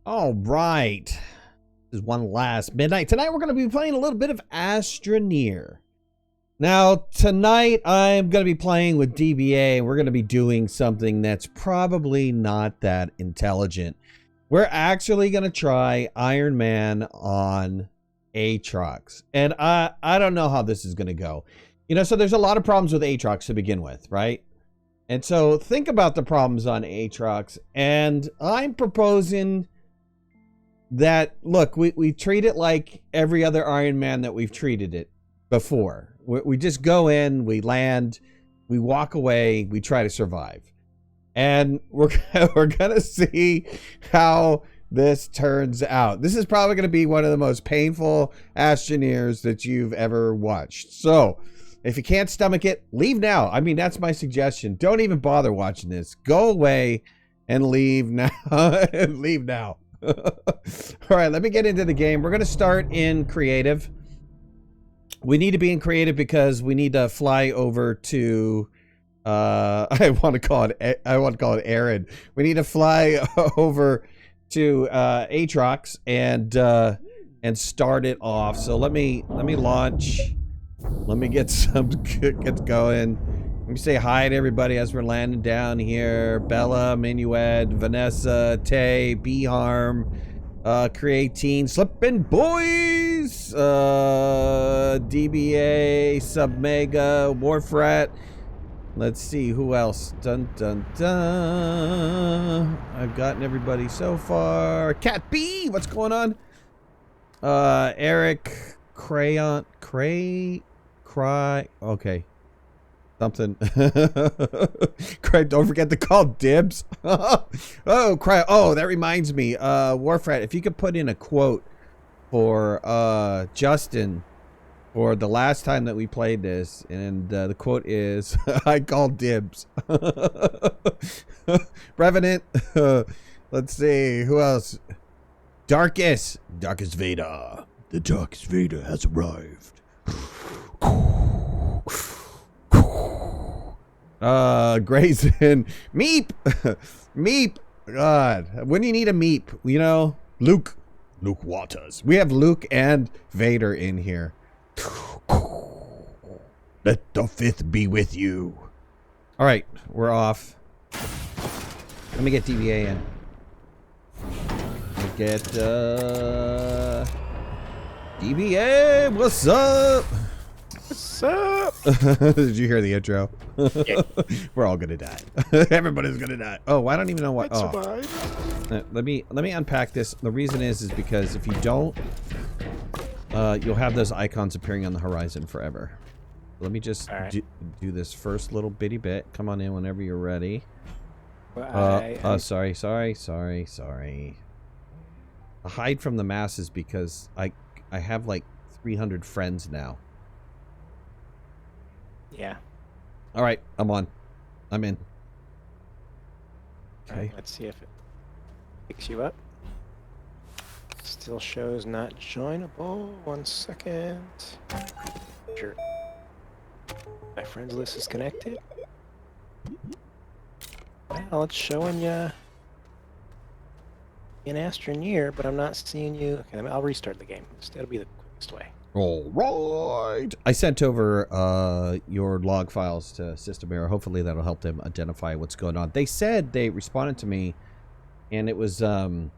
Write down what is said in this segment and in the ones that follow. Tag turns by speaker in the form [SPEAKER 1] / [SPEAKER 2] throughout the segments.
[SPEAKER 1] All right. This is one last midnight. Tonight we're going to be playing a little bit of Astroneer. Now, tonight I'm going to be playing with DBA. We're going to be doing something that's probably not that intelligent. We're actually going to try Iron Man on ATROX. And I don't know how this is going to go. You know, so there's a lot of problems with ATROX to begin with, right? And so think about the problems on ATROX. And I'm proposing that, look, we treat it like every other Iron Man that we've treated it before. We just go in, we land, we walk away, we try to survive. And we're going to see how this turns out. This is probably going to be one of the most painful Astroneers that you've ever watched. So if you can't stomach it, leave now. I mean, that's my suggestion. Don't even bother watching this. Go away and leave now. Leave now. All right, let me get into the game. We're going to start in creative. We need to be in creative because we need to fly over to I want to call it Aaron. We need to fly over to ATROX and start it off. So let me launch. Let me get going. Let me say hi to everybody as we're landing down here. Bella, Minuet, Vanessa, Tay, B-Harm, Creatine, Slippin' Boys, DBA, Submega, Warfrat. Let's see who else. Dun dun dun. I've gotten everybody so far. Cat B, what's going on? Eric, Crayon, okay. Something. Craig, don't forget to call dibs. Oh, cry. Oh, that reminds me. Warfrat, if you could put in a quote for Justin for the last time that we played this, and the quote is, I called dibs. Revenant. Let's see. Who else? Darkest Vader. The Darkest Vader has arrived. Grayson. Meep. Meep. God, when do you need a meep? You know, Luke Waters. We have Luke and Vader in here. Let the fifth be with you. All right, we're off. Let me get DBA in. Get DBA. What's up?
[SPEAKER 2] What's up?
[SPEAKER 1] Did you hear the intro?
[SPEAKER 2] Yeah.
[SPEAKER 1] We're all gonna die. Everybody's gonna die. Oh, I don't even know what.
[SPEAKER 2] I'd
[SPEAKER 1] Oh,
[SPEAKER 2] survive.
[SPEAKER 1] let me unpack this. The reason is because if you don't, you'll have those icons appearing on the horizon forever. Let me just do this first little bitty bit. Come on in whenever you're ready.
[SPEAKER 2] Well,
[SPEAKER 1] sorry. I hide from the masses because I have like 300 friends now.
[SPEAKER 2] Yeah.
[SPEAKER 1] All right, I'm on. I'm in. Okay.
[SPEAKER 2] Let's see if it picks you up. Still shows not joinable. 1 second. Sure. My friends list is connected. Well, it's showing you in Astroneer, but I'm not seeing you. Okay, I'll restart the game. That'll be the quickest way.
[SPEAKER 1] All right. I sent over your log files to System Error. Hopefully that'll help them identify what's going on. They said they responded to me, and it was who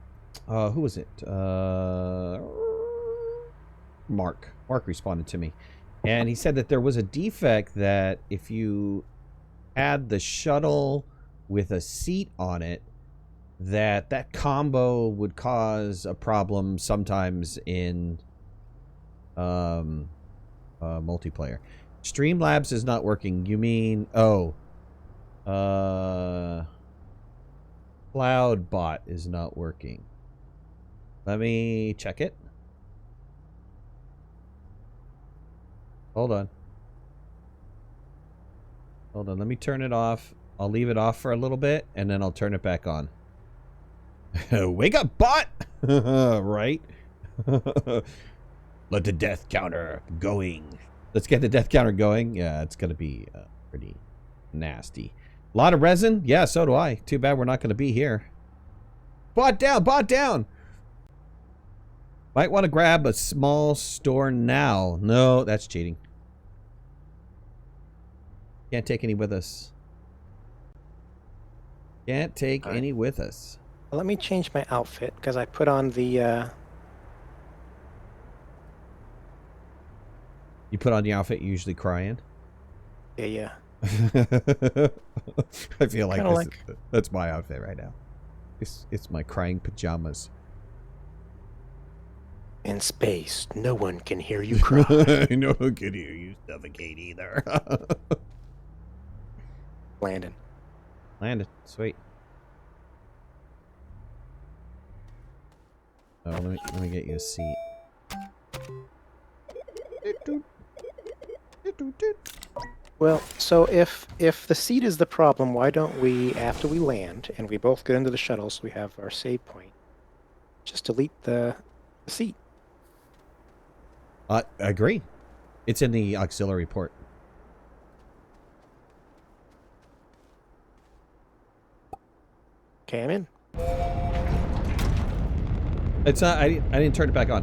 [SPEAKER 1] was it? Mark. Mark responded to me, and he said that there was a defect that if you had the shuttle with a seat on it, that combo would cause a problem sometimes in multiplayer. Streamlabs is not working. You mean CloudBot is not working. Let me check it. Hold on, let me turn it off. I'll leave it off for a little bit and then I'll turn it back on. Wake up, bot. Right. Let the death counter going. Let's get the death counter going. Yeah, it's going to be pretty nasty. A lot of resin? Yeah, so do I. Too bad we're not going to be here. Bot down, bot down. Might want to grab a small store now. No, that's cheating. Can't take any with us. Can't take any with us.
[SPEAKER 2] Well, let me change my outfit because I put on the.
[SPEAKER 1] You put on the outfit you usually cry in?
[SPEAKER 2] Yeah.
[SPEAKER 1] I feel like, that's my outfit right now. It's my crying pajamas.
[SPEAKER 2] In space, no one can hear you cry.
[SPEAKER 1] No one can hear you suffocate either.
[SPEAKER 2] Landon.
[SPEAKER 1] Landed. Sweet. Oh, let me get you a seat.
[SPEAKER 2] Well, so if the seat is the problem, why don't we, after we land and we both get into the shuttle, so we have our save point, just delete the seat?
[SPEAKER 1] I agree. It's in the auxiliary port.
[SPEAKER 2] Okay, I'm in.
[SPEAKER 1] It's not. I didn't turn it back on.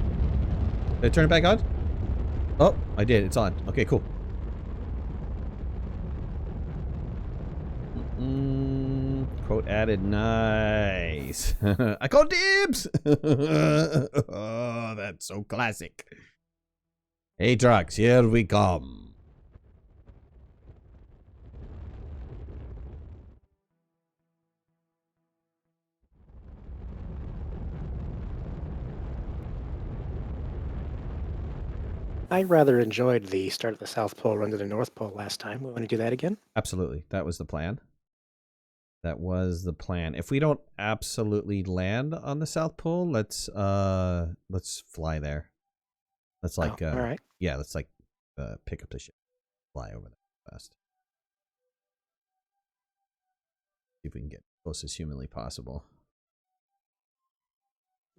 [SPEAKER 1] Did I turn it back on? Oh, I did. It's on. Okay, cool. Quote added. Nice. I called dibs. Oh, that's so classic. ATROX, here we come.
[SPEAKER 2] I rather enjoyed the start of the South Pole, run to the North Pole last time. We want to do that again?
[SPEAKER 1] Absolutely. That was the plan. That was the plan. If we don't absolutely land on the South Pole, let's fly there. Let's like
[SPEAKER 2] all right.
[SPEAKER 1] Yeah, let's like pick up the ship. Fly over there fast. See if we can get close as humanly possible.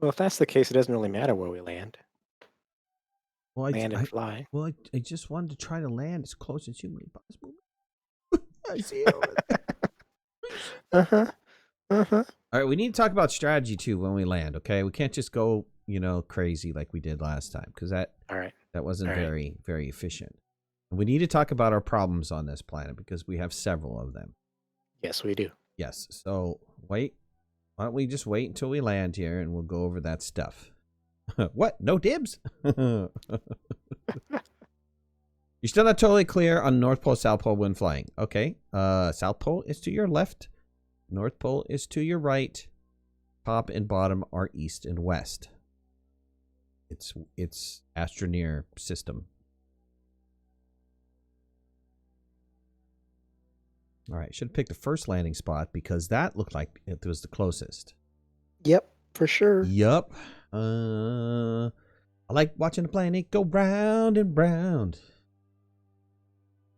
[SPEAKER 2] Well, if that's the case, it doesn't really matter where we land.
[SPEAKER 1] Well,
[SPEAKER 2] Land and fly.
[SPEAKER 1] Well, I just wanted to try to land as close as humanly possible. I see it over there. All right, we need to talk about strategy too when we land. Okay, we can't just go, crazy like we did last time because that wasn't very efficient. We need to talk about our problems on this planet because we have several of them.
[SPEAKER 2] Yes, we do. Yes.
[SPEAKER 1] So wait. Why don't we just wait until we land here and we'll go over that stuff. What? No dibs? You're still not totally clear on North Pole, South Pole when flying. Okay. South Pole is to your left. North Pole is to your right. Top and bottom are east and west. It's Astroneer system. All right, should have picked the first landing spot because that looked like it was the closest.
[SPEAKER 2] Yep, for sure.
[SPEAKER 1] Yep. I like watching the planet go round and round.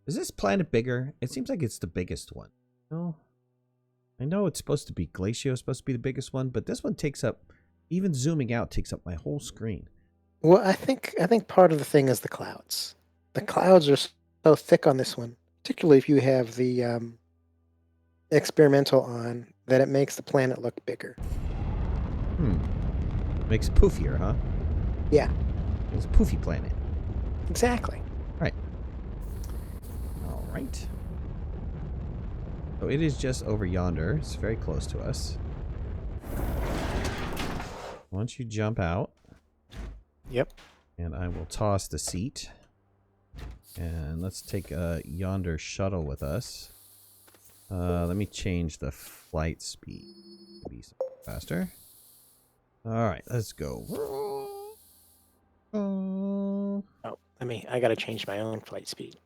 [SPEAKER 1] Is this planet bigger? It seems like it's the biggest one. No, I know it's supposed to be Glacio, supposed to be the biggest one, but this one takes up, even zooming out, takes up my whole screen.
[SPEAKER 2] Well, I think part of the thing is the clouds. The clouds are so thick on this one, particularly if you have the experimental on, that it makes the planet look bigger.
[SPEAKER 1] Makes it poofier, huh?
[SPEAKER 2] Yeah.
[SPEAKER 1] It's a poofy planet.
[SPEAKER 2] Exactly.
[SPEAKER 1] Right. All right. So it is just over yonder. It's very close to us. Once you jump out.
[SPEAKER 2] Yep.
[SPEAKER 1] And I will toss the seat. And let's take a yonder shuttle with us. Let me change the flight speed to be faster. All right, let's go.
[SPEAKER 2] Oh, I gotta change my own flight speed.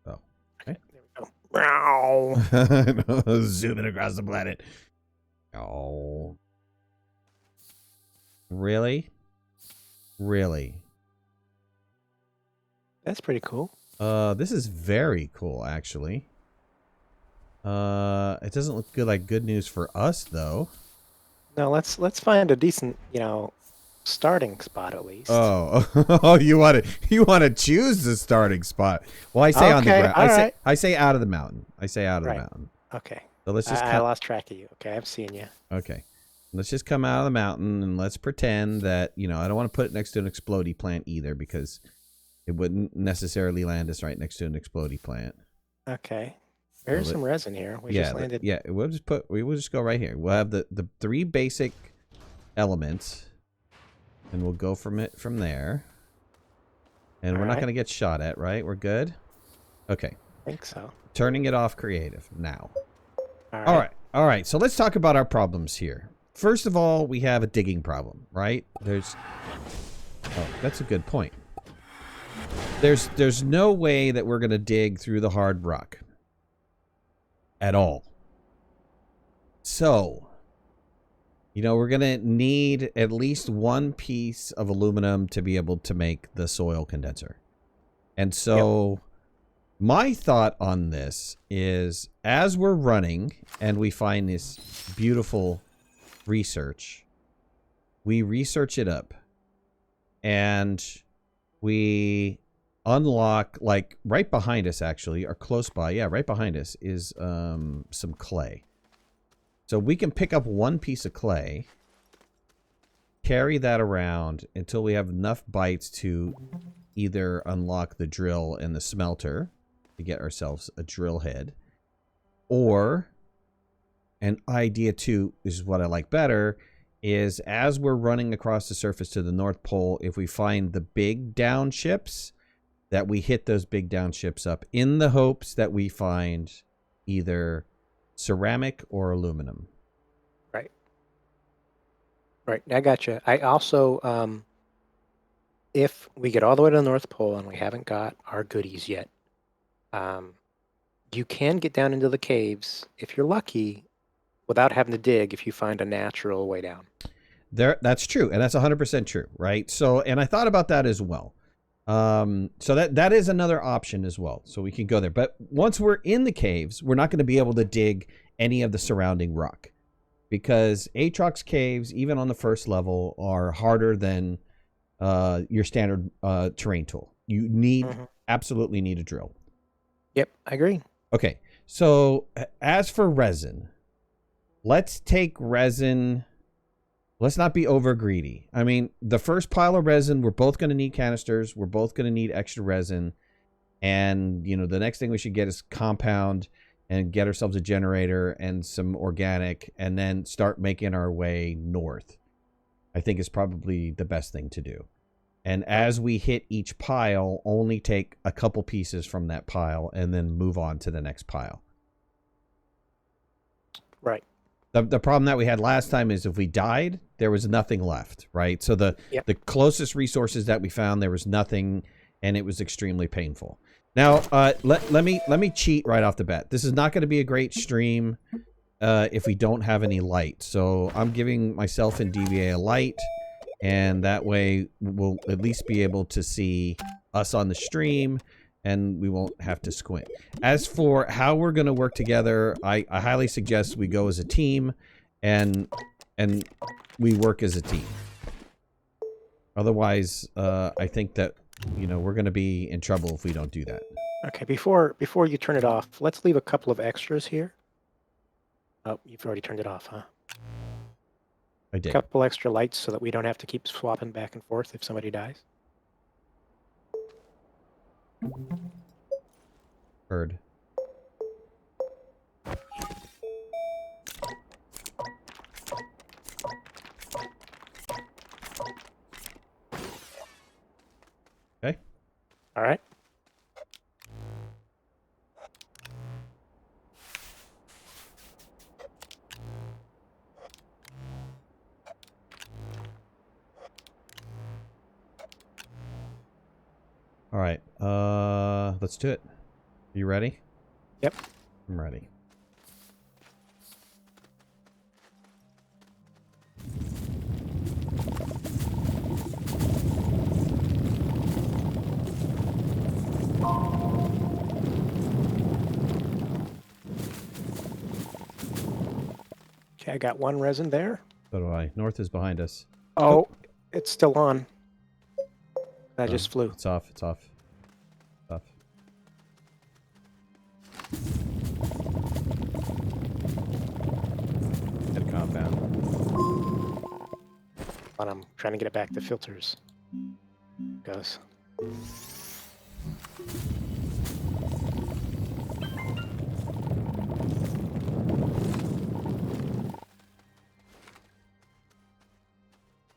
[SPEAKER 1] Oh, okay.
[SPEAKER 2] There we go.
[SPEAKER 1] Zooming across the planet. Oh, really? Really?
[SPEAKER 2] That's pretty cool.
[SPEAKER 1] This is very cool, actually. It doesn't look good, like good news for us, though.
[SPEAKER 2] No, let's find a decent, starting spot at least.
[SPEAKER 1] Oh, you want to choose the starting spot? Well, I say on the ground. I say out of the mountain. I say out of the mountain.
[SPEAKER 2] Okay.
[SPEAKER 1] So let's just.
[SPEAKER 2] I lost track of you. Okay, I'm seeing you.
[SPEAKER 1] Okay. Let's just come out of the mountain and let's pretend that, you know, I don't want to put it next to an explodey plant either because it wouldn't necessarily land us right next to an explodey plant.
[SPEAKER 2] Okay. There's some resin here. We
[SPEAKER 1] yeah,
[SPEAKER 2] just landed.
[SPEAKER 1] Yeah, we will just go right here. We'll have the 3 basic elements, and we'll go from there. And we're not going to get shot at, right? We're good? Okay.
[SPEAKER 2] I think so.
[SPEAKER 1] Turning it off creative now.
[SPEAKER 2] All right.
[SPEAKER 1] All right. So let's talk about our problems here. First of all, we have a digging problem, right? Oh, that's a good point. There's no way that we're going to dig through the hard rock at all. So, you know, we're going to need at least 1 piece of aluminum to be able to make the soil condenser. And so my thought on this is, as we're running and we find this beautiful research, we research it up and we unlock, like right behind us actually, or close by, yeah, right behind us is some clay. So we can pick up 1 piece of clay, carry that around until we have enough bites to either unlock the drill and the smelter to get ourselves a drill head, or an idea 2 is what I like better, is as we're running across the surface to the North Pole, if we find the big down ships, that we hit those big down ships up in the hopes that we find either ceramic or aluminum.
[SPEAKER 2] Right. I gotcha. I also, if we get all the way to the North Pole and we haven't got our goodies yet, you can get down into the caves, if you're lucky, without having to dig if you find a natural way down.
[SPEAKER 1] That's true, and that's 100% true, right? So, and I thought about that as well. So that is another option as well. So we can go there. But once we're in the caves, we're not going to be able to dig any of the surrounding rock, because ATROX caves, even on the first level, are harder than your standard terrain tool. You need absolutely need a drill.
[SPEAKER 2] Yep, I agree.
[SPEAKER 1] Okay, so as for resin, let's take resin. Let's not be over greedy. I mean, the first pile of resin, we're both going to need canisters. We're both going to need extra resin. And, you know, the next thing we should get is compound and get ourselves a generator and some organic, and then start making our way north. I think is probably the best thing to do. And as we hit each pile, only take a couple pieces from that pile and then move on to the next pile.
[SPEAKER 2] Right.
[SPEAKER 1] The problem that we had last time is if we died, there was nothing left, right? So the closest resources that we found, there was nothing, and it was extremely painful. Now, let me cheat right off the bat. This is not going to be a great stream if we don't have any light. So I'm giving myself and DBA a light, and that way we'll at least be able to see us on the stream, and we won't have to squint. As for how we're going to work together, I highly suggest we go as a team, and we work as a team. Otherwise, I think that, you know, we're going to be in trouble if we don't do that.
[SPEAKER 2] Okay, before you turn it off, let's leave a couple of extras here. Oh, you've already turned it off, huh?
[SPEAKER 1] I did.
[SPEAKER 2] A couple extra lights so that we don't have to keep swapping back and forth if somebody dies.
[SPEAKER 1] Heard. Okay.
[SPEAKER 2] All right.
[SPEAKER 1] All right. Let's do it. You ready?
[SPEAKER 2] Yep.
[SPEAKER 1] I'm ready.
[SPEAKER 2] Okay, I got one resin there.
[SPEAKER 1] So do I. North is behind us.
[SPEAKER 2] Oh, it's still on. That just flew.
[SPEAKER 1] It's off. It's off. It's off. Get a compound.
[SPEAKER 2] and I'm trying to get it back to filters. Goes.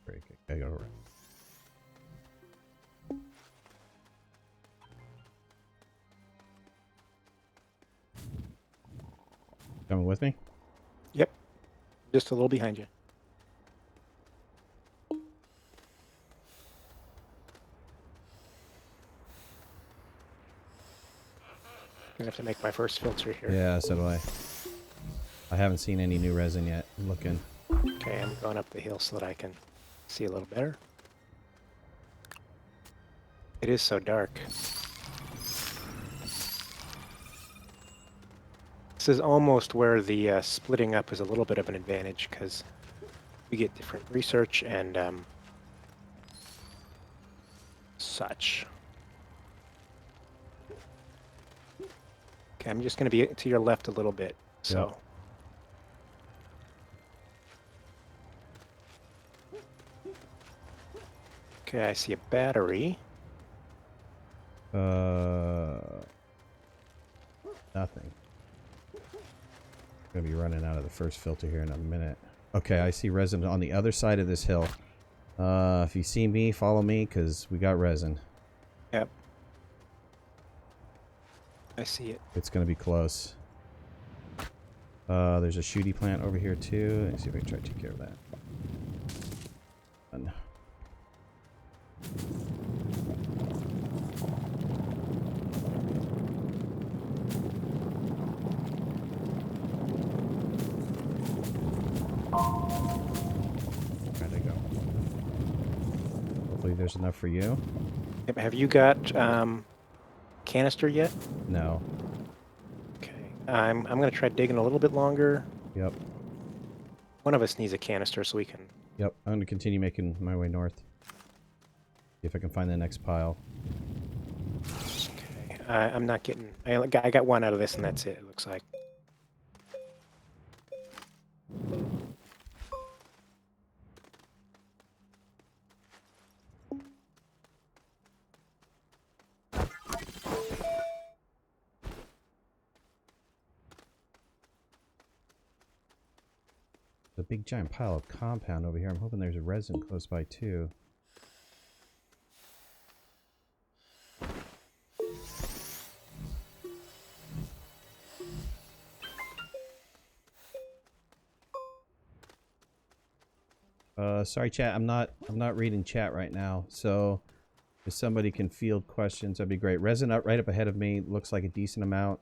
[SPEAKER 1] Break it. I go around. Coming with me?
[SPEAKER 2] Yep. Just a little behind you. Gonna have to make my first filter here.
[SPEAKER 1] Yeah, so do I. I haven't seen any new resin yet. I'm looking.
[SPEAKER 2] Okay, I'm going up the hill so that I can see a little better. It is so dark. This is almost where the splitting up is a little bit of an advantage because we get different research and such. Okay, I'm just going to be to your left a little bit. So.
[SPEAKER 1] Yep.
[SPEAKER 2] Okay, I see a battery.
[SPEAKER 1] Nothing. Gonna be running out of the first filter here in a minute. Okay, I see resin on the other side of this hill. If you see me, follow me, because we got resin.
[SPEAKER 2] Yep. I see it.
[SPEAKER 1] It's gonna be close. There's a shooty plant over here too. Let's see if I can try to take care of that. Done. Where'd they go? Hopefully there's enough for you.
[SPEAKER 2] Yep. Have you got canister yet?
[SPEAKER 1] No.
[SPEAKER 2] Okay. I'm going to try digging a little bit longer.
[SPEAKER 1] Yep.
[SPEAKER 2] One of us needs a canister so we can...
[SPEAKER 1] Yep. I'm gonna continue making my way north. See if I can find the next pile.
[SPEAKER 2] Okay. I'm not getting... I got one out of this and that's it looks like.
[SPEAKER 1] A big giant pile of compound over here. I'm hoping there's a resin close by too. Sorry chat, I'm not reading chat right now. So if somebody can field questions, that'd be great. Resin up right up ahead of me, looks like a decent amount.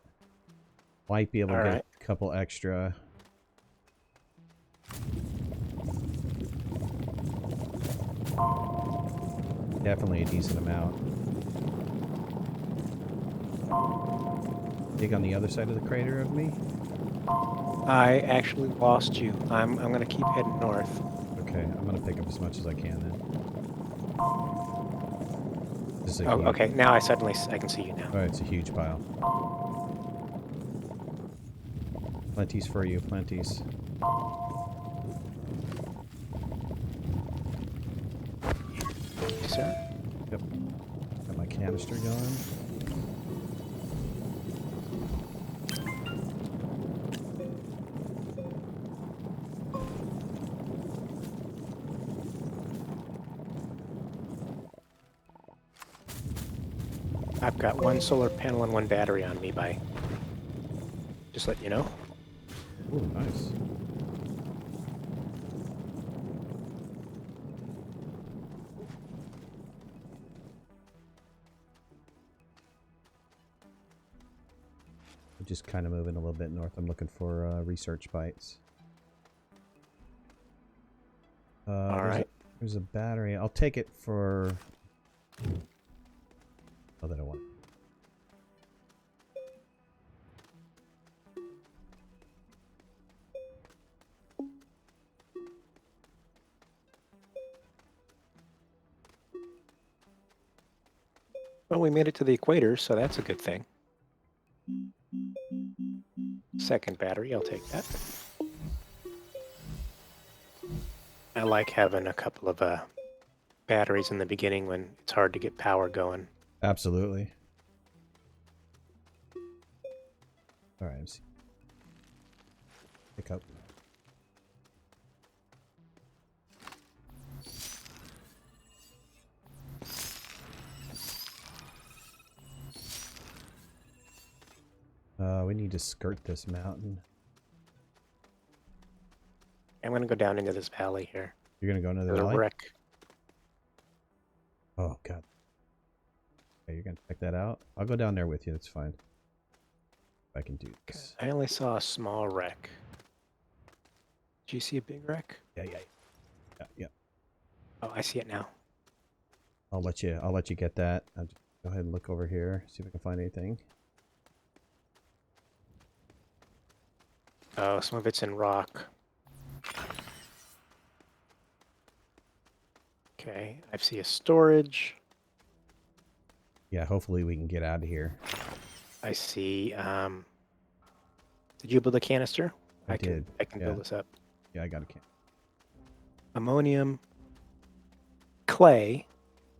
[SPEAKER 1] Might be able to get a couple extra. Definitely a decent amount. Dig on the other side of the crater of me.
[SPEAKER 2] I actually lost you. I'm going to keep heading north.
[SPEAKER 1] Okay, I'm gonna pick up as much as I can then. This is a
[SPEAKER 2] Oh,
[SPEAKER 1] huge...
[SPEAKER 2] okay. Now I can see you now.
[SPEAKER 1] Alright, it's a huge pile. Plenty's for you, plenty's.
[SPEAKER 2] Thank you, sir.
[SPEAKER 1] Yep. Got my canister going.
[SPEAKER 2] I've got one solar panel and one battery on me by... Just let you know.
[SPEAKER 1] Ooh, nice. I'm just kind of moving a little bit north. I'm looking for research bites.
[SPEAKER 2] Alright.
[SPEAKER 1] There's a battery. I'll take it for... Oh, that I want.
[SPEAKER 2] Well, we made it to the equator, so that's a good thing. Second battery, I'll take that. I like having a couple of batteries in the beginning when it's hard to get power going.
[SPEAKER 1] Absolutely. All right. Let's see. Pick up. We need to skirt this mountain.
[SPEAKER 2] I'm going to go down into this valley here.
[SPEAKER 1] You're gonna go into the
[SPEAKER 2] There's a
[SPEAKER 1] valley?
[SPEAKER 2] wreck.
[SPEAKER 1] Oh god. Okay, you're gonna check that out. I'll go down there with you. That's fine. If I can do this.
[SPEAKER 2] I only saw a small wreck. Did you see a big wreck?
[SPEAKER 1] Yeah.
[SPEAKER 2] Oh, I see it now.
[SPEAKER 1] I'll let you get that. I'll just go ahead and look over here. See if I can find anything.
[SPEAKER 2] Oh, some of it's in rock. Okay, I see a storage.
[SPEAKER 1] Yeah, hopefully we can get out of here.
[SPEAKER 2] I see. Did you build a canister?
[SPEAKER 1] I did.
[SPEAKER 2] I can build this up.
[SPEAKER 1] Yeah, I got a can.
[SPEAKER 2] Ammonium, clay,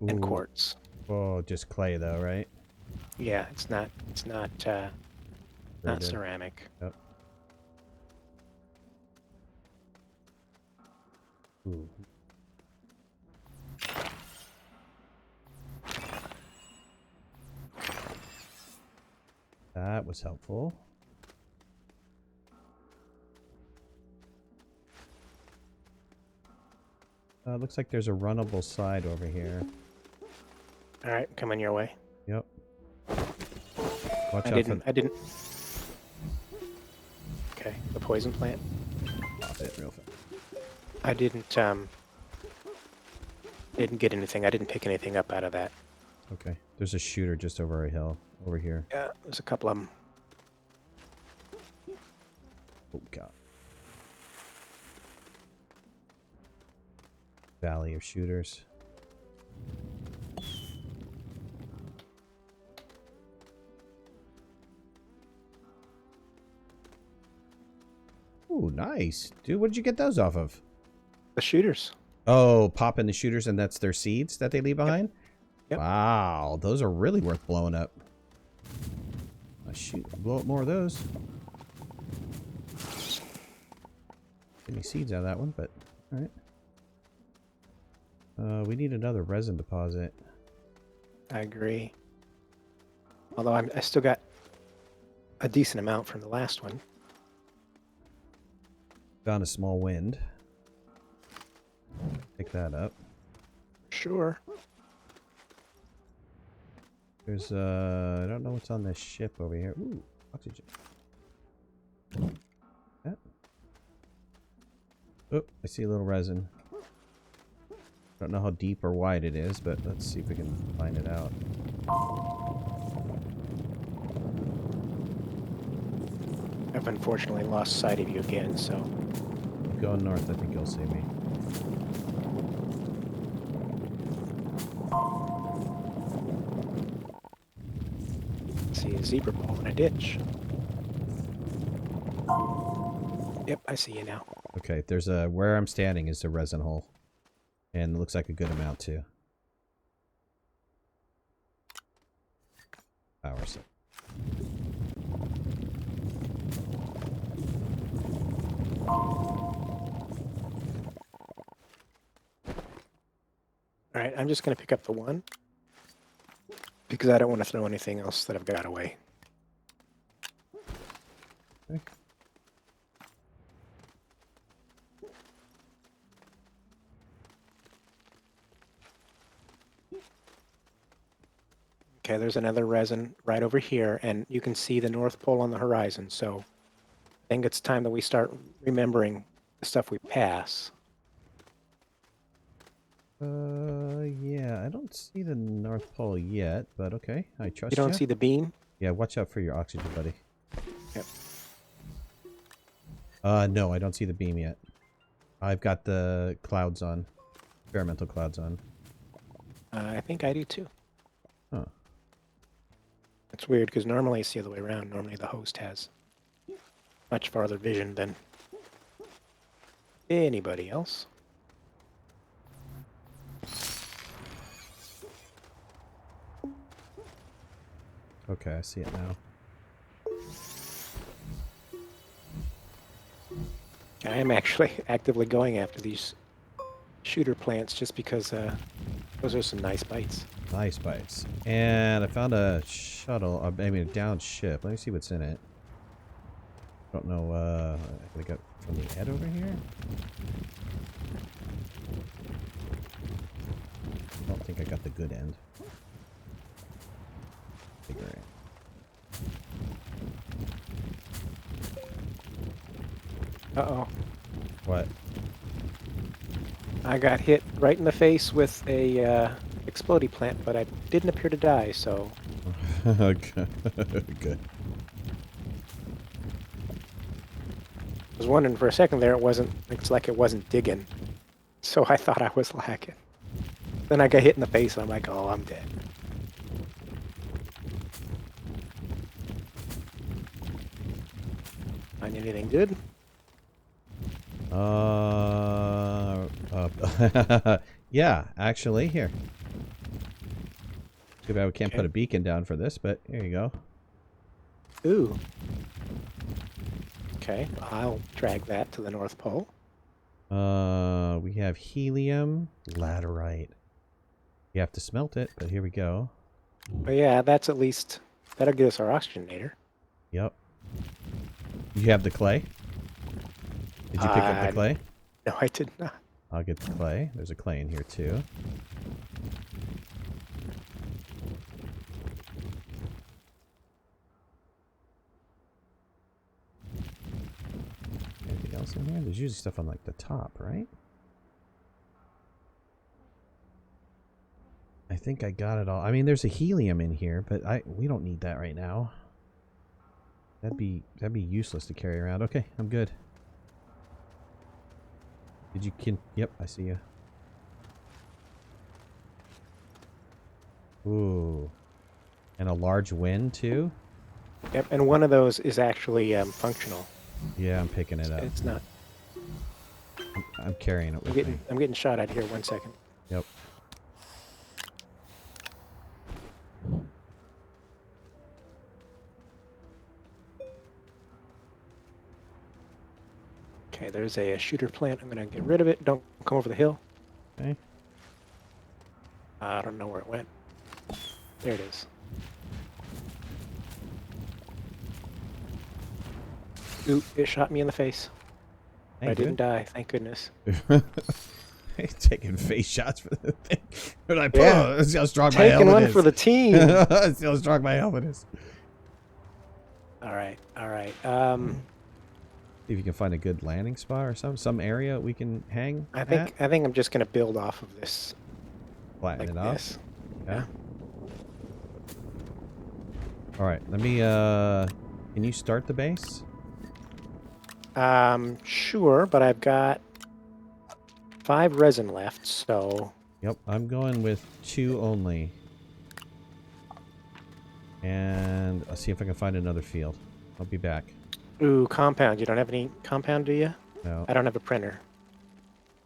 [SPEAKER 2] and
[SPEAKER 1] Ooh.
[SPEAKER 2] quartz.
[SPEAKER 1] Oh, just clay though, right?
[SPEAKER 2] Yeah, it's not
[SPEAKER 1] Very good.
[SPEAKER 2] ceramic.
[SPEAKER 1] Yep. Ooh. That was helpful. Looks like there's a runnable side over here.
[SPEAKER 2] All right, coming your way.
[SPEAKER 1] Yep. Watch
[SPEAKER 2] I
[SPEAKER 1] out
[SPEAKER 2] didn't. Okay, the poison plant.
[SPEAKER 1] Pop it real fast.
[SPEAKER 2] I didn't get anything. I didn't pick anything up out of that.
[SPEAKER 1] Okay. There's a shooter just over a hill over here.
[SPEAKER 2] Yeah, there's a couple of them.
[SPEAKER 1] Oh god. Valley of shooters. Ooh, nice. Dude, what did you get those off of?
[SPEAKER 2] The shooters.
[SPEAKER 1] Oh, popping the shooters and that's their seeds that they leave behind?
[SPEAKER 2] Yep.
[SPEAKER 1] Wow, those are really worth blowing up. Oh, shoot, blow up more of those. Any seeds out of that one, but alright. We need another resin deposit.
[SPEAKER 2] I agree. Although I still got a decent amount from the last one.
[SPEAKER 1] Found a small wind. Pick that up.
[SPEAKER 2] Sure.
[SPEAKER 1] There's I don't know what's on this ship over here. Ooh, oxygen. Yeah. Oh, I see a little resin. Don't know how deep or wide it is, but let's see if we can find it out.
[SPEAKER 2] I've unfortunately lost sight of you again, so
[SPEAKER 1] Keep going north, I think you'll see me.
[SPEAKER 2] see a zebra ball in a ditch. Yep, I see you now.
[SPEAKER 1] Okay, there's a where I'm standing is a resin hole. And it looks like a good amount too. Power set.
[SPEAKER 2] Alright, I'm just going to pick up the one. Because I don't want to throw anything else that I've got away.
[SPEAKER 1] Okay.
[SPEAKER 2] Okay, there's another resin right over here, and you can see the North Pole on the horizon, so I think it's time that we start remembering the stuff we pass.
[SPEAKER 1] Yeah, I don't see the North Pole yet, but okay, I trust
[SPEAKER 2] You
[SPEAKER 1] you.
[SPEAKER 2] don't see the beam?
[SPEAKER 1] Yeah, watch out for your oxygen, buddy.
[SPEAKER 2] Yep.
[SPEAKER 1] No, I don't see the beam yet. I've got the clouds on. Experimental clouds on.
[SPEAKER 2] I think I do too.
[SPEAKER 1] Huh.
[SPEAKER 2] It's weird, because normally it's the other way around. Normally the host has much farther vision than anybody else.
[SPEAKER 1] Okay, I see it now.
[SPEAKER 2] I am actually actively going after these shooter plants just because those are some nice bites.
[SPEAKER 1] Nice bites. And I found a shuttle, I mean a downed ship. Let me see what's in it. Don't know, I got from the head over here? I don't think I got the good end. Figure it.
[SPEAKER 2] Uh-oh.
[SPEAKER 1] What?
[SPEAKER 2] I got hit right in the face with a explodey plant, but I didn't appear to die, so...
[SPEAKER 1] Good.
[SPEAKER 2] I was wondering for a second there, it's like it wasn't digging. So I thought I was lacking. Then I got hit in the face, and I'm like, oh, I'm dead. Find anything good?
[SPEAKER 1] Yeah, actually, here. Too bad we can't
[SPEAKER 2] Okay.
[SPEAKER 1] put a beacon down for this, but here you go.
[SPEAKER 2] Ooh. Okay, I'll drag that to the North Pole.
[SPEAKER 1] We have helium, laterite. You have to smelt it, but here we go.
[SPEAKER 2] But yeah, that's at least... That'll get us our oxygenator.
[SPEAKER 1] Yep. You have the clay? Did you pick up the clay?
[SPEAKER 2] No, I did not.
[SPEAKER 1] I'll get the clay. There's a clay in here too. Anything else in here? There's usually stuff on like the top, right? I think I got it all. I mean, there's a helium in here, but we don't need that right now. That'd be useless to carry around. Okay, I'm good. Did you yep, I see you. Ooh. And a large wind too?
[SPEAKER 2] Yep, and one of those is actually functional.
[SPEAKER 1] Yeah, I'm picking it up.
[SPEAKER 2] It's not.
[SPEAKER 1] I'm carrying it with me.
[SPEAKER 2] I'm getting shot at here. 1 second.
[SPEAKER 1] Yep.
[SPEAKER 2] Okay, there's a shooter plant. I'm gonna get rid of it. Don't come over the hill.
[SPEAKER 1] Okay.
[SPEAKER 2] I don't know where it went. There it is. Ooh, it shot me in the face.
[SPEAKER 1] Hey,
[SPEAKER 2] I didn't
[SPEAKER 1] good.
[SPEAKER 2] die, thank goodness.
[SPEAKER 1] Taking face shots for the thing. But I
[SPEAKER 2] Yeah.
[SPEAKER 1] see how strong my
[SPEAKER 2] Taking
[SPEAKER 1] helmet
[SPEAKER 2] one
[SPEAKER 1] is.
[SPEAKER 2] for the team.
[SPEAKER 1] See how strong my helmet is.
[SPEAKER 2] All right, all right.
[SPEAKER 1] See if you can find a good landing spot or some area we can hang.
[SPEAKER 2] I think I'm just gonna build off of this
[SPEAKER 1] Flatten
[SPEAKER 2] like
[SPEAKER 1] it off.
[SPEAKER 2] this.
[SPEAKER 1] Okay.
[SPEAKER 2] Yeah.
[SPEAKER 1] All right. Let me. Can you start the base?
[SPEAKER 2] Sure, but I've got 5 resin left, so
[SPEAKER 1] Yep. I'm going with 2 only. And I'll see if I can find another field. I'll be back.
[SPEAKER 2] ooh, compound. You don't have any compound, do you?
[SPEAKER 1] No,
[SPEAKER 2] I don't have a printer.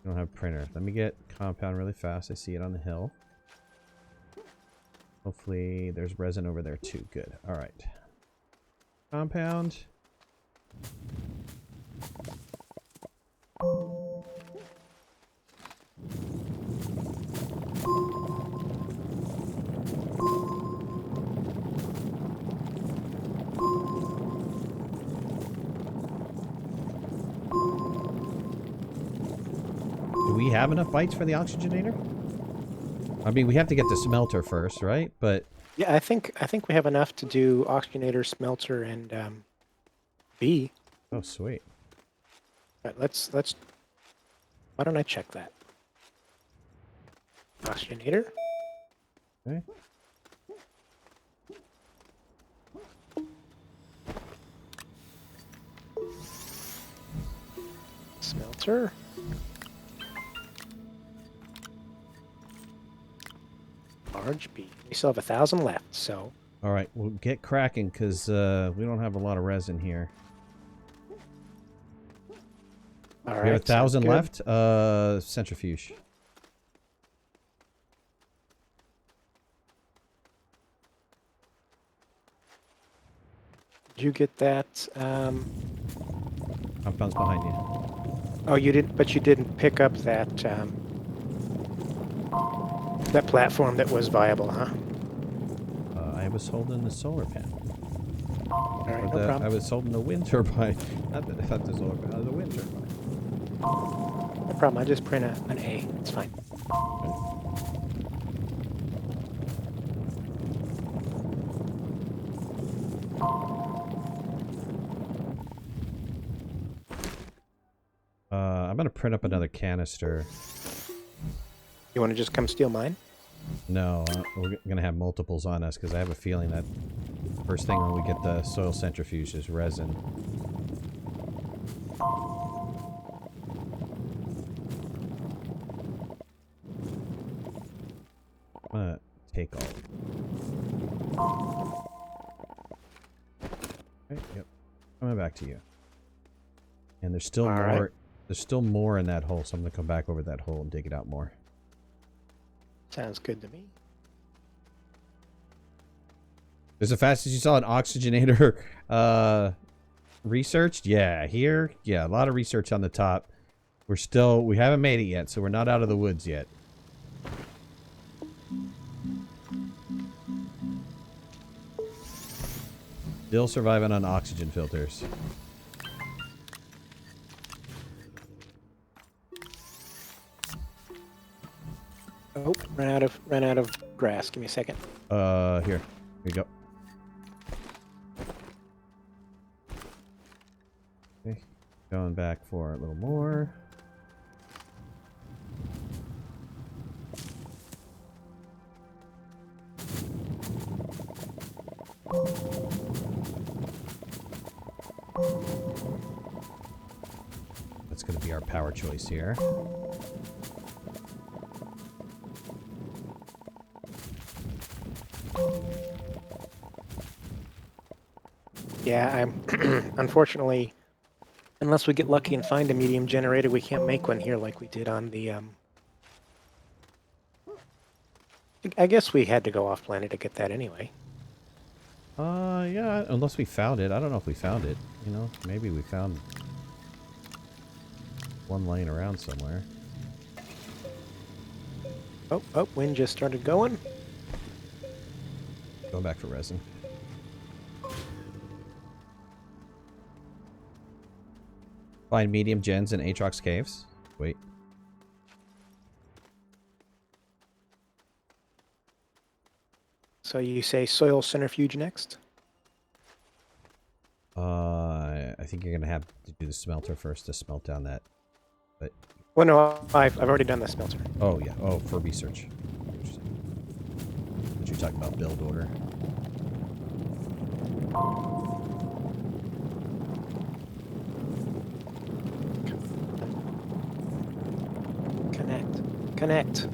[SPEAKER 1] I don't have a printer. Let me get compound really fast. I see it on the hill. Hopefully there's resin over there too. Good. All right. Compound. Do we have enough bites for the oxygenator? I mean, we have to get the smelter first, right? But
[SPEAKER 2] Yeah, I think we have enough to do oxygenator, smelter, and B.
[SPEAKER 1] oh, sweet.
[SPEAKER 2] But let's. Why don't I check that? Oxygenator.
[SPEAKER 1] Okay.
[SPEAKER 2] Smelter. Large B. We still have 1,000 left, so
[SPEAKER 1] All right, we'll get cracking because we don't have a lot of resin here.
[SPEAKER 2] all
[SPEAKER 1] We
[SPEAKER 2] right.
[SPEAKER 1] have 1,000
[SPEAKER 2] sounds good.
[SPEAKER 1] left. Centrifuge.
[SPEAKER 2] Did you get that?
[SPEAKER 1] Compound's behind you.
[SPEAKER 2] Oh, you didn't, but you didn't pick up that that platform that was viable, huh?
[SPEAKER 1] I was holding the solar panel.
[SPEAKER 2] All right,
[SPEAKER 1] Or
[SPEAKER 2] no problem.
[SPEAKER 1] I was holding the wind turbine. Not the solar panel, the wind turbine.
[SPEAKER 2] No problem. I just print an A. It's fine.
[SPEAKER 1] I'm gonna print up another canister.
[SPEAKER 2] You want to just come steal mine?
[SPEAKER 1] No, we're gonna have multiples on us because I have a feeling that first thing when we get the soil centrifuge is resin. I'm gonna take all. Okay, yep. Coming back to you. And there's still
[SPEAKER 2] All
[SPEAKER 1] more.
[SPEAKER 2] right.
[SPEAKER 1] There's still more in that hole, so I'm gonna come back over that hole and dig it out more.
[SPEAKER 2] Sounds good to me.
[SPEAKER 1] Is it fast as you saw an oxygenator researched? Yeah, here. Yeah, a lot of research on the top. We haven't made it yet, so we're not out of the woods yet. Still surviving on oxygen filters.
[SPEAKER 2] Oh, ran out of grass. Give me a second.
[SPEAKER 1] Here you go. Okay, going back for a little more. That's going to be our power choice here.
[SPEAKER 2] Yeah, I'm unfortunately, unless we get lucky and find a medium generator, we can't make one here like we did on the I guess we had to go off planet to get that anyway.
[SPEAKER 1] Yeah, unless we found it. I don't know if we found it. You know, maybe we found one laying around somewhere.
[SPEAKER 2] Oh, wind just started going.
[SPEAKER 1] Going back for resin. Find medium gens in ATROX caves. Wait.
[SPEAKER 2] So you say soil centrifuge next?
[SPEAKER 1] I think you're gonna have to do the smelter first to smelt down that. But
[SPEAKER 2] Well, no, I've already done the smelter.
[SPEAKER 1] oh yeah, oh for research. What you're talking about, build order.
[SPEAKER 2] Connect.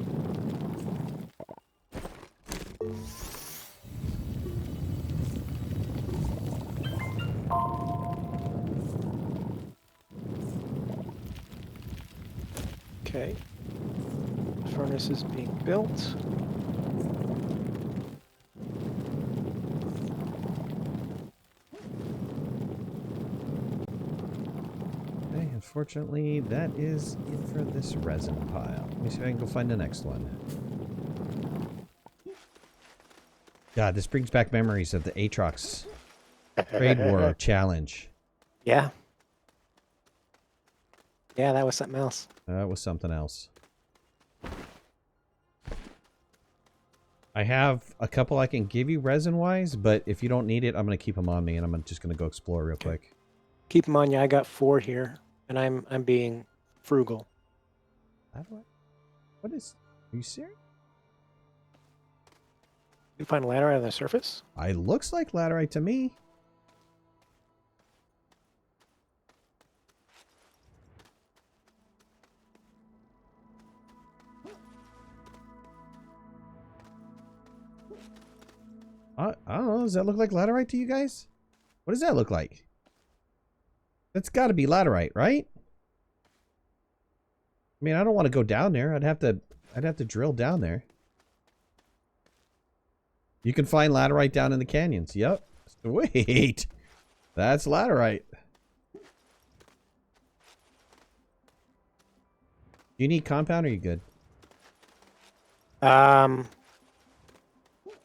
[SPEAKER 2] Okay. Furnace is being built.
[SPEAKER 1] Okay, unfortunately, that is it for this resin pile. Let me see if I can go find the next one. God, this brings back memories of the ATROX Trade War Challenge.
[SPEAKER 2] Yeah. Yeah, that was something else.
[SPEAKER 1] That was something else. I have a couple I can give you resin-wise, but if you don't need it, I'm going to keep them on me, and I'm just going to go explore real quick.
[SPEAKER 2] Keep them on you. I got 4 here, and I'm being frugal.
[SPEAKER 1] How do I... What is... Are you serious?
[SPEAKER 2] You find laterite on the surface?
[SPEAKER 1] It looks like laterite to me. I don't know. Does that look like laterite to you guys? What does that look like? That's got to be laterite, right? I mean, I don't want to go down there. I'd have to drill down there. You can find laterite down in the canyons. Yep. Sweet. That's laterite. You need compound or are you good?
[SPEAKER 2] I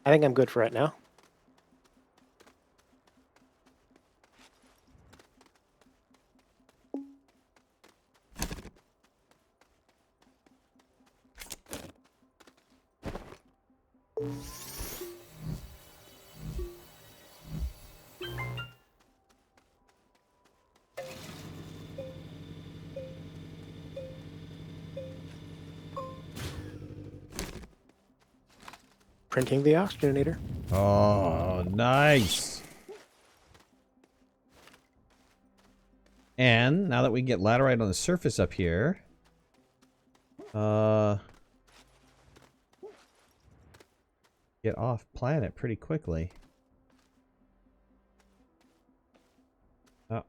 [SPEAKER 2] think I'm good for right now. Printing the oxygenator.
[SPEAKER 1] Oh, nice. And now that we get laterite on the surface up here, get off planet pretty quickly.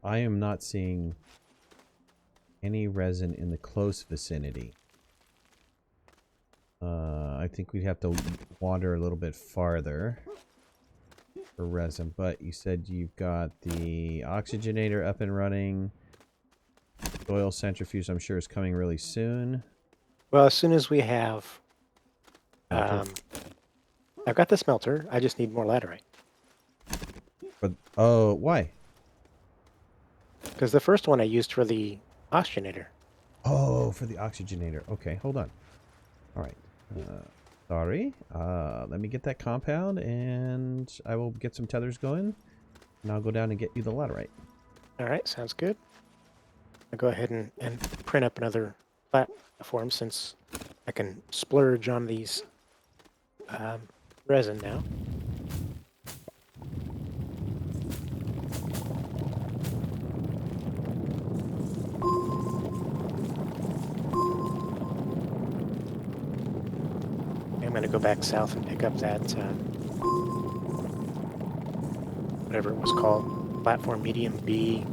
[SPEAKER 1] I am not seeing any resin in the close vicinity. I think we'd have to wander a little bit farther for resin, but you said you've got the oxygenator up and running. Oil centrifuge, I'm sure, is coming really soon.
[SPEAKER 2] Well, as soon as we have... I've got the smelter. I just need more laterite.
[SPEAKER 1] But, oh, why?
[SPEAKER 2] Because the first one I used for the oxygenator.
[SPEAKER 1] Oh, for the oxygenator. Okay, hold on. All right. Sorry. Let me get that compound, and I will get some tethers going, and I'll go down and get you the laterite.
[SPEAKER 2] All right, sounds good. I'll go ahead and print up another platform since I can splurge on these resin now. I'm going to go back south and pick up that, whatever it was called, platform medium B,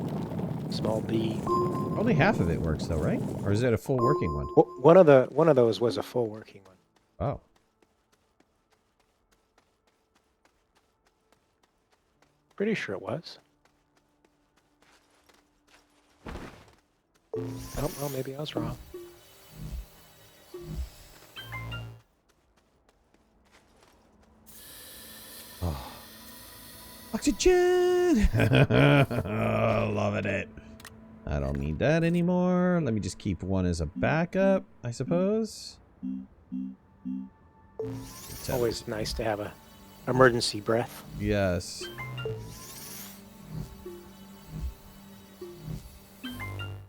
[SPEAKER 2] small B.
[SPEAKER 1] Only half of it works though, right? Or is it a full working one?
[SPEAKER 2] One of those was a full working one.
[SPEAKER 1] Oh.
[SPEAKER 2] Pretty sure it was. Oh, well, maybe I was wrong.
[SPEAKER 1] Oh. Oxygen! Loving it. I don't need that anymore. Let me just keep one as a backup, I suppose.
[SPEAKER 2] It's always nice to have a emergency breath.
[SPEAKER 1] Yes.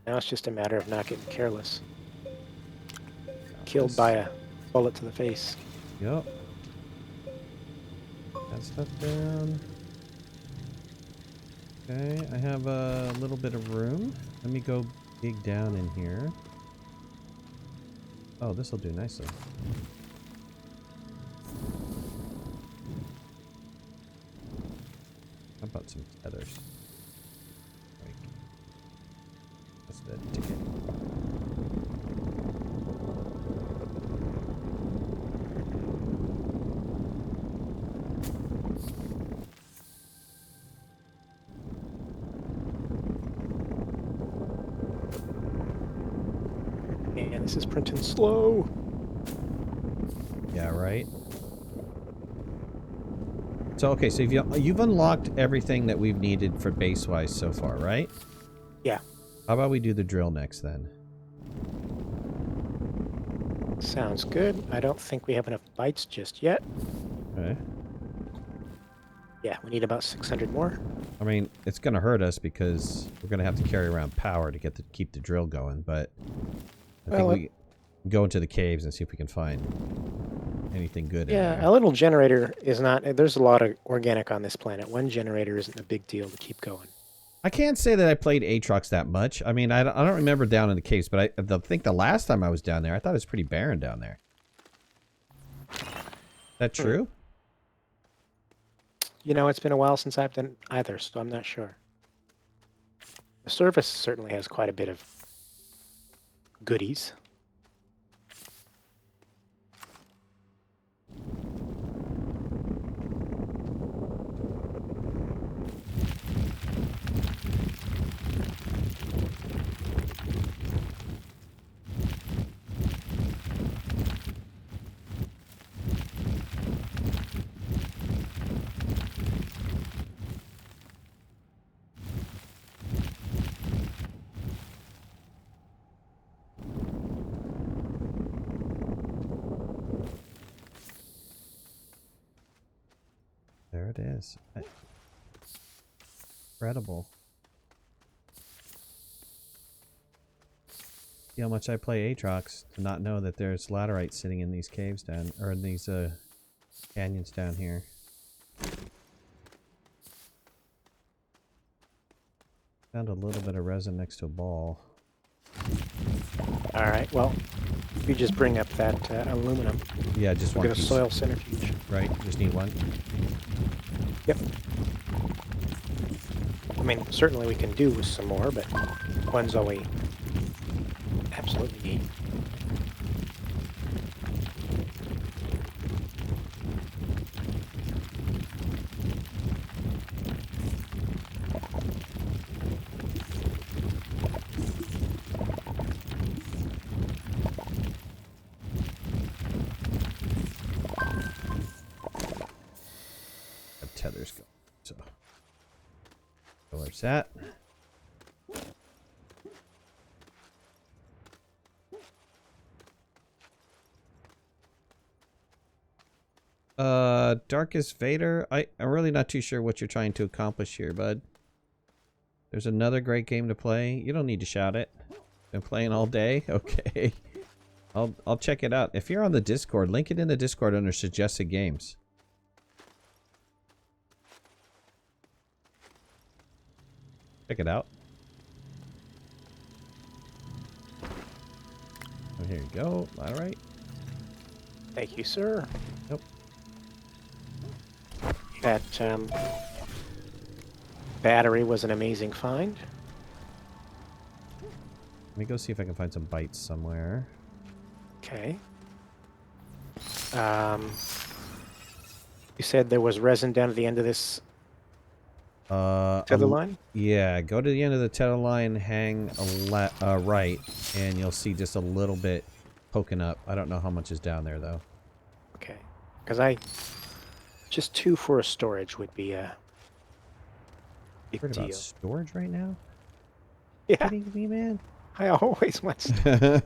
[SPEAKER 2] Now it's just a matter of not getting careless. Killed by a bullet to the face.
[SPEAKER 1] Yep. That stuff down. Okay, I have a little bit of room. Let me go dig down in here. Oh, this will do nicely. How about some feathers? That's the ticket.
[SPEAKER 2] Man, this is printing slow.
[SPEAKER 1] Yeah, right. So, okay, so you've unlocked everything that we've needed for base-wise so far, right?
[SPEAKER 2] Yeah.
[SPEAKER 1] How about we do the drill next, then?
[SPEAKER 2] Sounds good. I don't think we have enough bytes just yet.
[SPEAKER 1] Okay.
[SPEAKER 2] Yeah, we need about 600 more.
[SPEAKER 1] I mean, it's going to hurt us because we're going to have to carry around power to keep the drill going, but I think we can go into the caves and see if we can find anything good in there.
[SPEAKER 2] Yeah, a little generator is not... There's a lot of organic on this planet. One generator isn't a big deal to keep going.
[SPEAKER 1] I can't say that I played ATROX that much. I mean, I don't remember down in the caves, but I think the last time I was down there, I thought it was pretty barren down there. Is that true?
[SPEAKER 2] You know, it's been a while since I've done either, so I'm not sure. The surface certainly has quite a bit of goodies.
[SPEAKER 1] Incredible. See how much I play ATROX to not know that there's laterite sitting in these caves down, or in these canyons down here. Found a little bit of resin next to a ball.
[SPEAKER 2] All right. Well, you just bring up that aluminum.
[SPEAKER 1] Yeah, just
[SPEAKER 2] We'll
[SPEAKER 1] one
[SPEAKER 2] get a
[SPEAKER 1] piece.
[SPEAKER 2] soil centrifuge.
[SPEAKER 1] Right, just need one.
[SPEAKER 2] Yep. I mean, certainly we can do with some more, but one's all we absolutely need.
[SPEAKER 1] The tether's going. So, where's that? Darkest Vader. I'm really not too sure what you're trying to accomplish here, bud. There's another great game to play. You don't need to shout it. Been playing all day? Okay. I'll check it out. If you're on the Discord, link it in the Discord under suggested games. Check it out. Oh, here you go. All right.
[SPEAKER 2] Thank you, sir.
[SPEAKER 1] Nope.
[SPEAKER 2] That battery was an amazing find.
[SPEAKER 1] Let me go see if I can find some bites somewhere.
[SPEAKER 2] Okay. You said there was resin down at the end of this tether line?
[SPEAKER 1] Yeah, go to the end of the tether line, hang a right, and you'll see just a little bit poking up. I don't know how much is down there, though.
[SPEAKER 2] Okay. Because just 2 for a storage would be a big
[SPEAKER 1] Worried
[SPEAKER 2] deal.
[SPEAKER 1] about storage right now?
[SPEAKER 2] Yeah,
[SPEAKER 1] Kidding me, man?
[SPEAKER 2] I always want stuff.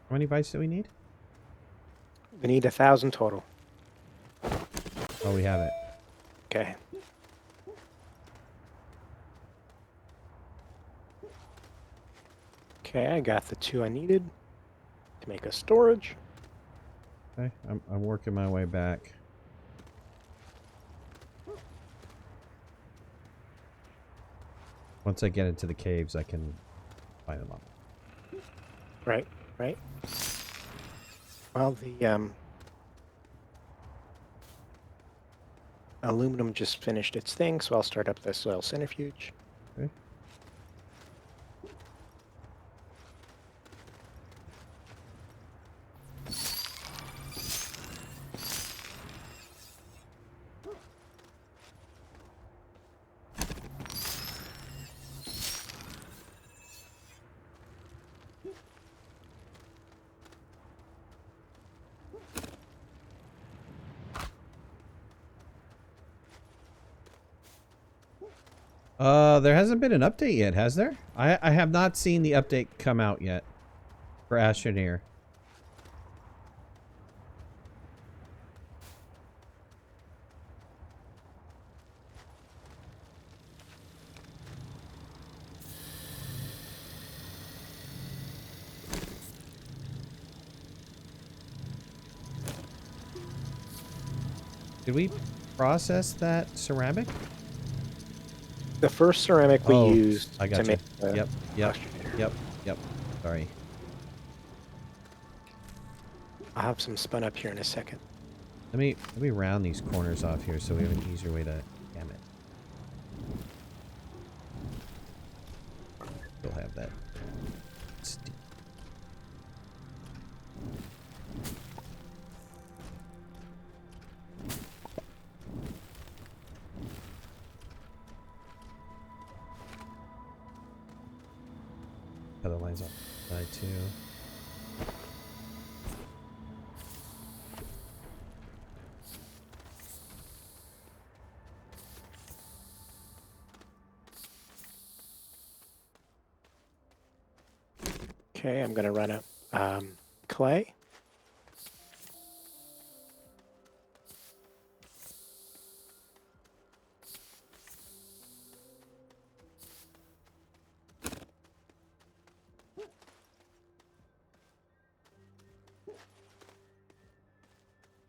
[SPEAKER 1] How many bites do we need?
[SPEAKER 2] We need 1,000 total.
[SPEAKER 1] Oh, we have it.
[SPEAKER 2] Okay. Okay, I got the 2 I needed to make a storage.
[SPEAKER 1] Okay, I'm working my way back. Once I get into the caves, I can find them up.
[SPEAKER 2] Right, right. Well, the aluminum just finished its thing, so I'll start up the soil centrifuge.
[SPEAKER 1] Okay. There hasn't been an update yet, has there? I have not seen the update come out yet for Astroneer. Did we process that ceramic?
[SPEAKER 2] The first ceramic we used
[SPEAKER 1] I got
[SPEAKER 2] to
[SPEAKER 1] you.
[SPEAKER 2] make the
[SPEAKER 1] Yep.
[SPEAKER 2] Astroneer.
[SPEAKER 1] Yep. Sorry.
[SPEAKER 2] I'll have some spun up here in a second.
[SPEAKER 1] Let me round these corners off here so we have an easier way to. Damn it. We'll have that. Other lines on the side too.
[SPEAKER 2] Okay, I'm gonna run up clay.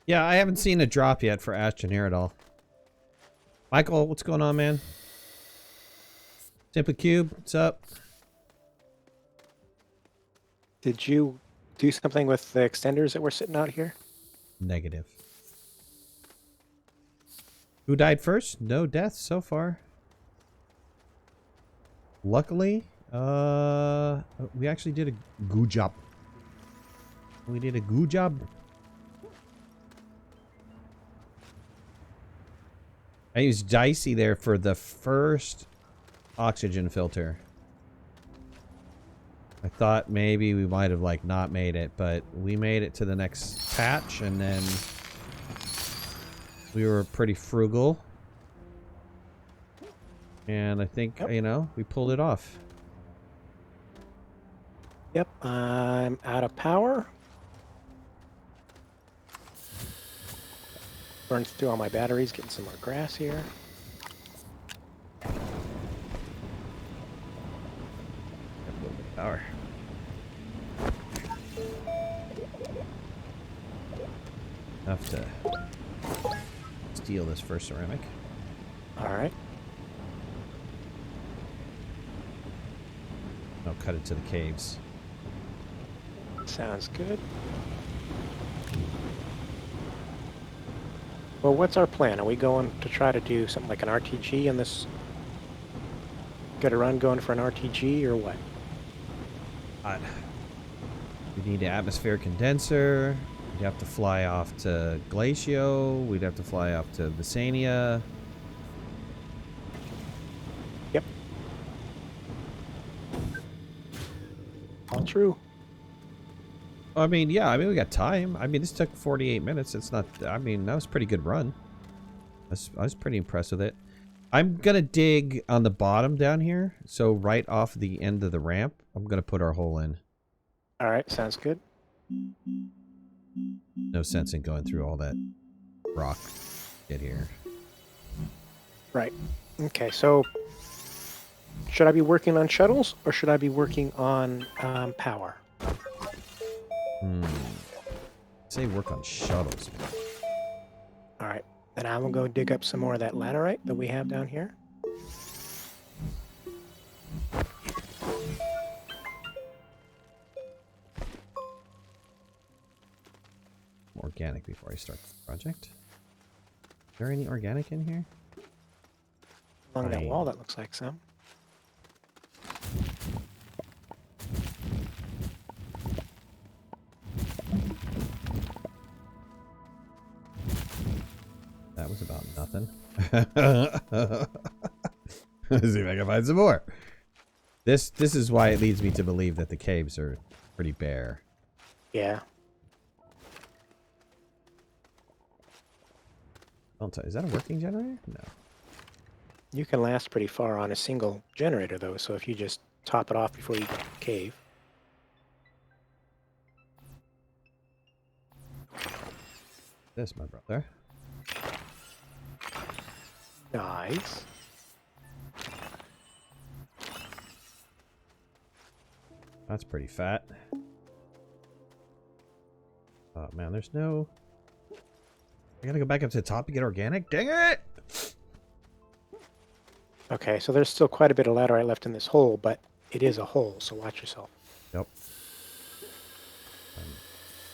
[SPEAKER 1] Yeah, I haven't seen a drop yet for Astroneer at all. Michael, what's going on, man? Simple Cube, what's up?
[SPEAKER 2] Did you do something with the extenders that were sitting out here?
[SPEAKER 1] Negative. Who died first? No deaths so far. Luckily, we actually did a good job. We did a good job. I used Dicey there for the first oxygen filter. I thought maybe we might have like not made it, but we made it to the next patch, and then we were pretty frugal. And I think, you know, we pulled it off.
[SPEAKER 2] Yep, I'm out of power. Burned through all my batteries, getting some more grass here.
[SPEAKER 1] A little bit of power. Enough to steal this first ceramic.
[SPEAKER 2] All right.
[SPEAKER 1] I'll cut it to the caves.
[SPEAKER 2] Sounds good. Well, what's our plan? Are we going to try to do something like an RTG on this? Get a run going for an RTG or what?
[SPEAKER 1] We need an atmospheric condenser. We'd have to fly off to Glacio. We'd have to fly off to Visania.
[SPEAKER 2] Yep. All true.
[SPEAKER 1] I mean, yeah, I mean, we got time. I mean, this took 48 minutes. It's not, I mean, that was a pretty good run. I was pretty impressed with it. I'm going to dig on the bottom down here. So right off the end of the ramp, I'm going to put our hole in.
[SPEAKER 2] All right, sounds good.
[SPEAKER 1] No sense in going through all that rock get here.
[SPEAKER 2] Right. Okay, so should I be working on shuttles or should I be working on power?
[SPEAKER 1] Say work on shuttles.
[SPEAKER 2] All right, then I'm gonna go dig up some more of that laterite that we have down here.
[SPEAKER 1] Organic before I start the project. Is there any organic in here?
[SPEAKER 2] Along that wall, that looks like some.
[SPEAKER 1] That was about nothing. Let's see if I can find some more. This is why it leads me to believe that the caves are pretty bare.
[SPEAKER 2] Yeah.
[SPEAKER 1] Is that a working generator? No.
[SPEAKER 2] You can last pretty far on a single generator, though, so if you just top it off before you go to the cave.
[SPEAKER 1] This, my brother.
[SPEAKER 2] Nice.
[SPEAKER 1] That's pretty fat. Oh, man, there's no... I gotta go back up to the top to get organic? Dang it!
[SPEAKER 2] Okay, so there's still quite a bit of laterite left in this hole, but it is a hole, so watch yourself.
[SPEAKER 1] Yep.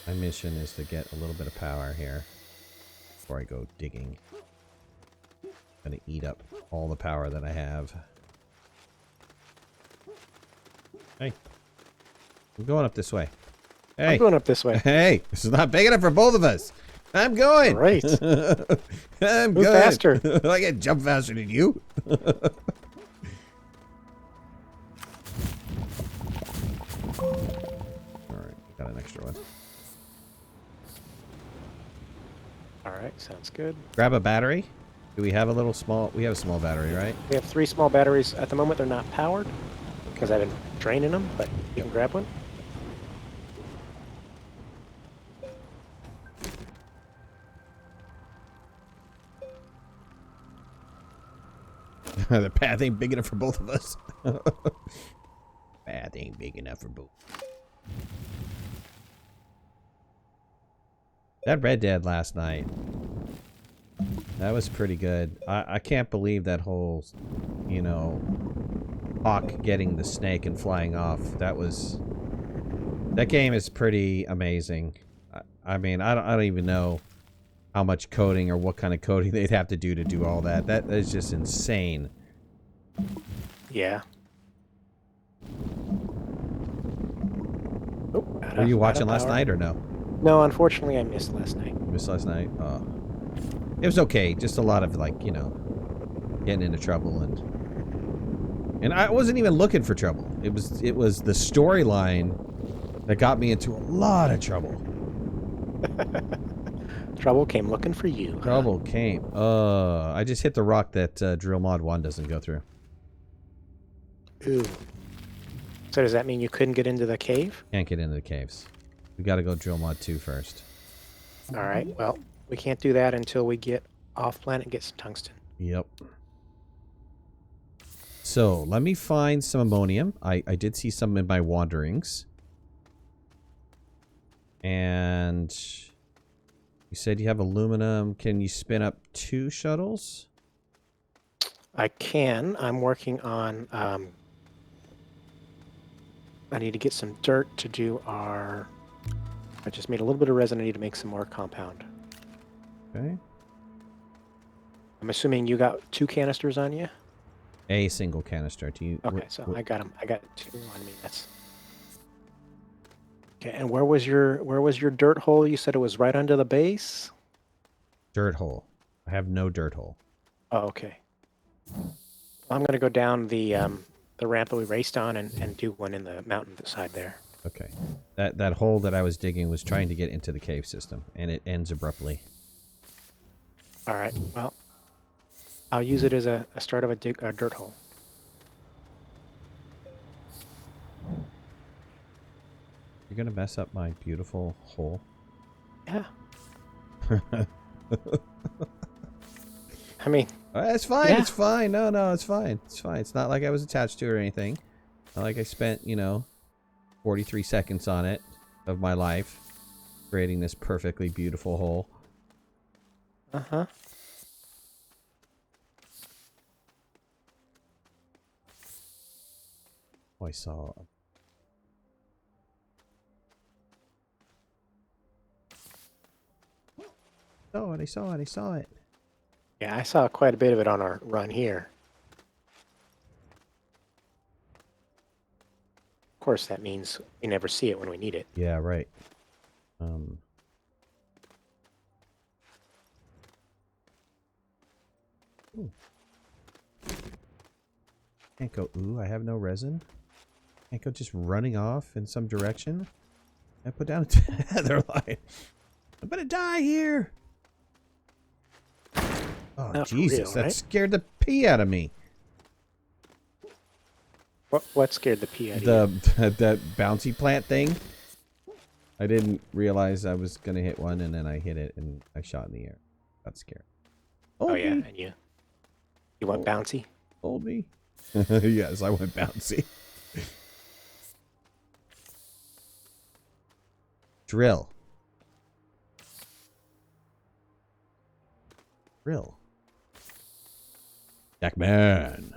[SPEAKER 1] My mission is to get a little bit of power here before I go digging. I'm gonna eat up all the power that I have. Hey. I'm going up this way. Hey.
[SPEAKER 2] I'm going up this way.
[SPEAKER 1] Hey, this is not big enough for both of us. I'm going.
[SPEAKER 2] Great.
[SPEAKER 1] I'm
[SPEAKER 2] Move
[SPEAKER 1] going.
[SPEAKER 2] faster.
[SPEAKER 1] I can jump faster than you. Alright, got an extra one.
[SPEAKER 2] Alright, sounds good.
[SPEAKER 1] Grab a battery. Do we have a little small... We have a small battery, right?
[SPEAKER 2] We have 3 small batteries. At the moment, they're not powered because I've been draining them, but you can grab one.
[SPEAKER 1] The path ain't big enough for both of us. Path ain't big enough for both. That Red Dead last night. That was pretty good. I can't believe that whole, you know, hawk getting the snake and flying off. That game is pretty amazing. I mean, I don't even know how much coding or what kind of coding they'd have to do all that. That is just insane.
[SPEAKER 2] Yeah. Oh,
[SPEAKER 1] Were you watching last night or no?
[SPEAKER 2] No, unfortunately I missed last night.
[SPEAKER 1] Missed last night? Oh. It was okay. Just a lot of, like, you know, getting into trouble and I wasn't even looking for trouble. It was the storyline that got me into a lot of trouble.
[SPEAKER 2] Trouble came looking for you.
[SPEAKER 1] Trouble came. I just hit the rock that Drill Mod 1 doesn't go through.
[SPEAKER 2] Ooh. So does that mean you couldn't get into the cave?
[SPEAKER 1] Can't get into the caves. We gotta go Drill Mod 2 first.
[SPEAKER 2] Alright, well, we can't do that until we get off planet and get some tungsten.
[SPEAKER 1] Yep. So, let me find some ammonium. I did see some in my wanderings. And you said you have aluminum. Can you spin up 2 shuttles?
[SPEAKER 2] I can. I'm working on... I need to get some dirt to do our... I just made a little bit of resin. I need to make some more compound.
[SPEAKER 1] Okay.
[SPEAKER 2] I'm assuming you got 2 canisters on you?
[SPEAKER 1] A single canister. Do you?
[SPEAKER 2] Okay, so I got them. I got 2 on me. That's... Okay, and where was your dirt hole? You said it was right under the base?
[SPEAKER 1] Dirt hole. I have no dirt hole.
[SPEAKER 2] Oh, okay. I'm going to go down the ramp that we raced on and do one in the mountain side there.
[SPEAKER 1] Okay. That hole that I was digging was trying to get into the cave system, and it ends abruptly.
[SPEAKER 2] All right. Well, I'll use it as a start of a dirt hole.
[SPEAKER 1] You're gonna mess up my beautiful hole.
[SPEAKER 2] Yeah. I mean,
[SPEAKER 1] it's fine.
[SPEAKER 2] yeah.
[SPEAKER 1] It's fine. No, it's fine. It's fine. It's not like I was attached to it or anything. Not like I spent, 43 seconds on it of my life creating this perfectly beautiful hole.
[SPEAKER 2] Uh-huh.
[SPEAKER 1] Oh, I saw... I saw it.
[SPEAKER 2] Yeah, I saw quite a bit of it on our run here. Of course, that means we never see it when we need it.
[SPEAKER 1] Yeah, right. Ooh. Can't go, ooh, I have no resin. Can't go just running off in some direction. I put down a tether line. I'm gonna die here. Oh,
[SPEAKER 2] Not
[SPEAKER 1] Jesus,
[SPEAKER 2] real,
[SPEAKER 1] that
[SPEAKER 2] right?
[SPEAKER 1] scared the pee out of me.
[SPEAKER 2] What scared the pee out of you?
[SPEAKER 1] That bouncy plant thing. I didn't realize I was gonna hit one, and then I hit it, and I shot in the air. Got scared.
[SPEAKER 2] Oh yeah, and you went bouncy?
[SPEAKER 1] Hold me. Yes, I went bouncy. Drill. Jackman.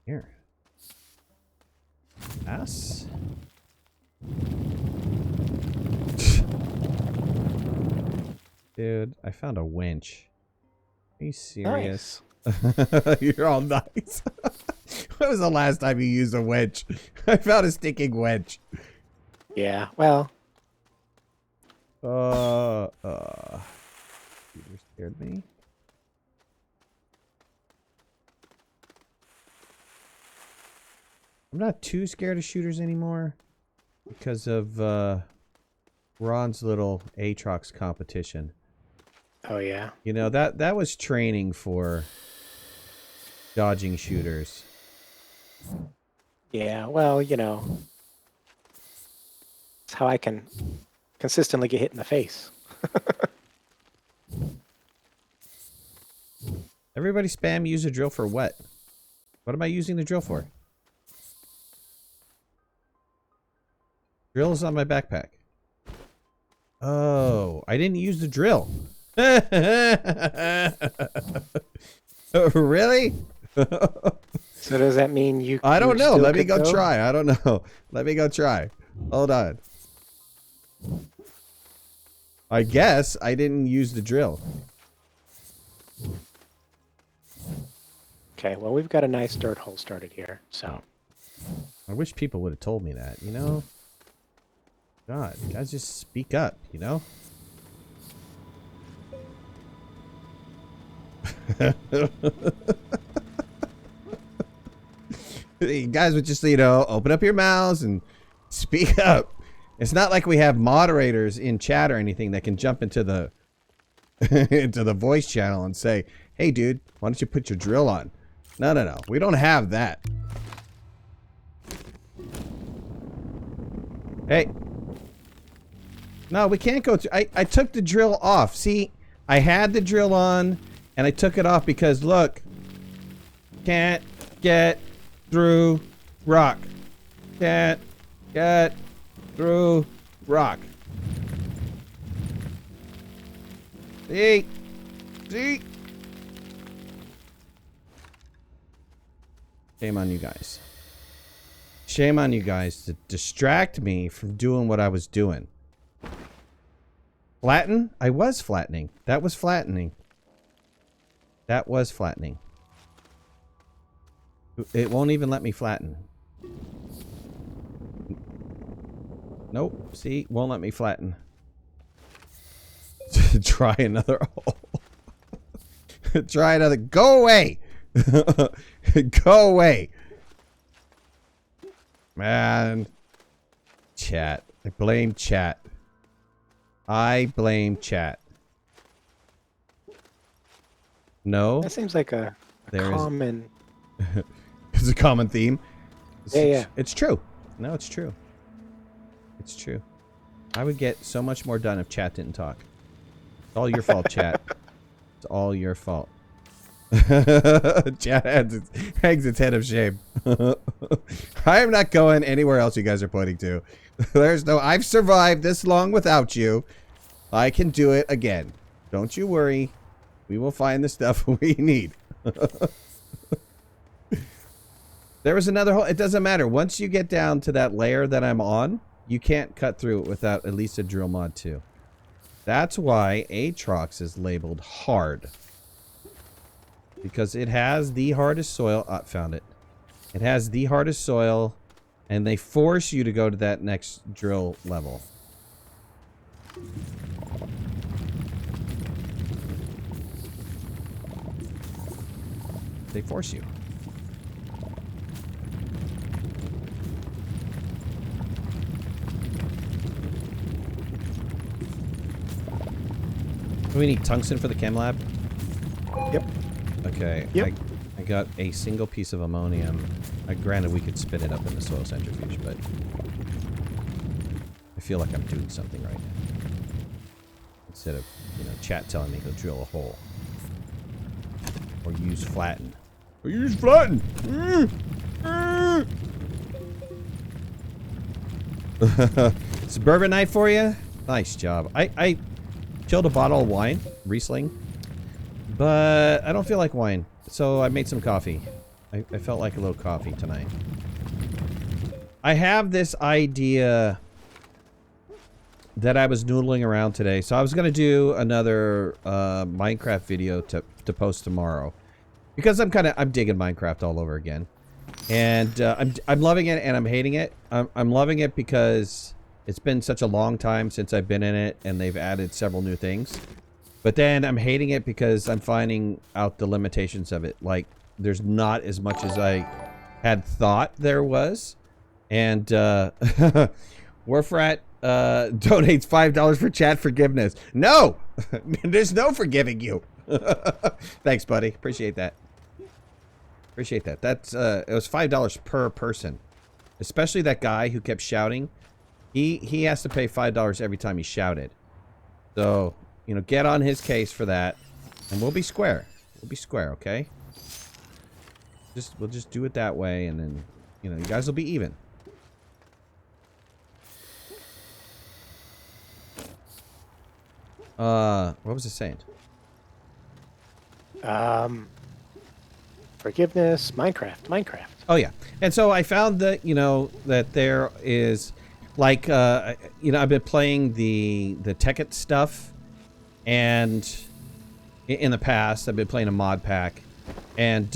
[SPEAKER 1] Here. Ass. Dude, I found a winch. Are you serious?
[SPEAKER 2] Nice.
[SPEAKER 1] You're all nice. When was the last time you used a winch? I found a sticking winch.
[SPEAKER 2] Yeah, well.
[SPEAKER 1] You scared me. I'm not too scared of shooters anymore because of Ron's little ATROX competition.
[SPEAKER 2] Oh, yeah.
[SPEAKER 1] You know, that was training for dodging shooters.
[SPEAKER 2] Yeah, well, you know. It's how I can consistently get hit in the face.
[SPEAKER 1] Everybody spam use a drill for what? What am I using the drill for? Drill is on my backpack. Oh, I didn't use the drill. Oh, really?
[SPEAKER 2] So does that mean you?
[SPEAKER 1] I don't know.
[SPEAKER 2] still
[SPEAKER 1] Let me
[SPEAKER 2] could
[SPEAKER 1] go try. I don't know. Let me go try. Hold on. I guess I didn't use the drill.
[SPEAKER 2] Okay, well, we've got a nice dirt hole started here, so.
[SPEAKER 1] I wish people would have told me that, you know? God, guys just speak up, you know? You guys would just, you know, open up your mouths and speak up. It's not like we have moderators in chat or anything that can jump into the into the voice channel and say, "Hey, dude, why don't you put your drill on?" No, no, no. We don't have that. Hey. No, we can't go to... I took the drill off. See, I had the drill on, and I took it off because, look. Can't get through rock. Can't get through rock. See? See? Shame on you guys. Shame on you guys to distract me from doing what I was doing. Flatten? I was flattening. That was flattening. That was flattening. It won't even let me flatten. Nope. See? Won't let me flatten. Try another hole. Try another. Go away! Go away! Man. Chat. I blame chat. I blame chat. No.
[SPEAKER 2] That seems like a common...
[SPEAKER 1] It's a common theme.
[SPEAKER 2] Yeah.
[SPEAKER 1] It's true. No, it's true. It's true. I would get so much more done if chat didn't talk. It's all your fault, chat. It's all your fault. Chat hangs its head of shame. I am not going anywhere else you guys are pointing to. There's no... I've survived this long without you. I can do it again. Don't you worry. We will find the stuff we need. There was another hole. It doesn't matter. Once you get down to that layer that I'm on, you can't cut through it without at least a drill mod 2. That's why ATROX is labeled hard. Because it has the hardest soil. Oh, found it. It has the hardest soil, and they force you to go to that next drill level. They force you. Do we need tungsten for the chem lab?
[SPEAKER 2] Yep.
[SPEAKER 1] Okay.
[SPEAKER 2] Yep.
[SPEAKER 1] I got a single piece of ammonium. Granted, we could spin it up in the soil centrifuge, but I feel like I'm doing something right now. Instead of, you know, chat telling me to drill a hole. Or use flatten. Or use flatten! Suburban night for you? Nice job. I killed a bottle of wine, Riesling. But I don't feel like wine. So I made some coffee. I felt like a little coffee tonight. I have this idea that I was noodling around today. So I was gonna do another Minecraft video to post tomorrow, because I'm digging Minecraft all over again, and I'm loving it and I'm hating it. I'm loving it because it's been such a long time since I've been in it, and they've added several new things. But then I'm hating it because I'm finding out the limitations of it. Like, there's not as much as I had thought there was. And Warfrat donates $5 for chat forgiveness. No! There's no forgiving you. Thanks, buddy. Appreciate that. Appreciate that. That's it was $5 per person. Especially that guy who kept shouting. He has to pay $5 every time he shouted. So, you know, get on his case for that, and we'll be square. We'll be square, okay? We'll just do it that way, and then, you know, you guys will be even. What was it saying?
[SPEAKER 2] Forgiveness, Minecraft.
[SPEAKER 1] Oh yeah, and so I found that, you know, that there is, like, you know, I've been playing the Tekkit stuff, and in the past I've been playing a mod pack, and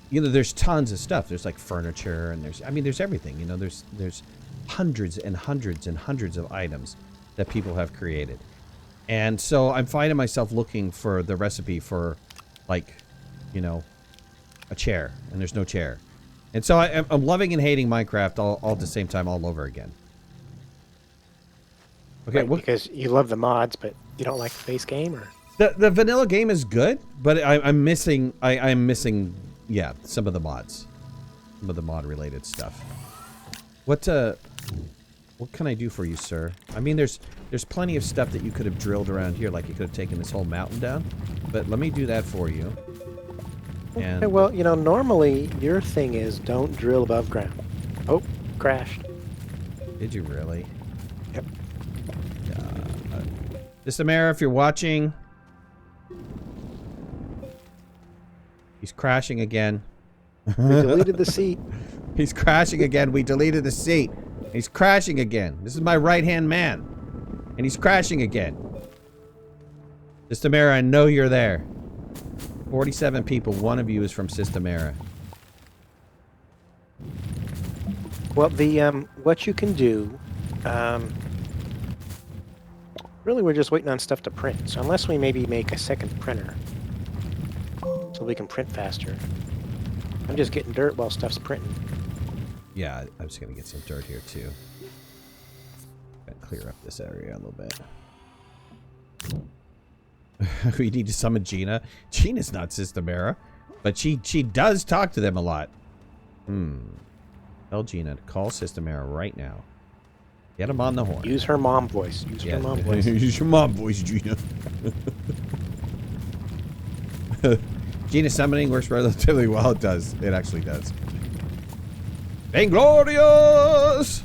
[SPEAKER 1] you know, there's tons of stuff. There's like furniture, and there's everything. You know, there's hundreds and hundreds and hundreds of items that people have created, and so I'm finding myself looking for the recipe for, like, you know, a chair, and there's no chair. And so I'm loving and hating Minecraft all at the same time, all over again. Okay,
[SPEAKER 2] Right, because you love the mods, but you don't like the base game, or
[SPEAKER 1] the vanilla game is good, but I'm missing yeah, some of the mods, some of the mod related stuff. What can I do for you, sir? I mean, there's plenty of stuff that you could have drilled around here, like you could have taken this whole mountain down, but let me do that for you. And
[SPEAKER 2] okay, well, you know, normally your thing is don't drill above ground. Oh, crashed.
[SPEAKER 1] did you really?
[SPEAKER 2] Yep.
[SPEAKER 1] Samara, if you're watching, he's crashing again.
[SPEAKER 2] We deleted the seat.
[SPEAKER 1] He's crashing again. We deleted the seat. He's crashing again. This is my right-hand man. And he's crashing again. Systemera, I know you're there. 47 people. One of you is from Systemera.
[SPEAKER 2] Well, the what you can do, really, we're just waiting on stuff to print. So unless we maybe make a second printer, so we can print faster. I'm just getting dirt while stuff's printing.
[SPEAKER 1] Yeah, I'm just gonna get some dirt here too. Gotta clear up this area a little bit. We need to summon Gina. Gina's not Systemera, but she does talk to them a lot. Tell Gina to call Systemera right now. Get him on the horn.
[SPEAKER 2] Use her mom voice. Use her mom voice.
[SPEAKER 1] Use your mom voice, Gina. Gina summoning works relatively well. It does. It actually does. Vainglorious!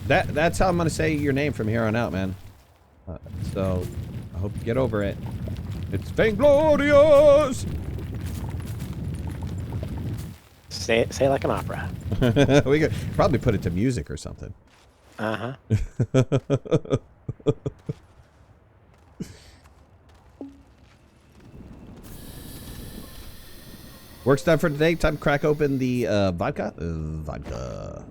[SPEAKER 1] That's how I'm gonna say your name from here on out, man. So I hope you get over it. It's Vainglorious!
[SPEAKER 2] Say it like an opera.
[SPEAKER 1] We could probably put it to music or something.
[SPEAKER 2] Uh-huh.
[SPEAKER 1] Work's done for today. Time to crack open the vodka. Vodka.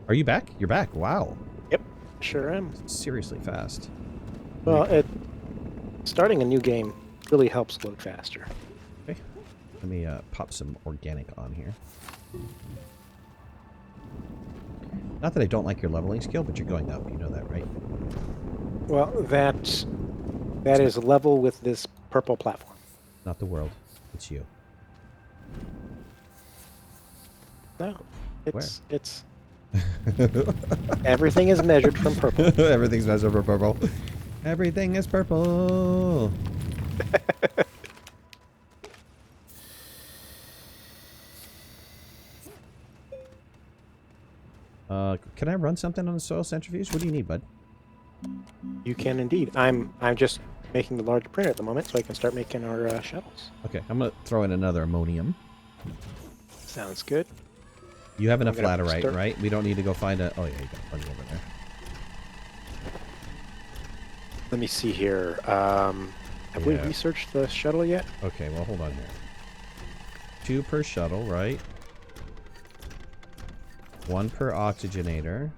[SPEAKER 1] Are you back? You're back. Wow.
[SPEAKER 2] Yep, sure am.
[SPEAKER 1] Seriously fast.
[SPEAKER 2] Well, starting a new game really helps load faster.
[SPEAKER 1] Okay. Let me pop some organic on here. Not that I don't like your leveling skill, but you're going up. You know that, right?
[SPEAKER 2] Well, that is level with this purple platform.
[SPEAKER 1] Not the world. It's you.
[SPEAKER 2] No, it's everything is measured from purple.
[SPEAKER 1] Everything's measured from purple. Everything is purple. Can I run something on the soil centrifuge? What do you need, bud?
[SPEAKER 2] You can indeed. I'm just making the large printer at the moment, so I can start making our shovels.
[SPEAKER 1] Okay, I'm gonna throw in another ammonium.
[SPEAKER 2] Sounds good.
[SPEAKER 1] You have enough
[SPEAKER 2] I'm gonna
[SPEAKER 1] laterite,
[SPEAKER 2] start-
[SPEAKER 1] right? We don't need to go find a... Oh, yeah, you got plenty over there.
[SPEAKER 2] Let me see here. Have we
[SPEAKER 1] Yeah.
[SPEAKER 2] researched the shuttle yet?
[SPEAKER 1] Okay, well, hold on here. 2 per shuttle, right? 1 per oxygenator.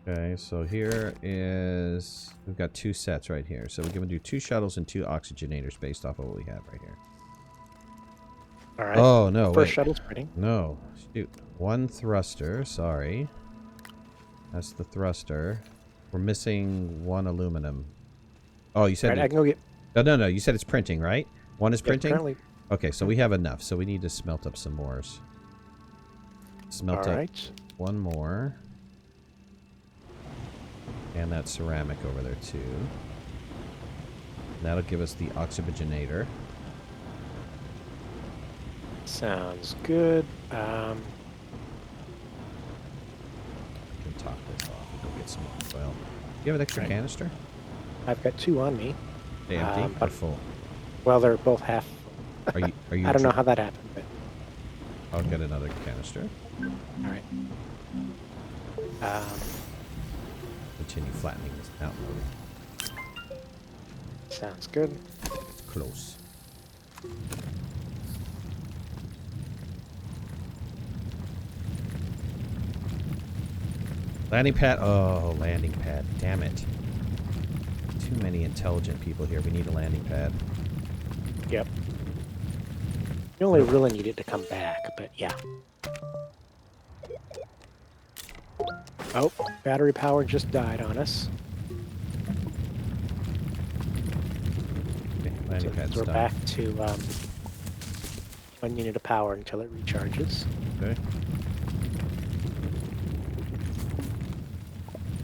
[SPEAKER 1] Okay, so here is... We've got 2 sets right here. So we're going to do 2 shuttles and 2 oxygenators based off of what we have right here.
[SPEAKER 2] All right.
[SPEAKER 1] Oh, no,
[SPEAKER 2] First
[SPEAKER 1] wait.
[SPEAKER 2] shuttle's printing.
[SPEAKER 1] No, shoot. 1 thruster, sorry. That's the thruster. We're missing 1 aluminum. Oh, you said...
[SPEAKER 2] All right, I can go get...
[SPEAKER 1] No. You said it's printing, right? 1 is printing?
[SPEAKER 2] Currently...
[SPEAKER 1] Okay, so we have enough. So we need to smelt up some more. Smelt
[SPEAKER 2] All
[SPEAKER 1] up
[SPEAKER 2] right.
[SPEAKER 1] 1 more. And that ceramic over there, too. That'll give us the oxygenator.
[SPEAKER 2] Sounds good.
[SPEAKER 1] We can top this off and go get some more oil. Do you have an extra canister?
[SPEAKER 2] I've got 2 on me.
[SPEAKER 1] They empty or
[SPEAKER 2] but-
[SPEAKER 1] full?
[SPEAKER 2] Well, they're both half.
[SPEAKER 1] Are you
[SPEAKER 2] I don't know how that happened, but
[SPEAKER 1] I'll get another canister.
[SPEAKER 2] all right.
[SPEAKER 1] Continue flattening this out load.
[SPEAKER 2] Sounds good.
[SPEAKER 1] Close. Landing pad. Oh, landing pad. Damn it. Too many intelligent people here. We need a landing pad.
[SPEAKER 2] Yep. You only really need it to come back, but yeah. Oh, battery power just died on us.
[SPEAKER 1] Okay, landing
[SPEAKER 2] So
[SPEAKER 1] pad's
[SPEAKER 2] we're
[SPEAKER 1] done.
[SPEAKER 2] back to 1 unit of power until it recharges.
[SPEAKER 1] Okay.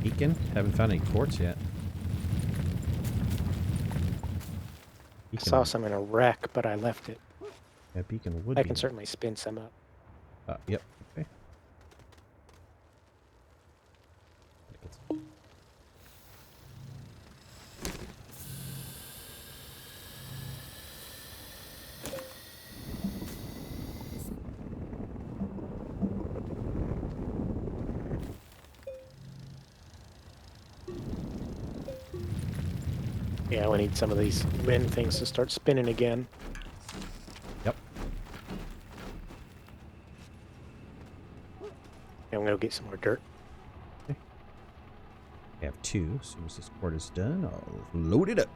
[SPEAKER 1] Beacon? Haven't found any quartz yet.
[SPEAKER 2] I saw some in a wreck, but I left it.
[SPEAKER 1] Yeah, beacon would
[SPEAKER 2] I
[SPEAKER 1] be.
[SPEAKER 2] can certainly spin some up.
[SPEAKER 1] Yep. Okay.
[SPEAKER 2] Yeah, we need some of these wind things to start spinning again.
[SPEAKER 1] Yep.
[SPEAKER 2] Yeah, I'm gonna go get some more dirt.
[SPEAKER 1] We have 2. As soon as this quart is done, I'll load it up.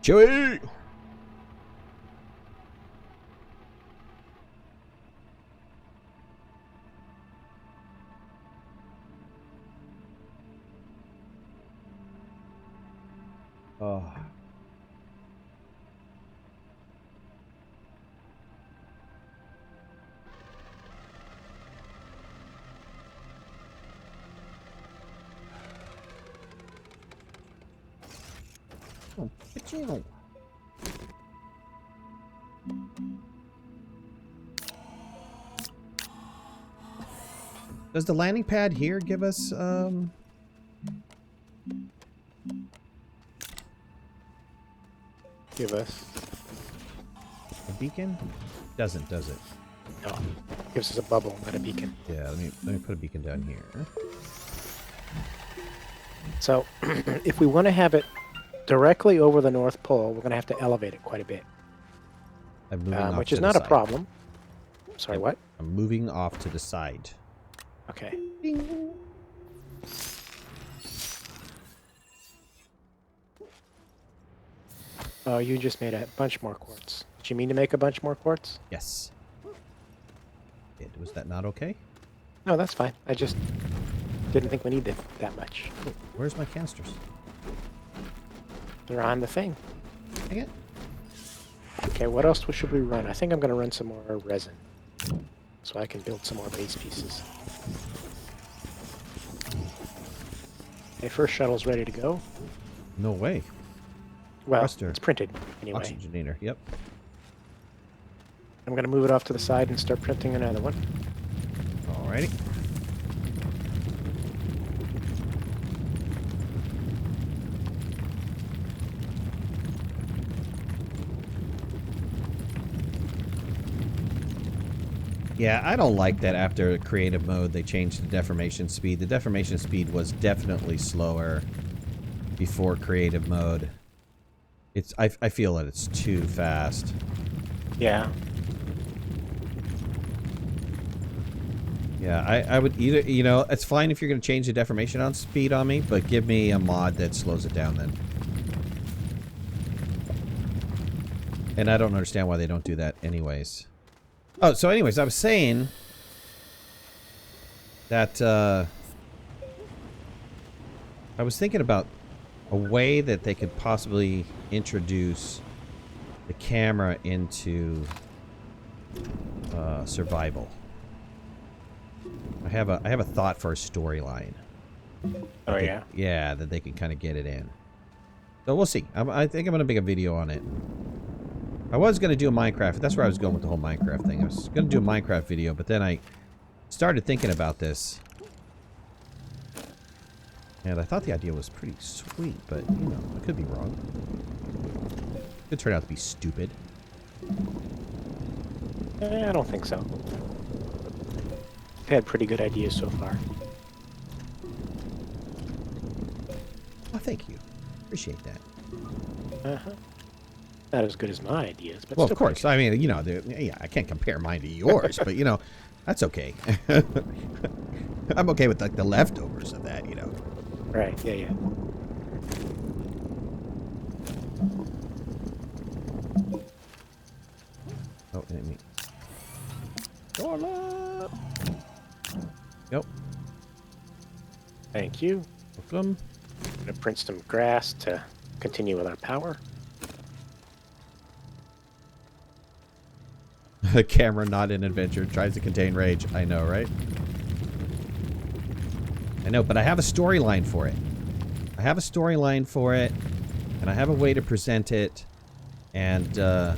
[SPEAKER 1] Joey! Oh. Oh, ka-chow. Does the landing pad here give us
[SPEAKER 2] Give us.
[SPEAKER 1] a beacon? Doesn't, does it?
[SPEAKER 2] No, gives us a bubble, not a beacon.
[SPEAKER 1] Yeah, let me put a beacon down here.
[SPEAKER 2] So, if we want to have it directly over the North Pole, we're going to have to elevate it quite a bit,
[SPEAKER 1] I'm moving off
[SPEAKER 2] which
[SPEAKER 1] to
[SPEAKER 2] is
[SPEAKER 1] the
[SPEAKER 2] not a
[SPEAKER 1] side.
[SPEAKER 2] problem. Sorry, what?
[SPEAKER 1] I'm moving off to the side.
[SPEAKER 2] Okay. Oh, you just made a bunch more quartz. Did you mean to make a bunch more quartz?
[SPEAKER 1] Yes. Was that not okay?
[SPEAKER 2] No, that's fine. I just didn't think we needed that much.
[SPEAKER 1] Oh, where's my canisters?
[SPEAKER 2] They're on the thing.
[SPEAKER 1] Dang it.
[SPEAKER 2] Okay, what else should we run? I think I'm going to run some more resin, so I can build some more base pieces. Okay, first shuttle's ready to go.
[SPEAKER 1] No way.
[SPEAKER 2] Well,
[SPEAKER 1] Thruster.
[SPEAKER 2] it's printed anyway.
[SPEAKER 1] Oxygenator. Yep.
[SPEAKER 2] I'm going to move it off to the side and start printing another one.
[SPEAKER 1] Alrighty. Yeah, I don't like that after creative mode they changed the deformation speed. The deformation speed was definitely slower before creative mode. I feel that it's too fast.
[SPEAKER 2] Yeah.
[SPEAKER 1] Yeah, I would either, you know, it's fine if you're going to change the deformation on speed on me, but give me a mod that slows it down then. And I don't understand why they don't do that anyways. Oh, so anyways, I was saying that I was thinking about a way that they could possibly introduce the camera into survival. I have a thought for a storyline.
[SPEAKER 2] Oh, yeah?
[SPEAKER 1] Yeah, that they can kind of get it in. So we'll see. I think I'm going to make a video on it. I was going to do a Minecraft. That's where I was going with the whole Minecraft thing. I was going to do a Minecraft video, but then I started thinking about this. And I thought the idea was pretty sweet, but, you know, I could be wrong. It could turn out to be stupid.
[SPEAKER 2] I don't think so. I've had pretty good ideas so far.
[SPEAKER 1] Oh, thank you. Appreciate that.
[SPEAKER 2] Uh-huh. Not as good as my ideas, but
[SPEAKER 1] well,
[SPEAKER 2] still
[SPEAKER 1] of course. I mean, you know, yeah, I can't compare mine to yours, but, you know, that's okay. I'm okay with, like, the leftovers of that, you know.
[SPEAKER 2] Right, yeah, yeah.
[SPEAKER 1] Oh, enemy. Dorla! Yep.
[SPEAKER 2] Thank you.
[SPEAKER 1] Welcome.
[SPEAKER 2] I'm going to print some grass to continue with our power.
[SPEAKER 1] The camera not in adventure tries to contain rage. I know, right? I know, but I have a storyline for it. I have a storyline for it, and I have a way to present it, and I'll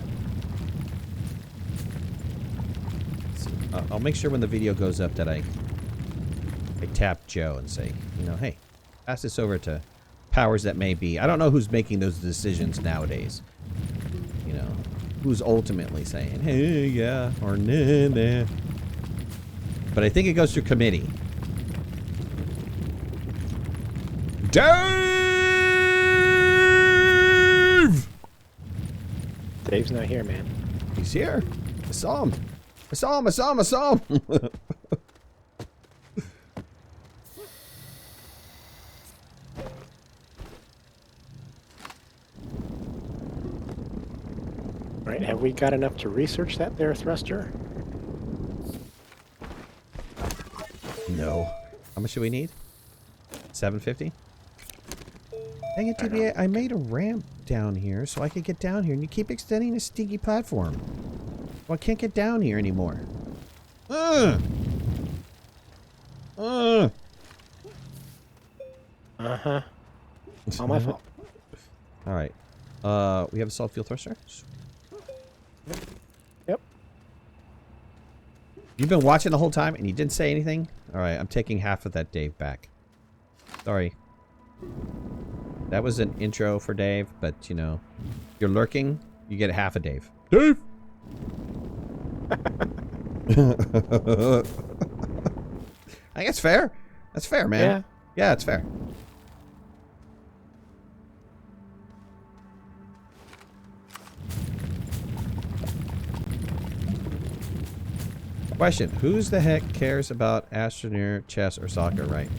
[SPEAKER 1] make sure when the video goes up that I tap Joe and say, you know, hey, pass this over to powers that may be. I don't know who's making those decisions nowadays. You know, who's ultimately saying, hey, yeah, or nah, nah. But I think it goes through committee. Dave!
[SPEAKER 2] Dave's not here, man.
[SPEAKER 1] He's here. I saw him. I saw him. I saw him. I saw him.
[SPEAKER 2] Right, have we got enough to research that there, Thruster?
[SPEAKER 1] No. How much do we need? 750? Dang it, TBA, I made a ramp down here so I could get down here, and you keep extending this stinky platform. Well, I can't get down here anymore.
[SPEAKER 2] Uh-huh. All my fault.
[SPEAKER 1] Alright. We have a solid fuel thruster?
[SPEAKER 2] Yep.
[SPEAKER 1] You've been watching the whole time and you didn't say anything? Alright, I'm taking half of that Dave back. Sorry. That was an intro for Dave, but, you know, if you're lurking, you get half a Dave. Dave! I think it's fair. That's fair, man.
[SPEAKER 2] Yeah.
[SPEAKER 1] Yeah, it's fair. Question: who's the heck cares about Astroneer, chess, or soccer, right?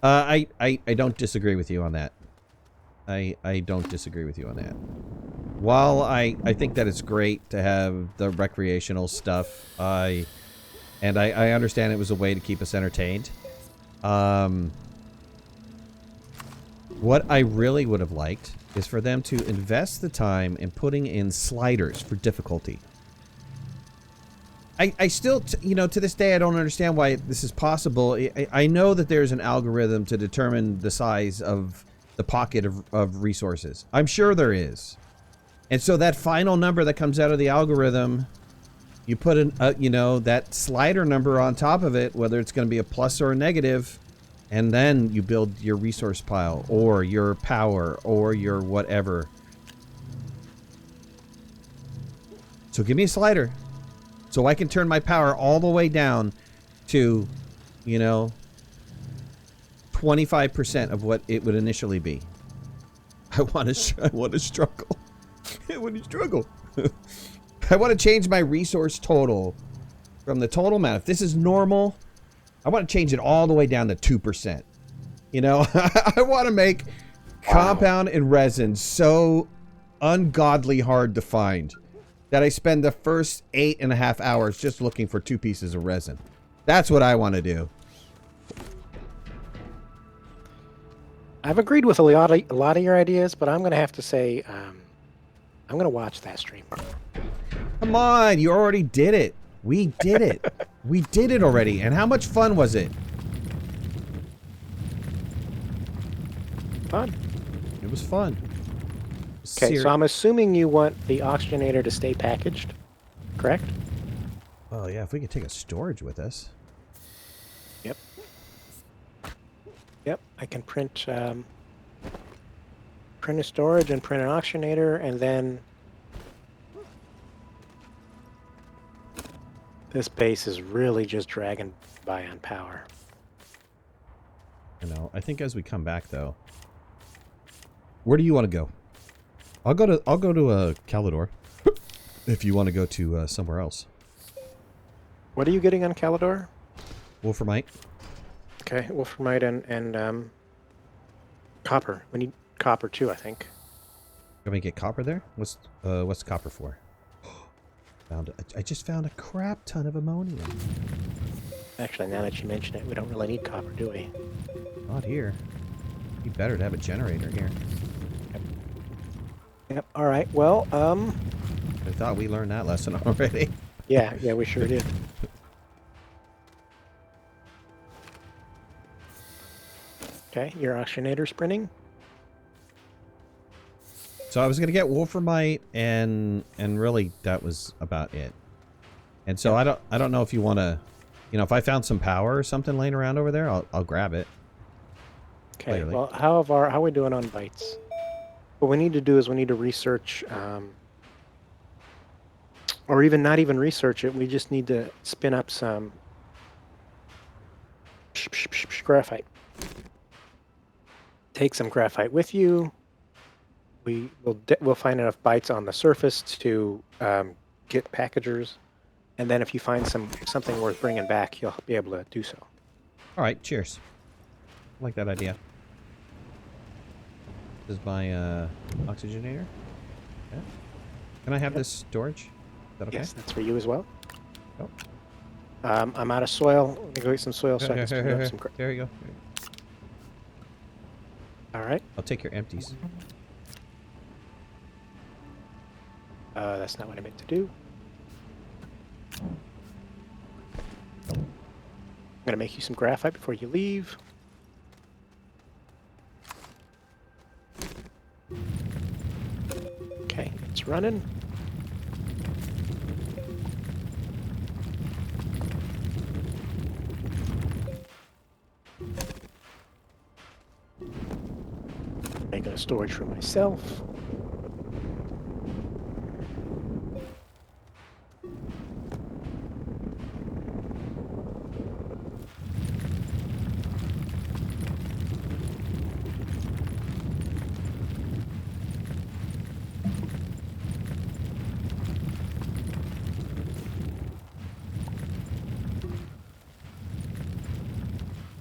[SPEAKER 1] I don't disagree with you on that. I don't disagree with you on that. While I think that it's great to have the recreational stuff, I understand it was a way to keep us entertained. What I really would have liked is for them to invest the time in putting in sliders for difficulty. I still, you know, to this day, I don't understand why this is possible. I know that there's an algorithm to determine the size of the pocket of resources. I'm sure there is. And so that final number that comes out of the algorithm, you put in, you know, that slider number on top of it, whether it's going to be a plus or a negative, and then you build your resource pile or your power or your whatever. So give me a slider. So I can turn my power all the way down to, you know, 25% of what it would initially be. I want to struggle. I want to struggle. I want to change my resource total from the total amount. If this is normal, I want to change it all the way down to 2%. You know, I want to make compound and resin so ungodly hard to find that I spend the first 8.5 hours just looking for 2 pieces of resin. That's what I want to do.
[SPEAKER 2] I've agreed with a lot of your ideas, but I'm going to have to say I'm going to watch that stream.
[SPEAKER 1] Come on, you already did it. We did it. We did it already. And how much fun was it?
[SPEAKER 2] Fun.
[SPEAKER 1] It was fun.
[SPEAKER 2] Okay, so I'm assuming you want the oxygenator to stay packaged, correct?
[SPEAKER 1] Oh yeah, if we could take a storage with us.
[SPEAKER 2] Yep. Yep, I can print a storage and print an oxygenator, and then this base is really just dragging by on power.
[SPEAKER 1] You know, I think as we come back though, where do you want to go? I'll go to Calidor if you want to go to somewhere else.
[SPEAKER 2] What are you getting on Calidor?
[SPEAKER 1] Wolframite.
[SPEAKER 2] Okay, Wolframite and copper. We need copper too, I think.
[SPEAKER 1] Can we get copper there? What's copper for? I just found a crap ton of ammonium.
[SPEAKER 2] Actually, now that you mention it, we don't really need copper, do we?
[SPEAKER 1] Not here. Be better to have a generator here.
[SPEAKER 2] Yep. All right. Well,
[SPEAKER 1] I thought we learned that lesson already.
[SPEAKER 2] Yeah, we sure did. Okay, your oxygenator sprinting.
[SPEAKER 1] So I was gonna get Wolframite, and really that was about it. And so I don't know if you want to, you know, if I found some power or something laying around over there, I'll grab it.
[SPEAKER 2] Okay.
[SPEAKER 1] Clearly.
[SPEAKER 2] Well, how are we doing on bites? What we need to do is we need to research, or even not even research it. We just need to spin up some graphite. Take some graphite with you. We'll find enough bites on the surface to get packagers, and then if you find something worth bringing back, you'll be able to do so.
[SPEAKER 1] All right. Cheers. I like that idea. This is my oxygenator. Okay. Can I have this storage? Is that okay?
[SPEAKER 2] Yes, that's for you as well.
[SPEAKER 1] Oh.
[SPEAKER 2] I'm out of soil. Let me go get some soil so I can spin up some.
[SPEAKER 1] There you go.
[SPEAKER 2] All right.
[SPEAKER 1] I'll take your empties.
[SPEAKER 2] That's not what I meant to do. I'm gonna make you some graphite before you leave. Okay, it's running. Making a storage for myself.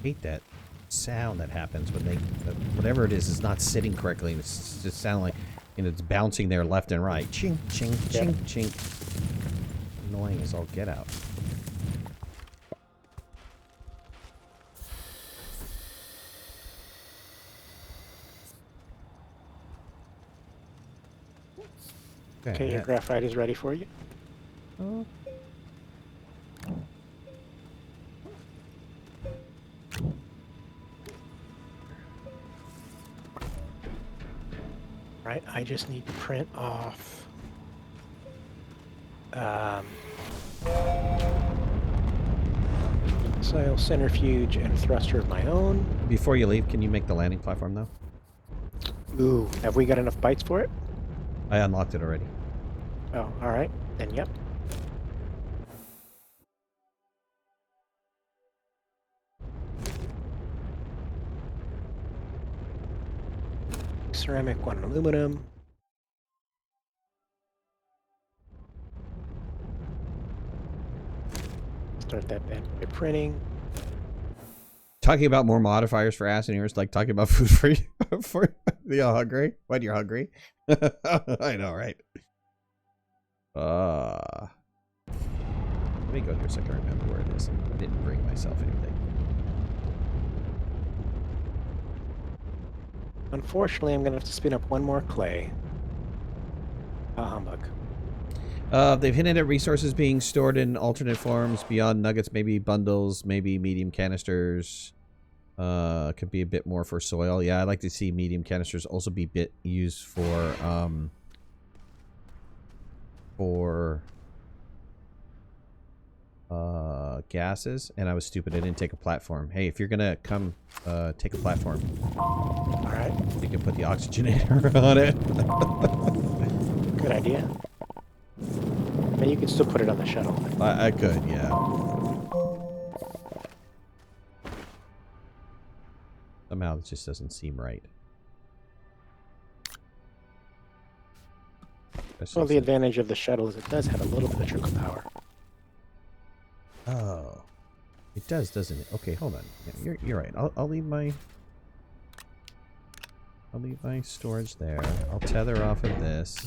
[SPEAKER 1] Hate that sound that happens when whatever it is not sitting correctly, and it's just sounding like, you know, it's bouncing there left and right. Chink, chink, chink, chink. Annoying as all get out.
[SPEAKER 2] Okay, your graphite is ready for you.
[SPEAKER 1] Oh.
[SPEAKER 2] Right, I just need to print off soil centrifuge and thruster of my own.
[SPEAKER 1] Before you leave, can you make the landing platform though?
[SPEAKER 2] Ooh, have we got enough bites for it?
[SPEAKER 1] I unlocked it already.
[SPEAKER 2] Oh, all right. Then yep. ceramic, 1 aluminum. Start that bad boy printing.
[SPEAKER 1] Talking about more modifiers for Astroneers, like talking about food for you, for you're hungry when you're hungry. I know, right? Let me go here so I can remember where it is. I didn't bring myself anything.
[SPEAKER 2] Unfortunately, I'm going to have to spin up 1 more clay. Humbug.
[SPEAKER 1] They've hinted at resources being stored in alternate forms beyond nuggets, maybe bundles, maybe medium canisters. Could be a bit more for soil. Yeah, I'd like to see medium canisters also be used for gases. And I was stupid. I didn't take a platform. Hey, if you're gonna come, take a platform.
[SPEAKER 2] All right.
[SPEAKER 1] You can put the oxygenator on it.
[SPEAKER 2] Good idea. And you can still put it on the shuttle.
[SPEAKER 1] I could, yeah. Somehow it just doesn't seem right.
[SPEAKER 2] Well, the advantage of the shuttle is it does have a little bit of trickle power.
[SPEAKER 1] Oh, it does, doesn't it? Okay, hold on. Yeah, you're right. I'll leave my storage there. I'll tether off of this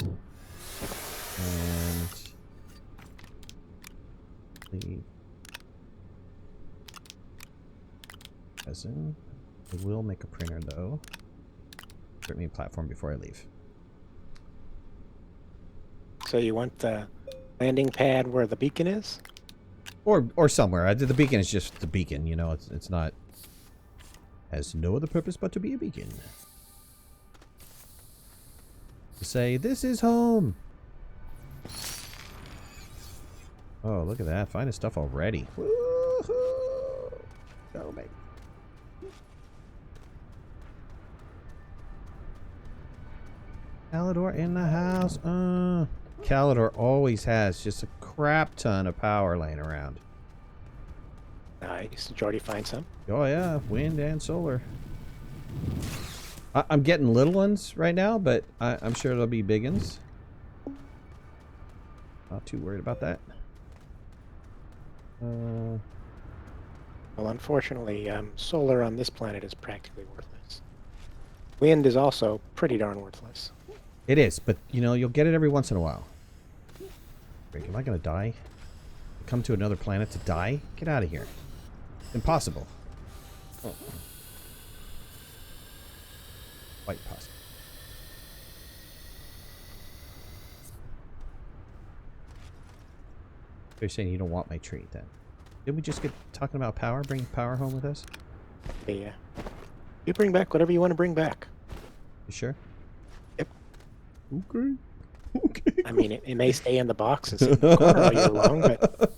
[SPEAKER 1] and leave resin. I will make a printer though. Put me a platform before I leave.
[SPEAKER 2] So you want the landing pad where the beacon is?
[SPEAKER 1] Or somewhere. The beacon is just the beacon, you know. It's not, has no other purpose but to be a beacon. To say, this is home. Oh, look at that. Finding stuff already. Woohoo! Go, mate. Calidor in the house. Calidor always has just a crap ton of power laying around.
[SPEAKER 2] Nice. Did you already find some?
[SPEAKER 1] Oh yeah, wind and solar. I'm getting little ones right now, but I'm sure there'll be big ones. Not too worried about that.
[SPEAKER 2] Well, unfortunately, solar on this planet is practically worthless. Wind is also pretty darn worthless.
[SPEAKER 1] It is, but you know, you'll get it every once in a while. Wait, am I gonna die? Come to another planet to die? Get out of here. Impossible. Oh. Quite possible. You're saying you don't want my tree then? Didn't we just get talking about power? Bring power home with us?
[SPEAKER 2] Yeah. You bring back whatever you want to bring back.
[SPEAKER 1] You sure?
[SPEAKER 2] Yep.
[SPEAKER 1] Okay. Okay.
[SPEAKER 2] I mean, it may stay in the box and sit in the corner all year long, but...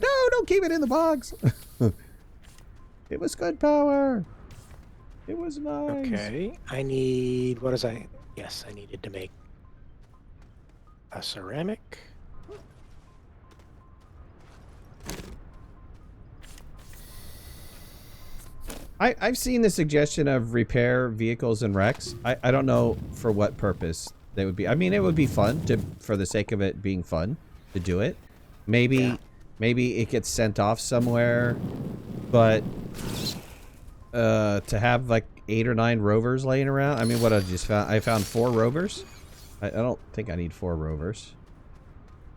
[SPEAKER 1] No, don't keep it in the box. It was good power. It was nice.
[SPEAKER 2] Okay. I need... What is I... Yes, I needed to make a ceramic.
[SPEAKER 1] I've seen the suggestion of repair vehicles and wrecks. I don't know for what purpose they would be. I mean, it would be fun for the sake of it being fun to do it. Maybe it gets sent off somewhere, but to have like 8 or 9 rovers laying around. I mean, what I found 4 rovers. I don't think I need 4 rovers,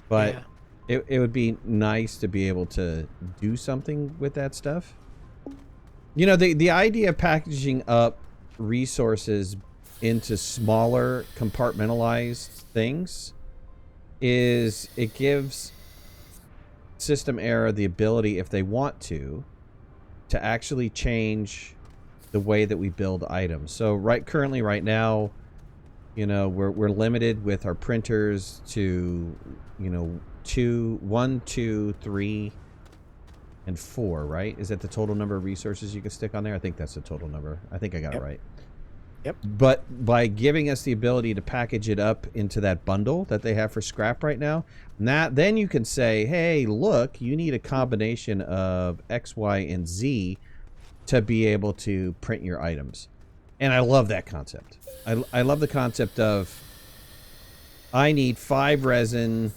[SPEAKER 1] but it would be nice to be able to do something with that stuff. You know, the idea of packaging up resources into smaller compartmentalized things is it gives System Era the ability, if they want to actually change the way that we build items. So currently right now, you know, we're limited with our printers to, you know, 1, 2, 3 and 4, right? Is that the total number of resources you can stick on there? I think that's the total number. I think I got it right.
[SPEAKER 2] Yep.
[SPEAKER 1] But by giving us the ability to package it up into that bundle that they have for scrap right now, then you can say, hey, look, you need a combination of X, Y, and Z to be able to print your items. And I love that concept. I love the concept of I need 5 resin,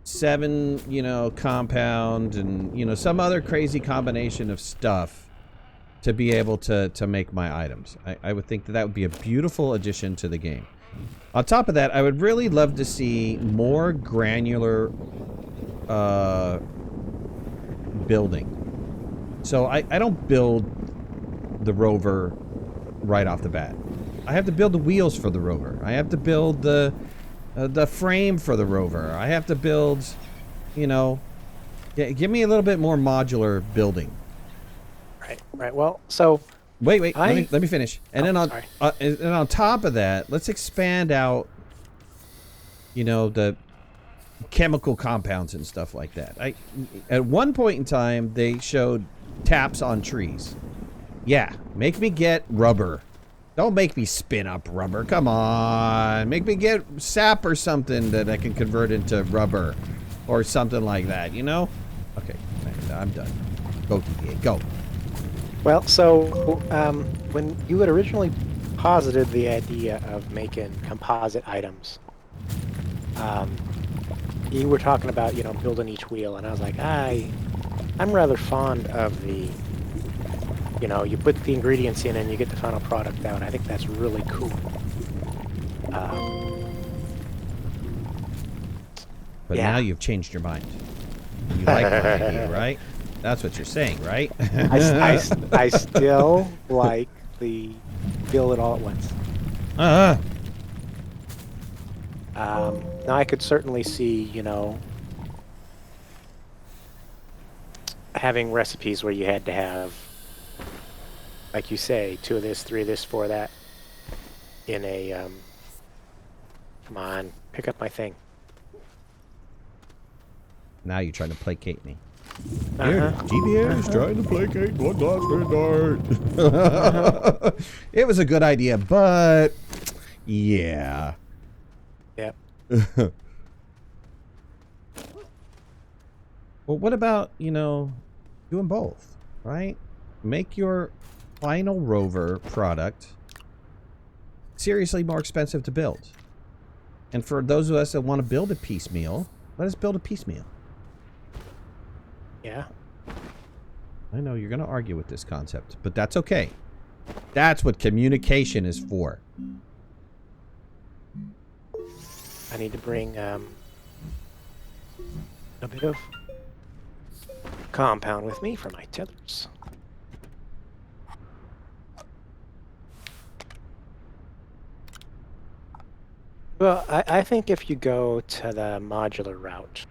[SPEAKER 1] 7, you know, compound, and, you know, some other crazy combination of stuff to be able to make my items. I would think that that would be a beautiful addition to the game. On top of that, I would really love to see more granular building. So I don't build the rover right off the bat. I have to build the wheels for the rover. I have to build the frame for the rover. I have to build, you know, give me a little bit more modular building.
[SPEAKER 2] Right. Well, so
[SPEAKER 1] wait. Let me finish. And then on top of that, let's expand out, you know, the chemical compounds and stuff like that. At one point in time, they showed taps on trees. Yeah, make me get rubber. Don't make me spin up rubber. Come on. Make me get sap or something that I can convert into rubber. Or something like that, you know? Okay, I'm done. Go, DBA, go.
[SPEAKER 2] Well, so when you had originally posited the idea of making composite items, you were talking about, you know, building each wheel, and I was like, I'm rather fond of the, you know, you put the ingredients in and you get the final product out. I think that's really cool.
[SPEAKER 1] But now you've changed your mind. You like my idea, right? That's what you're saying, right?
[SPEAKER 2] I still like the build it all at once. Now I could certainly see, you know, having recipes where you had to have, like you say, 2 of this, 3 of this, 4 of that in a, come on, pick up my thing.
[SPEAKER 1] Now you're trying to placate me. Here, GBA is trying to placate one last It was a good idea, but yeah.
[SPEAKER 2] Yep.
[SPEAKER 1] Well, what about, you know, doing both, right? Make your final rover product seriously more expensive to build. And for those of us that want to build a piecemeal, let us build a piecemeal.
[SPEAKER 2] Yeah.
[SPEAKER 1] I know you're going to argue with this concept, but that's okay. That's what communication is for.
[SPEAKER 2] I need to bring a bit of compound with me for my tethers. Well, I think if you go to the modular route,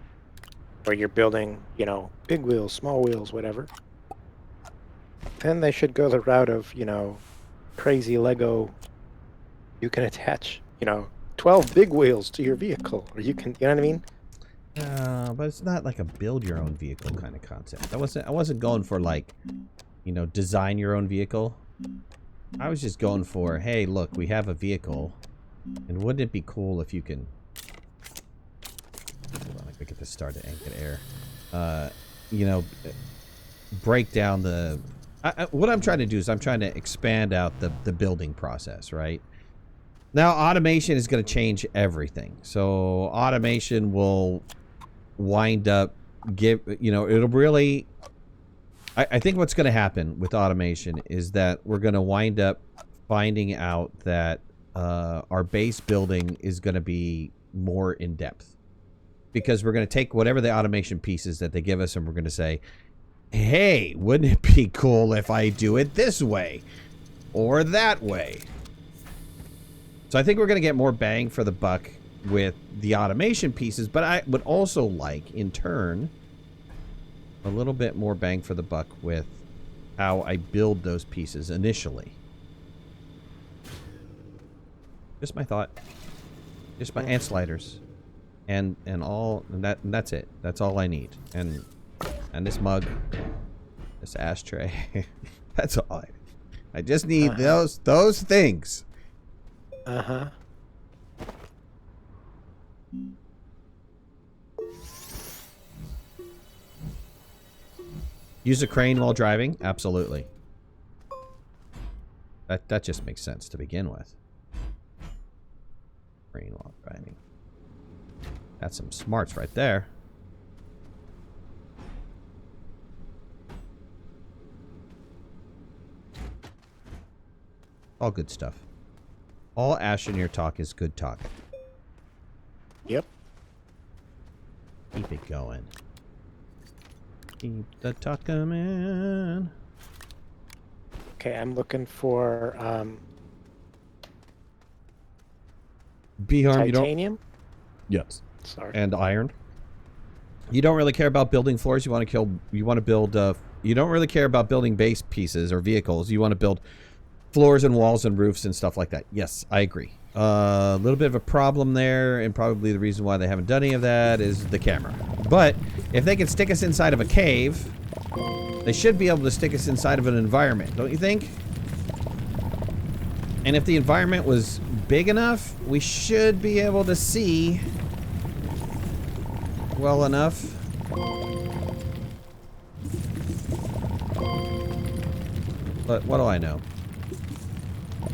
[SPEAKER 2] where you're building, you know, big wheels, small wheels, whatever, then they should go the route of, you know, crazy Lego. You can attach, you know, 12 big wheels to your vehicle, or you can, you know what I mean?
[SPEAKER 1] But it's not like a build your own vehicle kind of concept. I wasn't going for, like, you know, design your own vehicle. I was just going for, hey, look, we have a vehicle, and wouldn't it be cool if you can... Hold on, I could get this started and get air. You know, break down the... what I'm trying to do is I'm trying to expand out the building process, right? Now, automation is going to change everything. So, automation will wind up... you know, it'll really... I think what's going to happen with automation is that we're going to wind up finding out that our base building is going to be more in-depth. Because we're going to take whatever the automation pieces that they give us and we're going to say, hey, wouldn't it be cool if I do it this way or that way? So I think we're going to get more bang for the buck with the automation pieces, but I would also like, in turn, a little bit more bang for the buck with how I build those pieces initially. Just my thought. Just my ant sliders. And that's it. That's all I need. And this mug, this ashtray. That's all I just need those things. Use a crane while driving? Absolutely. That just makes sense to begin with. Brain while grinding. That's some smarts right there. All good stuff. All Astroneer talk is good talk.
[SPEAKER 2] Yep.
[SPEAKER 1] Keep it going. Keep the talk coming.
[SPEAKER 2] Okay, I'm looking for
[SPEAKER 1] B-harm, you don't...
[SPEAKER 2] titanium.
[SPEAKER 1] Yes.
[SPEAKER 2] Sorry.
[SPEAKER 1] And iron. You don't really care about building floors. You want to build. You don't really care about building base pieces or vehicles. You want to build floors and walls and roofs and stuff like that. Yes, I agree. A little bit of a problem there, and probably the reason why they haven't done any of that is the camera. But if they can stick us inside of a cave, they should be able to stick us inside of an environment, don't you think? And if the environment was big enough, we should be able to see well enough. But what do I know?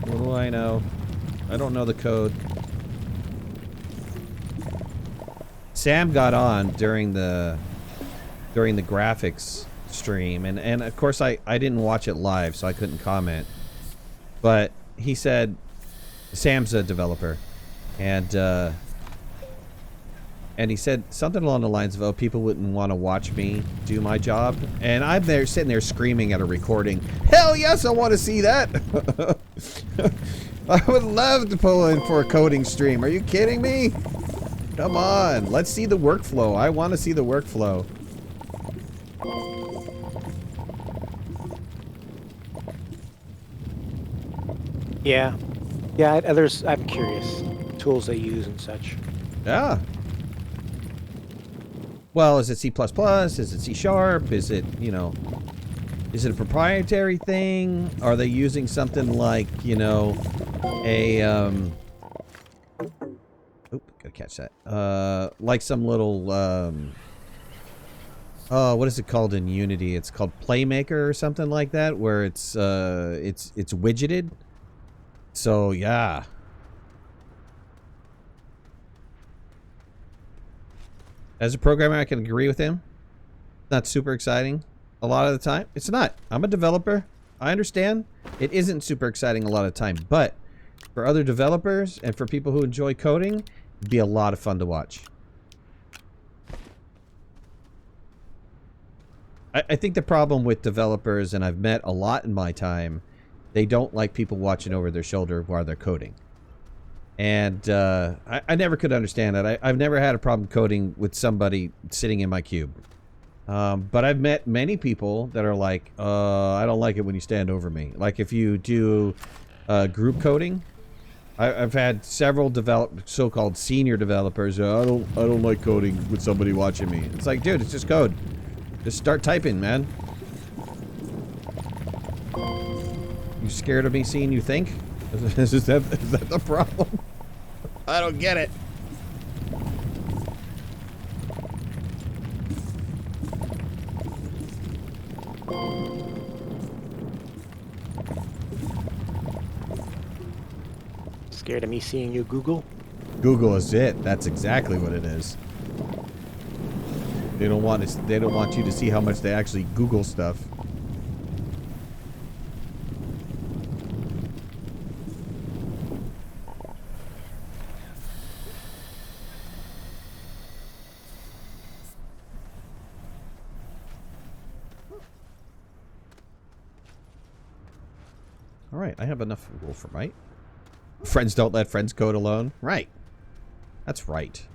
[SPEAKER 1] What do I know? I don't know the code. Sam got on during the graphics stream, and of course I didn't watch it live, so I couldn't comment. But he said Sam's a developer, and he said something along the lines of, "Oh, people wouldn't want to watch me do my job," and I'm there sitting there screaming at a recording. Hell yes, I want to see that. I would love to pull in for a coding stream. Are you kidding me? Come on, let's see the workflow. I want to see the workflow.
[SPEAKER 2] Yeah. I'm curious. Tools they use and such.
[SPEAKER 1] Yeah. Well, is it C++? Is it C Sharp? Is it, you know, is it a proprietary thing? Are they using something like, you know, a, oop, gotta catch that. Like some little, oh, what is it called in Unity? It's called Playmaker or something like that, where it's widgeted. So, yeah. As a programmer, I can agree with him. Not super exciting a lot of the time. It's not. I'm a developer. I understand. It isn't super exciting a lot of the time. But for other developers and for people who enjoy coding, it'd be a lot of fun to watch. I think the problem with developers, and I've met a lot in my time, they don't like people watching over their shoulder while they're coding. And I never could understand that. I've never had a problem coding with somebody sitting in my cube. But I've met many people that are like, I don't like it when you stand over me. Like if you do group coding, I've had several so-called senior developers. I don't like coding with somebody watching me. It's like, dude, it's just code. Just start typing, man. You scared of me seeing you think? Is that the problem? I don't get it.
[SPEAKER 2] Scared of me seeing you Google?
[SPEAKER 1] Google is it. That's exactly what it is. They don't want you to see how much they actually Google stuff. All right, I have enough wolframite. Friends don't let friends code alone. Right. That's right.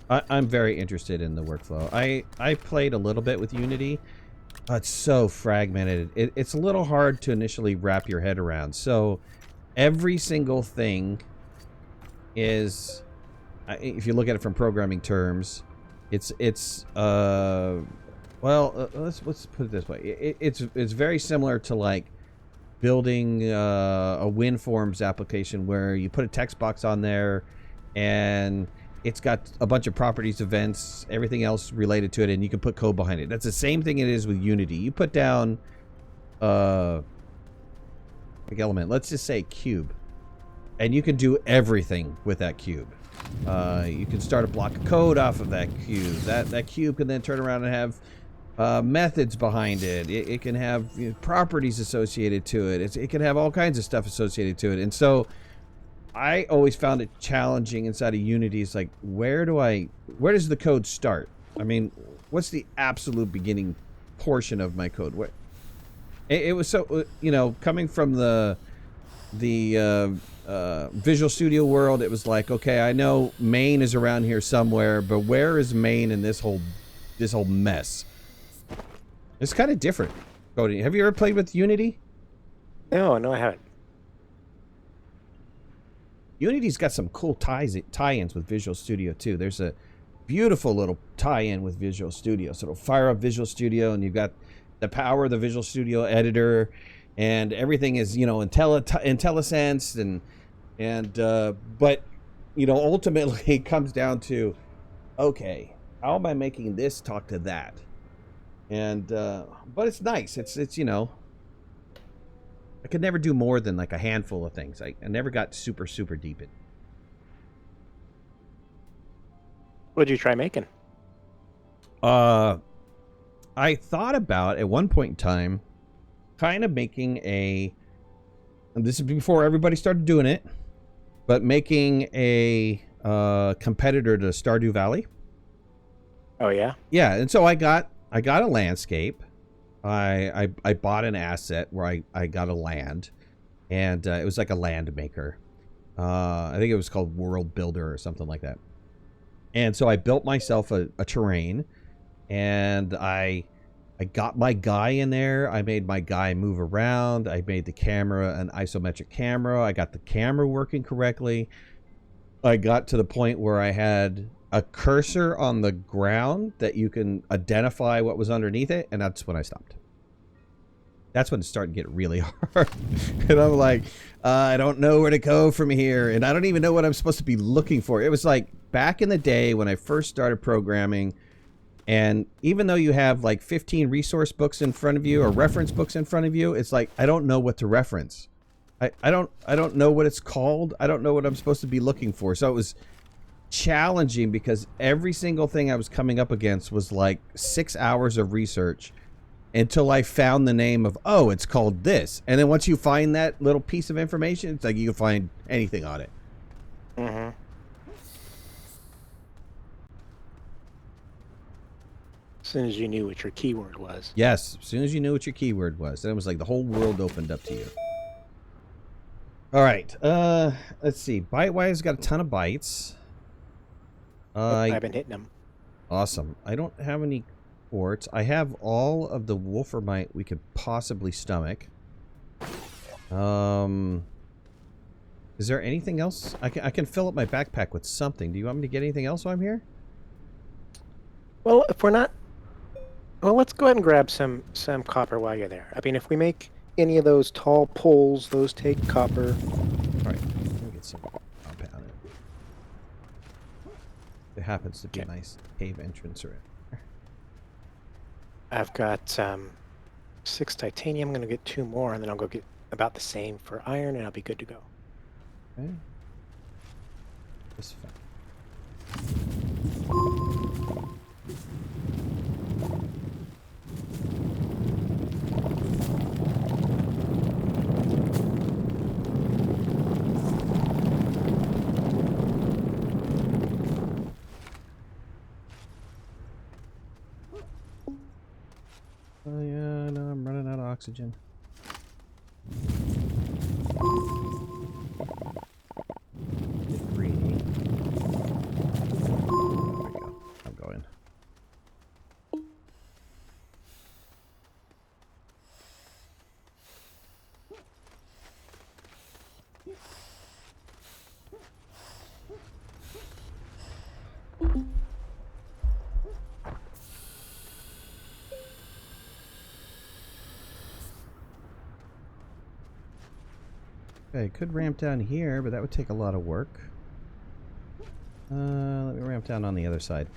[SPEAKER 1] I'm very interested in the workflow. I played a little bit with Unity. It's so fragmented. It's a little hard to initially wrap your head around. So every single thing is, if you look at it from programming terms, let's put it this way. It's very similar to like building a WinForms application where you put a text box on there and it's got a bunch of properties, events, everything else related to it, and you can put code behind it. That's the same thing it is with Unity. You put down like element, let's just say cube, and you can do everything with that cube. You can start a block of code off of that cube. That cube can then turn around and have methods behind it. It can have properties associated to it. It can have all kinds of stuff associated to it. And so I always found it challenging inside of Unity. It's like, where does the code start? I mean, what's the absolute beginning portion of my code? What it was so, coming from the Visual Studio world, it was like, okay, I know main is around here somewhere, but where is main in this whole mess? It's kind of different coding. Have you ever played with Unity?
[SPEAKER 2] No, I haven't.
[SPEAKER 1] Unity's got some cool tie-ins with Visual Studio too. There's a beautiful little tie-in with Visual Studio. So it'll fire up Visual Studio, and you've got the power of the Visual Studio editor, and everything is, IntelliSense, but ultimately it comes down to, okay, how am I making this talk to that? And but it's nice. It's I could never do more than like a handful of things. I never got super deep in.
[SPEAKER 2] What did you try making?
[SPEAKER 1] I thought about at one point in time kind of making and this is before everybody started doing it, but making a competitor to Stardew Valley.
[SPEAKER 2] Oh yeah?
[SPEAKER 1] Yeah, and so I got a landscape. I bought an asset where I got a land, and it was like a land maker. I think it was called World Builder or something like that. And so I built myself a terrain, and I got my guy in there. I made my guy move around. I made the camera an isometric camera. I got the camera working correctly. I got to the point where I had a cursor on the ground that you can identify what was underneath it, and that's when I stopped. That's when it started to get really hard. And I'm like, I don't know where to go from here, and I don't even know what I'm supposed to be looking for. It was like back in the day when I first started programming, and even though you have like 15 resource books in front of you or reference books in front of you, it's like, I don't know what to reference. I don't know what it's called. I don't know what I'm supposed to be looking for. So it was challenging because every single thing I was coming up against was like 6 hours of research until I found the name of, oh, it's called this. And then once you find that little piece of information, it's like you can find anything on it.
[SPEAKER 2] Mm-hmm. As soon as you knew what your keyword was.
[SPEAKER 1] Yes, as soon as you knew what your keyword was. Then it was like the whole world opened up to you. All right, let's see. Bite-wise got a ton of bites.
[SPEAKER 2] I've been hitting them.
[SPEAKER 1] Awesome. I don't have any quartz. I have all of the wolframite we could possibly stomach. Is there anything else? I can fill up my backpack with something. Do you want me to get anything else while I'm here?
[SPEAKER 2] Well, if we're not... Well, let's go ahead and grab some copper while you're there. I mean, if we make any of those tall poles, those take copper.
[SPEAKER 1] All right. Let me get some compound. There happens to be a nice cave entrance around.
[SPEAKER 2] I've got 6 titanium. I'm going to get 2 more, and then I'll go get about the same for iron, and I'll be good to go.
[SPEAKER 1] Okay. This fun. Oh yeah, no, I'm running out of oxygen. Get greedy. There we go. I'm going. Okay, could ramp down here, but that would take a lot of work. Let ramp down on the other side.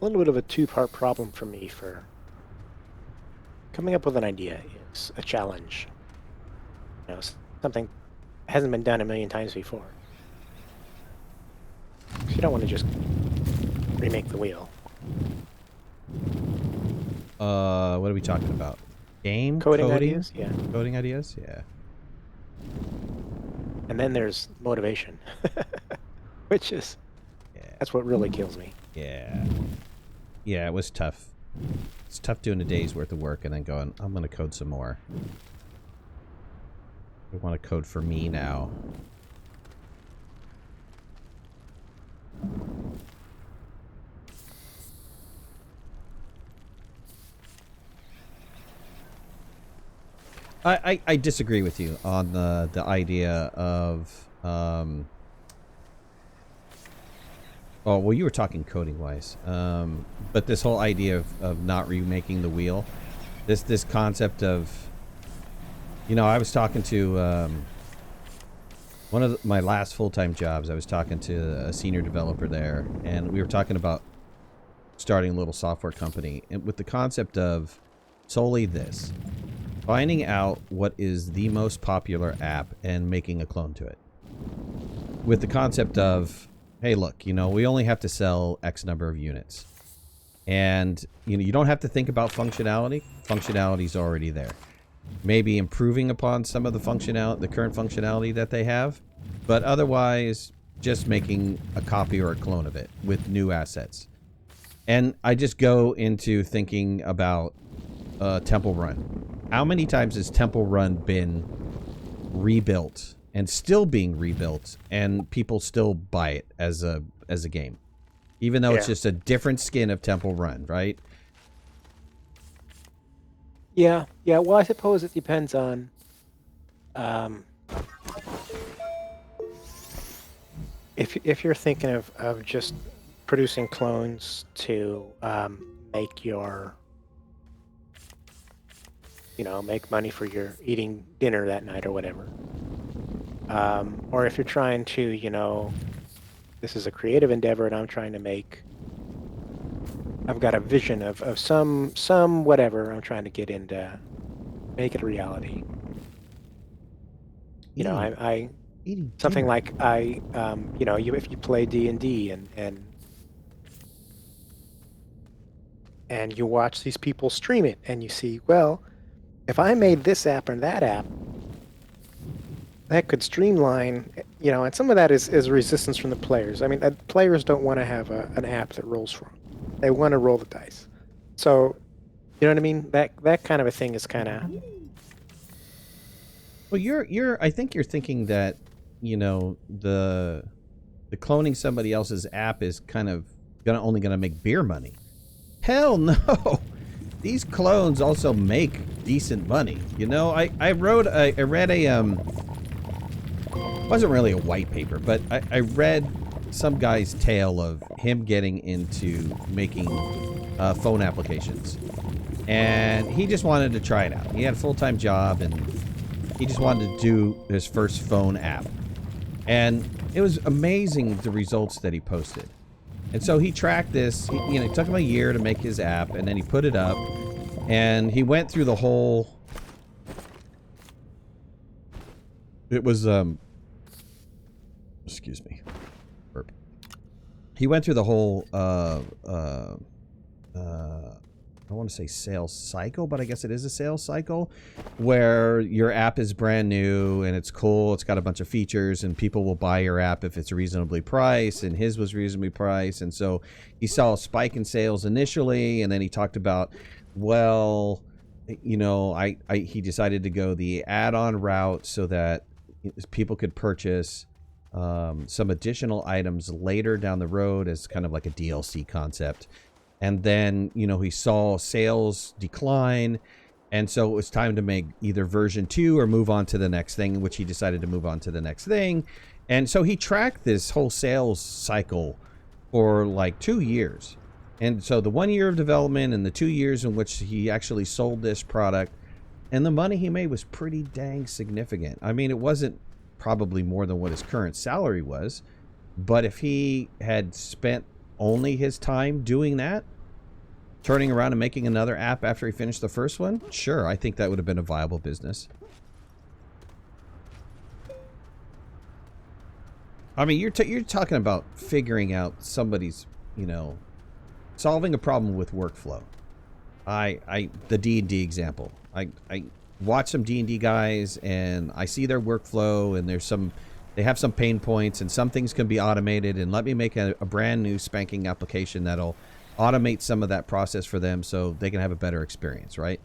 [SPEAKER 2] A little bit of a two-part problem for me for coming up with an idea is a challenge. You know, something hasn't been done a million times before. So you don't want to just remake the wheel.
[SPEAKER 1] What are we talking about? Coding
[SPEAKER 2] ideas? Yeah.
[SPEAKER 1] Coding ideas? Yeah.
[SPEAKER 2] And then there's motivation, which is, that's what really kills me.
[SPEAKER 1] Yeah. Yeah, it was tough. It's tough doing a day's worth of work and then going, I'm going to code some more. I want to code for me now. I disagree with you on the idea of oh, well, you were talking coding wise, but this whole idea of not remaking the wheel, this concept of, you know, I was talking to one of my last full-time jobs. I was talking to a senior developer there, and we were talking about starting a little software company, and with the concept of solely this. Finding out what is the most popular app and making a clone to it. With the concept of, hey, look, you know, we only have to sell X number of units. And, you know, you don't have to think about functionality. Functionality's already there. Maybe improving upon some of the functionality, the current functionality that they have. But otherwise, just making a copy or a clone of it with new assets. And I just go into thinking about Temple Run. How many times has Temple Run been rebuilt and still being rebuilt, and people still buy it as a game, even though it's just a different skin of Temple Run, right?
[SPEAKER 2] Yeah. Well, I suppose it depends on if you're thinking of just producing clones to make your, you know, make money for your eating dinner that night or whatever. Or if you're trying to, you know, this is a creative endeavor and I'm trying to make, I've got a vision of some whatever I'm trying to get into, make it a reality. You know, I something like you know, if you play D&D and you watch these people stream it and you see, well, if I made this app or that app, that could streamline, you know, and some of that is resistance from the players. I mean, players don't want to have an app that rolls for them. They want to roll the dice. So, you know what I mean? That kind of a thing is kind of...
[SPEAKER 1] Well, I think you're thinking that, you know, the cloning somebody else's app is kind of only gonna make beer money. Hell no! These clones also make decent money. You know, I read a wasn't really a white paper, but I read some guy's tale of him getting into making phone applications, and he just wanted to try it out. He had a full-time job, and he just wanted to do his first phone app, and it was amazing the results that he posted. And so he tracked this. You know, it took him a year to make his app, and then he put it up, and he went through the whole. It was excuse me. Burp. He went through the whole I want to say sales cycle, but I guess it is a sales cycle where your app is brand new and it's cool. It's got a bunch of features and people will buy your app if it's reasonably priced, and his was reasonably priced. And so he saw a spike in sales initially, and then he talked about, well, you know, he decided to go the add-on route so that people could purchase some additional items later down the road as kind of like a DLC concept. And then, you know, he saw sales decline, and so it was time to make either version 2 or move on to the next thing, which he decided to move on to the next thing. And so he tracked this whole sales cycle for like 2 years. And so the 1 year of development and the 2 years in which he actually sold this product, and the money he made was pretty dang significant. I mean, it wasn't probably more than what his current salary was, but if he had spent only his time doing that, turning around and making another app after he finished the first one, sure, I think that would have been a viable business. I mean, you're talking about figuring out somebody's, you know, solving a problem with workflow. The D&D example. I watch some D&D guys and I see their workflow, and they have some pain points, and some things can be automated, and let me make a brand new spanking application that'll automate some of that process for them so they can have a better experience, right?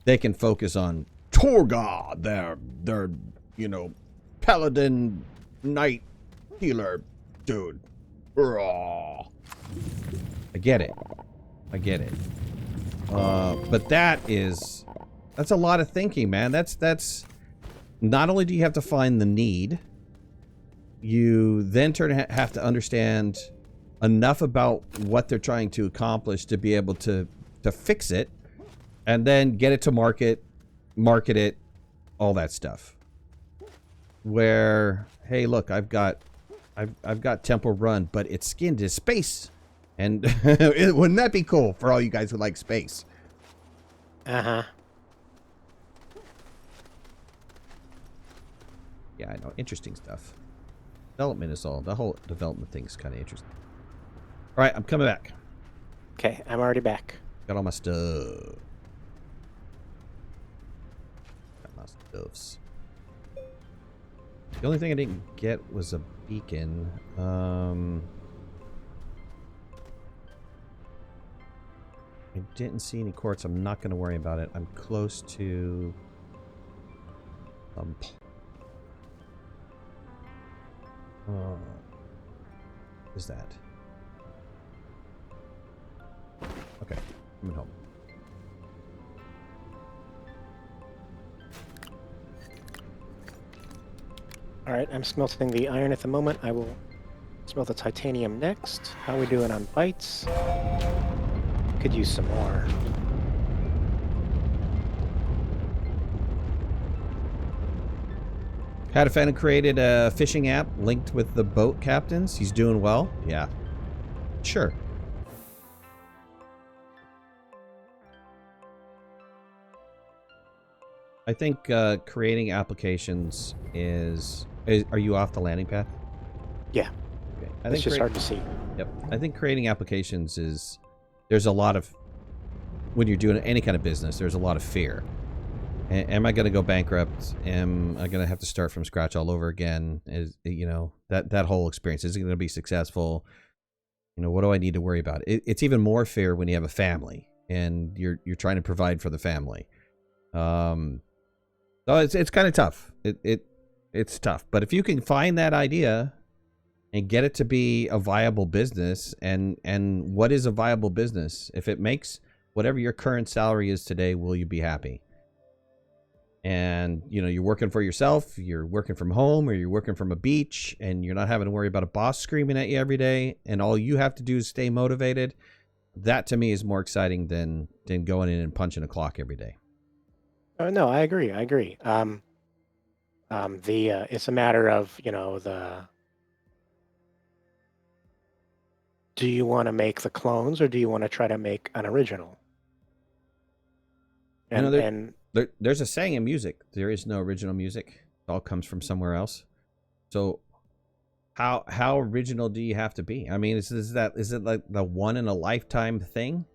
[SPEAKER 1] They can focus on Torga, their you know, paladin knight healer dude. I get it. But that's a lot of thinking, man. That's not only do you have to find the need, you then have to understand enough about what they're trying to accomplish to be able to fix it, and then get it to market it, all that stuff. Where, hey, look, I've got Temple Run, but it's skinned to space. And wouldn't that be cool for all you guys who like space?
[SPEAKER 2] Uh-huh.
[SPEAKER 1] Yeah, I know. Interesting stuff. Development is all. The whole development thing is kind of interesting. All right, I'm coming back.
[SPEAKER 2] Okay, I'm already back.
[SPEAKER 1] Got all my stuff. Got my stuffs. The only thing I didn't get was a beacon. I didn't see any quartz. I'm not going to worry about it. I'm close to... what is that? Okay, I'm at home.
[SPEAKER 2] Alright, I'm smelting the iron at the moment. I will smelt the titanium next. How are we doing on bites? Could use some more.
[SPEAKER 1] Had a fan who created a fishing app linked with the boat captains. He's doing well. Yeah. Sure. I think creating applications is... Are you off the landing pad?
[SPEAKER 2] Yeah.
[SPEAKER 1] Okay.
[SPEAKER 2] It's just hard to see.
[SPEAKER 1] Yep. I think creating applications is... There's a lot of... When you're doing any kind of business, there's a lot of fear. Am I going to go bankrupt? Am I going to have to start from scratch all over again? Is, you know, that whole experience, is it going to be successful? You know, what do I need to worry about? It's even more fear when you have a family and you're trying to provide for the family. So it's kind of tough. It's tough. But if you can find that idea and get it to be a viable business, and what is a viable business? If it makes whatever your current salary is today, will you be happy? And, you know, you're working for yourself, you're working from home, or you're working from a beach, and you're not having to worry about a boss screaming at you every day, and all you have to do is stay motivated. That, to me, is more exciting than going in and punching a clock every day.
[SPEAKER 2] No, I agree. It's a matter of, you know, do you want to make the clones, or do you want to try to make an original? And,
[SPEAKER 1] there's a saying in music: there is no original music. It all comes from somewhere else. So, how original do you have to be? I mean, is it like the one in a lifetime thing?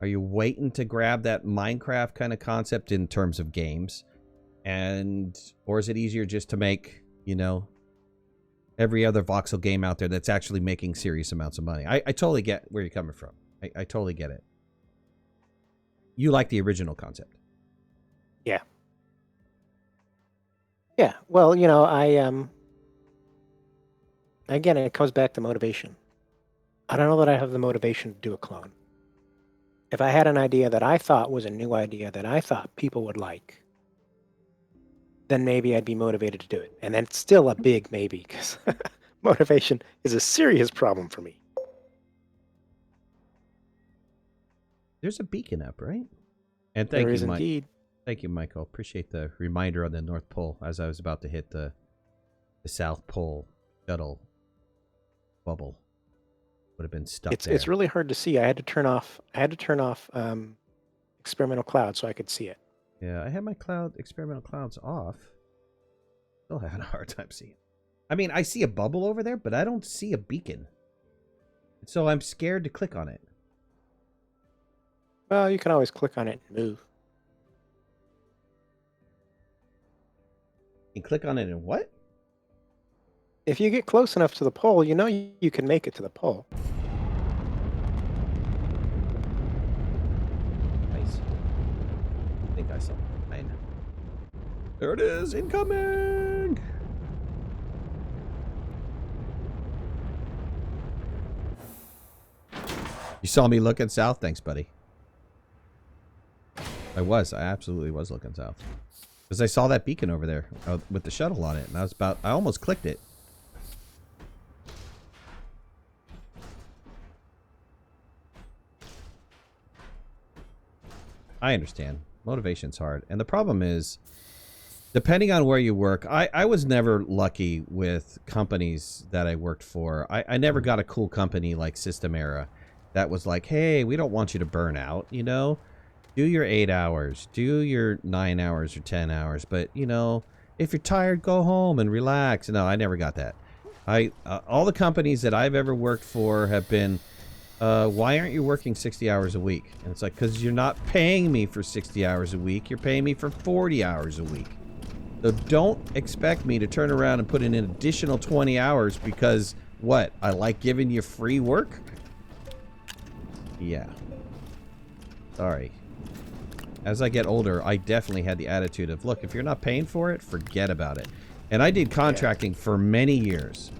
[SPEAKER 1] Are you waiting to grab that Minecraft kind of concept in terms of games, or is it easier just to make, you know, every other voxel game out there that's actually making serious amounts of money? I totally get where you're coming from. I totally get it. You like the original concept.
[SPEAKER 2] Yeah. Yeah. Well, you know, again, it comes back to motivation. I don't know that I have the motivation to do a clone. If I had an idea that I thought was a new idea that I thought people would like, then maybe I'd be motivated to do it. And then it's still a big maybe, because motivation is a serious problem for me.
[SPEAKER 1] There's a beacon up, right? And
[SPEAKER 2] There
[SPEAKER 1] thank
[SPEAKER 2] is
[SPEAKER 1] you, Mike.
[SPEAKER 2] indeed.
[SPEAKER 1] Thank you, Michael. Appreciate the reminder on the North Pole as I was about to hit the South Pole shuttle bubble. Would have been stuck there.
[SPEAKER 2] It's really hard to see. I had to turn off experimental cloud so I could see it.
[SPEAKER 1] Yeah, I had my experimental clouds off. Still having a hard time seeing. I mean, I see a bubble over there, but I don't see a beacon. So I'm scared to click on it.
[SPEAKER 2] Well, you can always click on it and move.
[SPEAKER 1] You click on it and what?
[SPEAKER 2] If you get close enough to the pole, you know you can make it to the pole.
[SPEAKER 1] Nice. I think I saw mine. There it is, incoming! You saw me looking south? Thanks, buddy. I absolutely was looking south. Because I saw that beacon over there with the shuttle on it, and I almost clicked it. I understand. Motivation's hard. And the problem is, depending on where you work, I was never lucky with companies that I worked for. I never got a cool company like System Era that was like, hey, we don't want you to burn out, you know? Do your 8 hours, do your 9 hours or 10 hours, but, you know, if you're tired, go home and relax. No, I never got that. All the companies that I've ever worked for have been, why aren't you working 60 hours a week? And it's like, because you're not paying me for 60 hours a week. You're paying me for 40 hours a week. So don't expect me to turn around and put in an additional 20 hours because, what, I like giving you free work? Yeah. Sorry. As I get older, I definitely had the attitude of, look, if you're not paying for it, forget about it. And I did contracting for many years.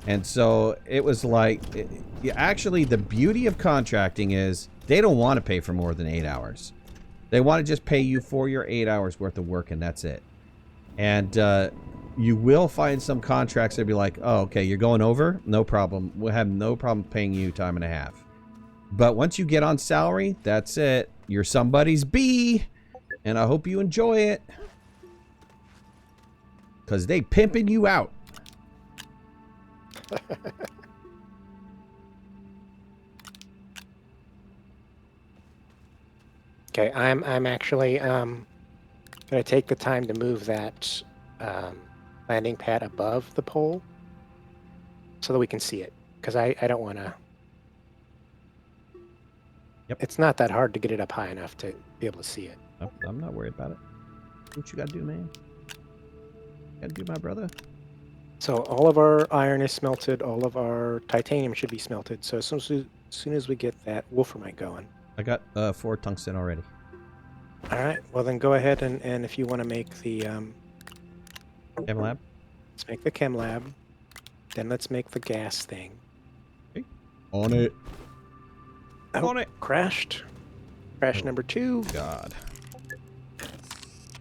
[SPEAKER 1] And so it was like, actually, the beauty of contracting is they don't want to pay for more than 8 hours. They want to just pay you for your 8 hours worth of work, and that's it. And you will find some contracts that be like, oh, okay, you're going over? No problem. We'll have no problem paying you time and a half. But once you get on salary, that's it. You're somebody's bee, and I hope you enjoy it. Because they pimping you out.
[SPEAKER 2] Okay, I'm actually going to take the time to move that landing pad above the pole so that we can see it, because I don't want to.
[SPEAKER 1] Yep.
[SPEAKER 2] It's not that hard to get it up high enough to be able to see it.
[SPEAKER 1] I'm not worried about it. What you got to do, man? Got to do, my brother.
[SPEAKER 2] So all of our iron is smelted. All of our titanium should be smelted. So as soon as we get that wolframite going.
[SPEAKER 1] I got 4 tungsten already.
[SPEAKER 2] All right. Well, then go ahead and if you want to make the
[SPEAKER 1] Chem lab.
[SPEAKER 2] let's make the chem lab. Then let's make the gas thing.
[SPEAKER 1] Okay. On it.
[SPEAKER 2] Oh,
[SPEAKER 1] On it.
[SPEAKER 2] Crashed. Crash
[SPEAKER 1] Oh,
[SPEAKER 2] number 2.
[SPEAKER 1] God.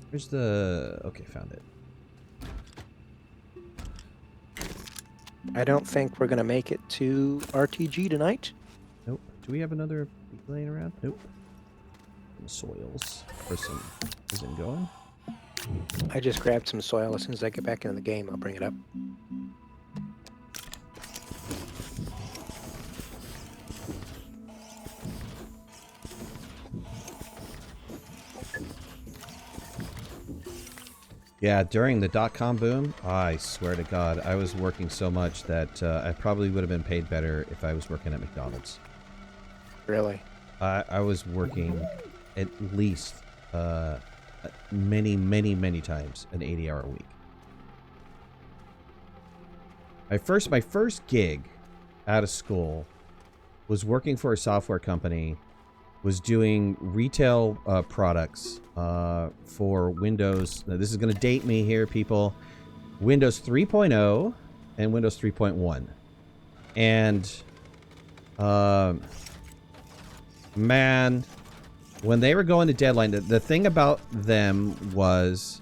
[SPEAKER 1] Where's the... Okay, found it.
[SPEAKER 2] I don't think we're going to make it to RTG tonight.
[SPEAKER 1] Nope. Do we have another laying around? Nope. Some soils for some... Isn't going?
[SPEAKER 2] I just grabbed some soil. As soon as I get back into the game, I'll bring it up.
[SPEAKER 1] Yeah, during the .com boom, I swear to God, I was working so much that I probably would have been paid better if I was working at McDonald's.
[SPEAKER 2] Really?
[SPEAKER 1] I was working at least many, many, many times an 80-hour week. My first gig out of school was working for a software company, was doing retail products for Windows. Now, this is going to date me here, people. Windows 3.0 and Windows 3.1. And, man, when they were going to deadline, the thing about them was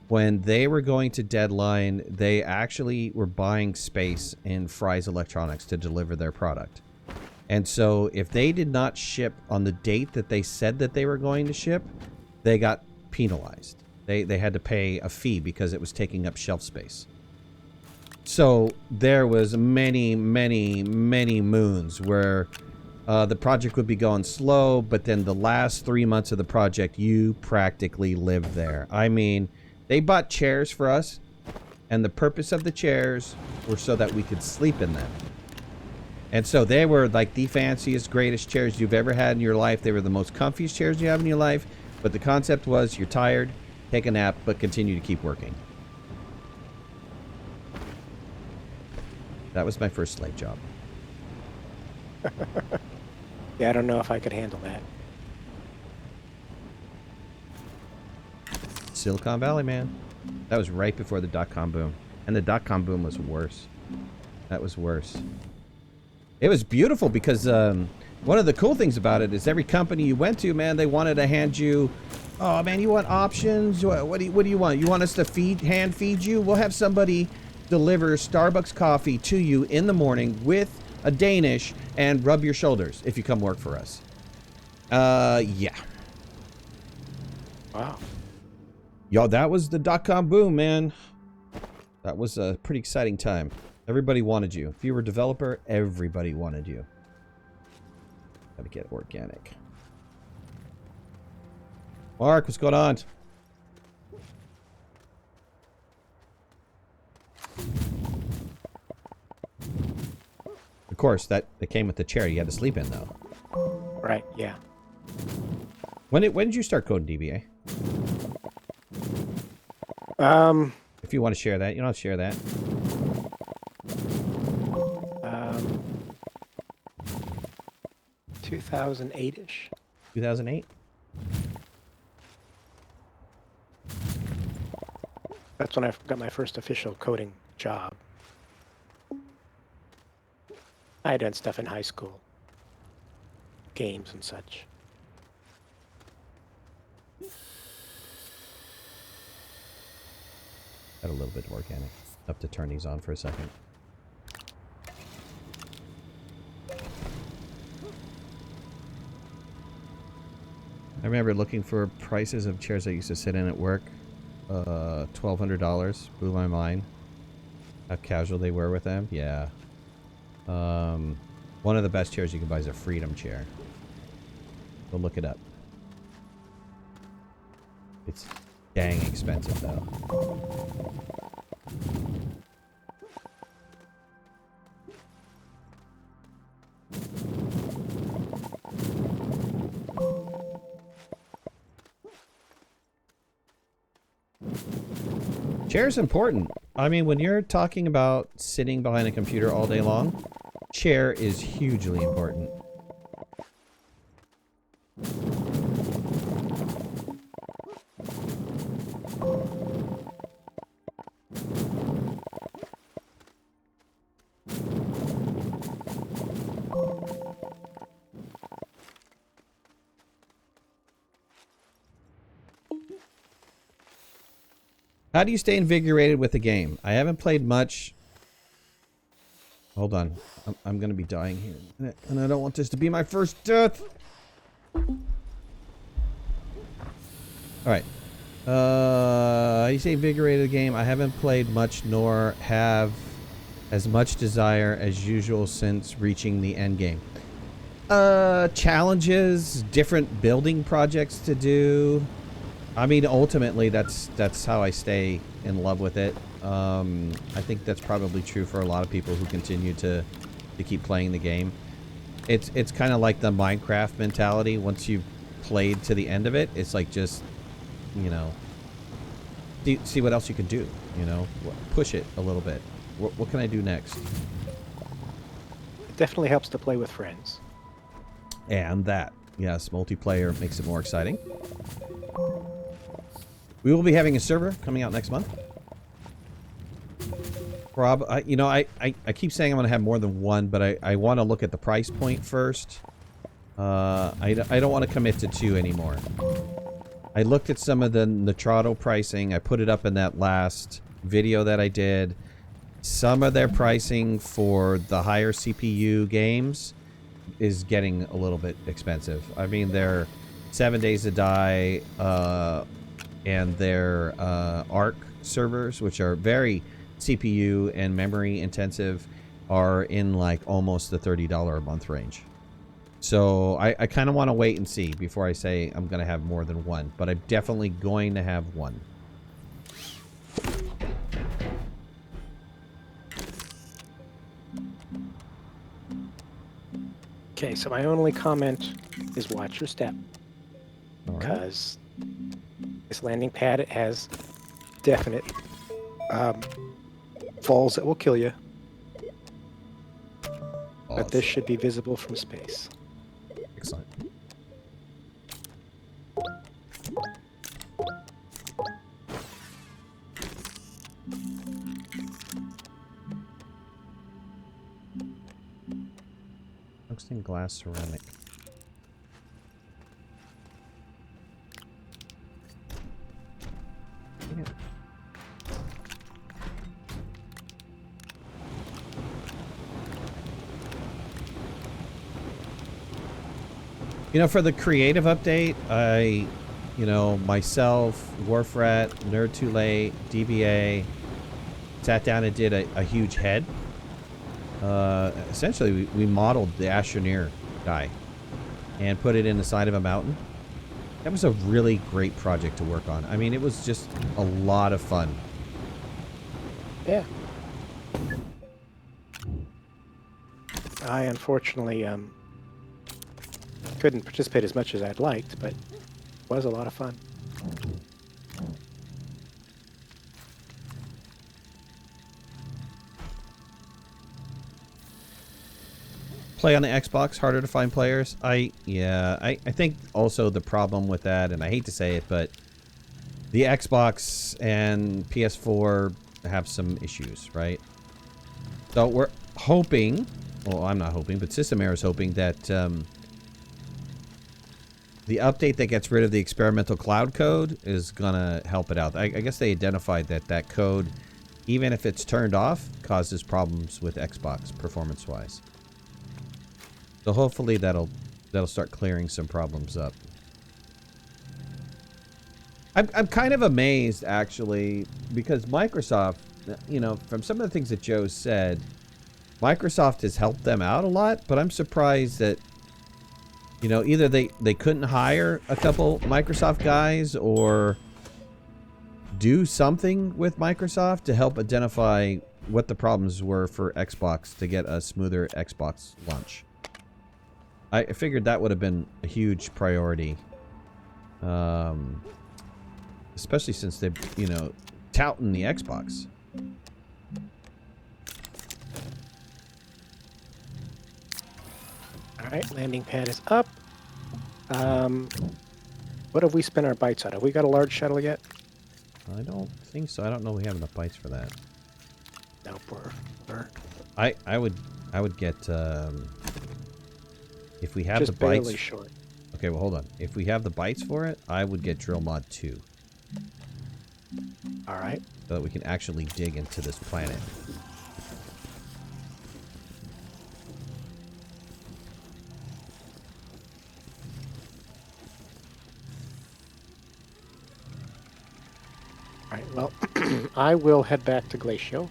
[SPEAKER 1] when they were going to deadline, they actually were buying space in Fry's Electronics to deliver their product. And so if they did not ship on the date that they said that they were going to ship, they got penalized. They had to pay a fee because it was taking up shelf space. So there was many moons where the project would be going slow, but then the last 3 months of the project, you practically lived there. I mean, they bought chairs for us, and the purpose of the chairs were so that we could sleep in them. And so they were like the fanciest, greatest chairs you've ever had in your life. They were the most comfiest chairs you have in your life. But the concept was you're tired, take a nap, but continue to keep working. That was my first slave job.
[SPEAKER 2] Yeah, I don't know if I could handle that.
[SPEAKER 1] Silicon Valley, man. That was right before the dot-com boom. And the dot-com boom was worse. That was worse. It was beautiful because one of the cool things about it is every company you went to, man, they wanted to hand you, oh, man, you want options? What do you want? You want us to hand feed you? We'll have somebody deliver Starbucks coffee to you in the morning with a Danish and rub your shoulders if you come work for us. Yeah.
[SPEAKER 2] Wow.
[SPEAKER 1] Yo, that was the dot-com boom, man. That was a pretty exciting time. Everybody wanted you. If you were a developer, everybody wanted you. Gotta get organic. Mark, what's going on? Of course, that came with the chair you had to sleep in, though.
[SPEAKER 2] Right, yeah.
[SPEAKER 1] When did you start coding DBA? If you want to share that, you don't share that.
[SPEAKER 2] 2008-ish.
[SPEAKER 1] 2008?
[SPEAKER 2] That's when I got my first official coding job. I had done stuff in high school. Games and such.
[SPEAKER 1] Got a little bit of organic. Up to turn these on for a second. I remember looking for prices of chairs I used to sit in at work. $1,200 blew my mind. How casual they were with them. Yeah. One of the best chairs you can buy is a Freedom chair. Go look it up. It's dang expensive though. Chair's important. I mean, when you're talking about sitting behind a computer all day long, chair is hugely important. How do you stay invigorated with the game? I haven't played much. Hold on. I'm going to be dying here. And I don't want this to be my first death. Alright. How do you stay invigorated with the game? I haven't played much nor have as much desire as usual since reaching the end game. Challenges, different building projects to do. I mean, ultimately, that's how I stay in love with it. I think that's probably true for a lot of people who continue to keep playing the game. It's kind of like the Minecraft mentality. Once you've played to the end of it, it's like just, you know, see what else you can do. You know, push it a little bit. What can I do next?
[SPEAKER 2] It definitely helps to play with friends.
[SPEAKER 1] And that, yes, multiplayer makes it more exciting. We will be having a server coming out next month. Rob, you know, I keep saying I'm going to have more than one, but I want to look at the price point first. I don't want to commit to 2 anymore. I looked at some of the Nitrado pricing. I put it up in that last video that I did. Some of their pricing for the higher CPU games is getting a little bit expensive. I mean, they're 7 days to die, and their ARC servers, which are very CPU and memory intensive, are in like almost the $30 a month range. So I kind of want to wait and see before I say I'm going to have more than one, but I'm definitely going to have one.
[SPEAKER 2] Okay, so my only comment is watch your step.
[SPEAKER 1] All right.
[SPEAKER 2] Because this landing pad, it has definite falls that will kill you. But this should be visible from space.
[SPEAKER 1] Excellent. Tungsten glass ceramic. Yeah. You know, for the creative update, myself, Warfrat, Nerd Too Late, DBA, sat down and did a huge head. Essentially, we modeled the Astroneer guy and put it in the side of a mountain. That was a really great project to work on. I mean, it was just a lot of fun.
[SPEAKER 2] Yeah. I unfortunately couldn't participate as much as I'd liked, but it was a lot of fun.
[SPEAKER 1] Play on the Xbox, harder to find players. I think also the problem with that, and I hate to say it, but the Xbox and PS4 have some issues, right? So we're hoping, well, I'm not hoping, but Systemair is hoping that the update that gets rid of the experimental cloud code is gonna help it out. I guess they identified that code, even if it's turned off, causes problems with Xbox performance-wise. So hopefully that'll start clearing some problems up. I'm kind of amazed, actually, because Microsoft, you know, from some of the things that Joe said, Microsoft has helped them out a lot, but I'm surprised that, you know, either they couldn't hire a couple Microsoft guys or do something with Microsoft to help identify what the problems were for Xbox to get a smoother Xbox launch. I figured that would have been a huge priority. Especially since they've, you know, touting the Xbox.
[SPEAKER 2] Alright, landing pad is up. What have we spent our bytes on? Have we got a large shuttle yet?
[SPEAKER 1] I don't think so. I don't know if we have enough bytes for that.
[SPEAKER 2] No, we're
[SPEAKER 1] I would get if we have
[SPEAKER 2] just
[SPEAKER 1] the
[SPEAKER 2] barely
[SPEAKER 1] bytes.
[SPEAKER 2] short.
[SPEAKER 1] Okay, well hold on. If we have the bytes for it, I would get drill mod 2.
[SPEAKER 2] Alright.
[SPEAKER 1] So that we can actually dig into this planet.
[SPEAKER 2] Alright, well, I will head back to Glacio.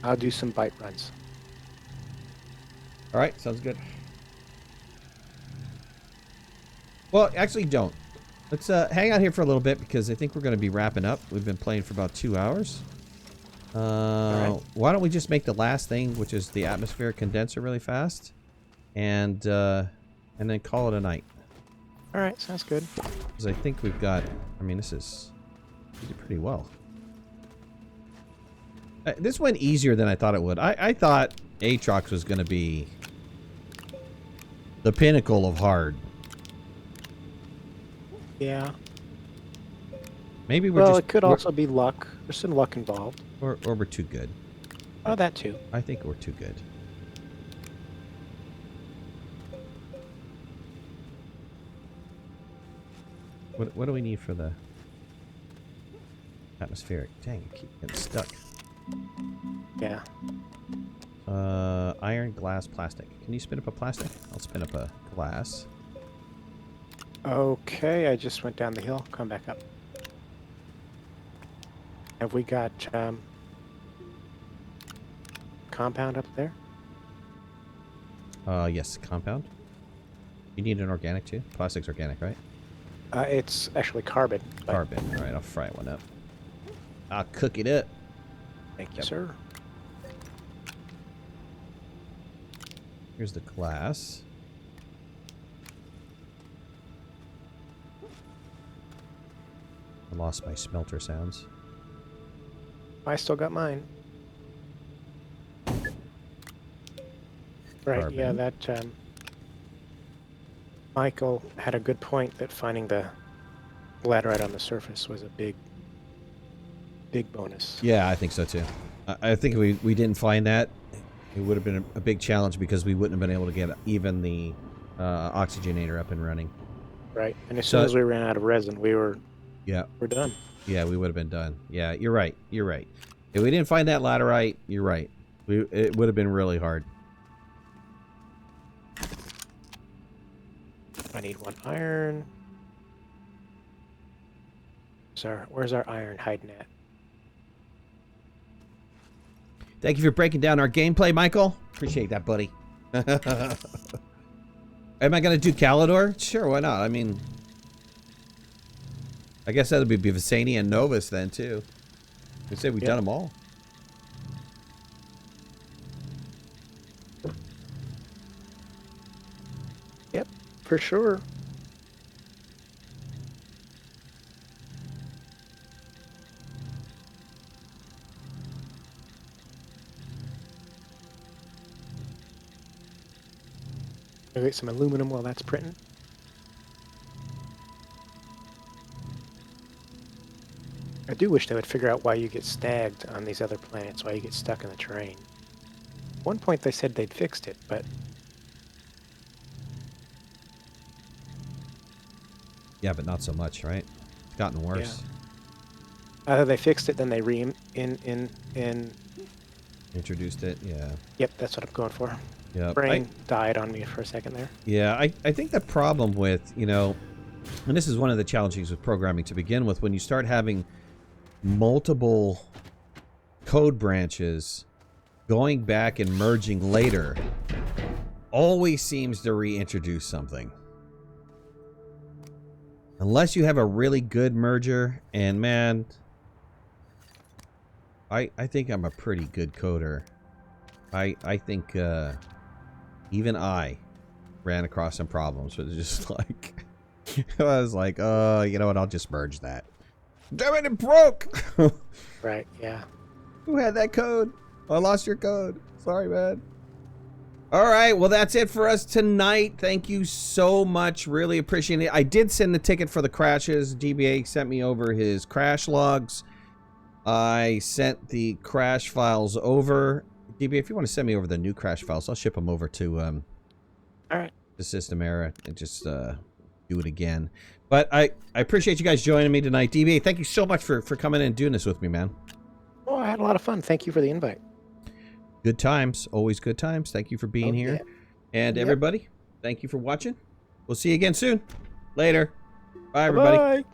[SPEAKER 2] I'll do some bite runs.
[SPEAKER 1] Alright, sounds good. Well, actually don't. Let's hang out here for a little bit because I think we're going to be wrapping up. We've been playing for about 2 hours.
[SPEAKER 2] Right.
[SPEAKER 1] Why don't we just make the last thing, which is the atmospheric condenser, really fast, and then call it a night.
[SPEAKER 2] All right, sounds good.
[SPEAKER 1] Because I think we've got. I mean, this is pretty well. This went easier than I thought it would. I thought ATROX was going to be the pinnacle of hard.
[SPEAKER 2] Yeah.
[SPEAKER 1] Maybe we're
[SPEAKER 2] well,
[SPEAKER 1] just.
[SPEAKER 2] it could also be luck. There's some luck involved.
[SPEAKER 1] Or we're too good.
[SPEAKER 2] Oh, that too.
[SPEAKER 1] I think we're too good. What do we need for the atmospheric? Dang, I keep getting stuck.
[SPEAKER 2] Yeah.
[SPEAKER 1] Iron, glass, plastic. Can you spin up a plastic? I'll spin up a glass.
[SPEAKER 2] Okay, I just went down the hill. Come back up. Have we got compound up there?
[SPEAKER 1] Yes, compound. You need an organic too? Plastic's organic, right?
[SPEAKER 2] It's actually carbon.
[SPEAKER 1] Carbon. All right, I'll fry one up. I'll cook it up.
[SPEAKER 2] Thank you, sir.
[SPEAKER 1] Here's the glass. I lost my smelter sounds.
[SPEAKER 2] I still got mine. Right,
[SPEAKER 1] Carbon.
[SPEAKER 2] yeah, that Michael had a good point that finding the laterite on the surface was a big bonus.
[SPEAKER 1] Yeah, I think so too. I think if we didn't find that, it would have been a big challenge because we wouldn't have been able to get even the oxygenator up and running.
[SPEAKER 2] Right, and as soon as we ran out of resin, we're done.
[SPEAKER 1] Yeah, we would have been done. Yeah, you're right. You're right. If we didn't find that laterite, you're right. It would have been really hard.
[SPEAKER 2] I need 1 iron. Where's our iron hiding at?
[SPEAKER 1] Thank you for breaking down our gameplay, Michael. Appreciate that, buddy. Am I going to do Calidor? Sure, why not? I mean, I guess that would be Visani and Novus then, too. We say we've done them all.
[SPEAKER 2] Yep, for sure. I'll get some aluminum while that's printing. I do wish they would figure out why you get snagged on these other planets, why you get stuck in the terrain. At one point they said they'd fixed it, but...
[SPEAKER 1] Yeah, but not so much, right? It's gotten worse.
[SPEAKER 2] Yeah. Either they fixed it, then they
[SPEAKER 1] Introduced it, yeah.
[SPEAKER 2] Yep, that's what I'm going for.
[SPEAKER 1] Yeah.
[SPEAKER 2] Brain died on me for a second there.
[SPEAKER 1] Yeah, I think the problem with, you know, and this is one of the challenges with programming to begin with, when you start having multiple code branches going back and merging later always seems to reintroduce something. Unless you have a really good merger, and man, I think I'm a pretty good coder. I think even I ran across some problems with just like I was like, you know what, I'll just merge that. Damn it, it broke!
[SPEAKER 2] Right, yeah.
[SPEAKER 1] Who had that code? I lost your code. Sorry, man. All right, well, that's it for us tonight. Thank you so much. Really appreciate it. I did send the ticket for the crashes. DBA sent me over his crash logs. I sent the crash files over. DBA, if you want to send me over the new crash files, I'll ship them over to
[SPEAKER 2] all right,
[SPEAKER 1] the system era and just do it again. But I appreciate you guys joining me tonight. DBA, thank you so much for coming in and doing this with me, man.
[SPEAKER 2] Oh, I had a lot of fun. Thank you for the invite.
[SPEAKER 1] Good times. Always good times. Thank you for being here. Yeah. And everybody, thank you for watching. We'll see you again soon. Later. Bye, everybody.
[SPEAKER 2] Bye.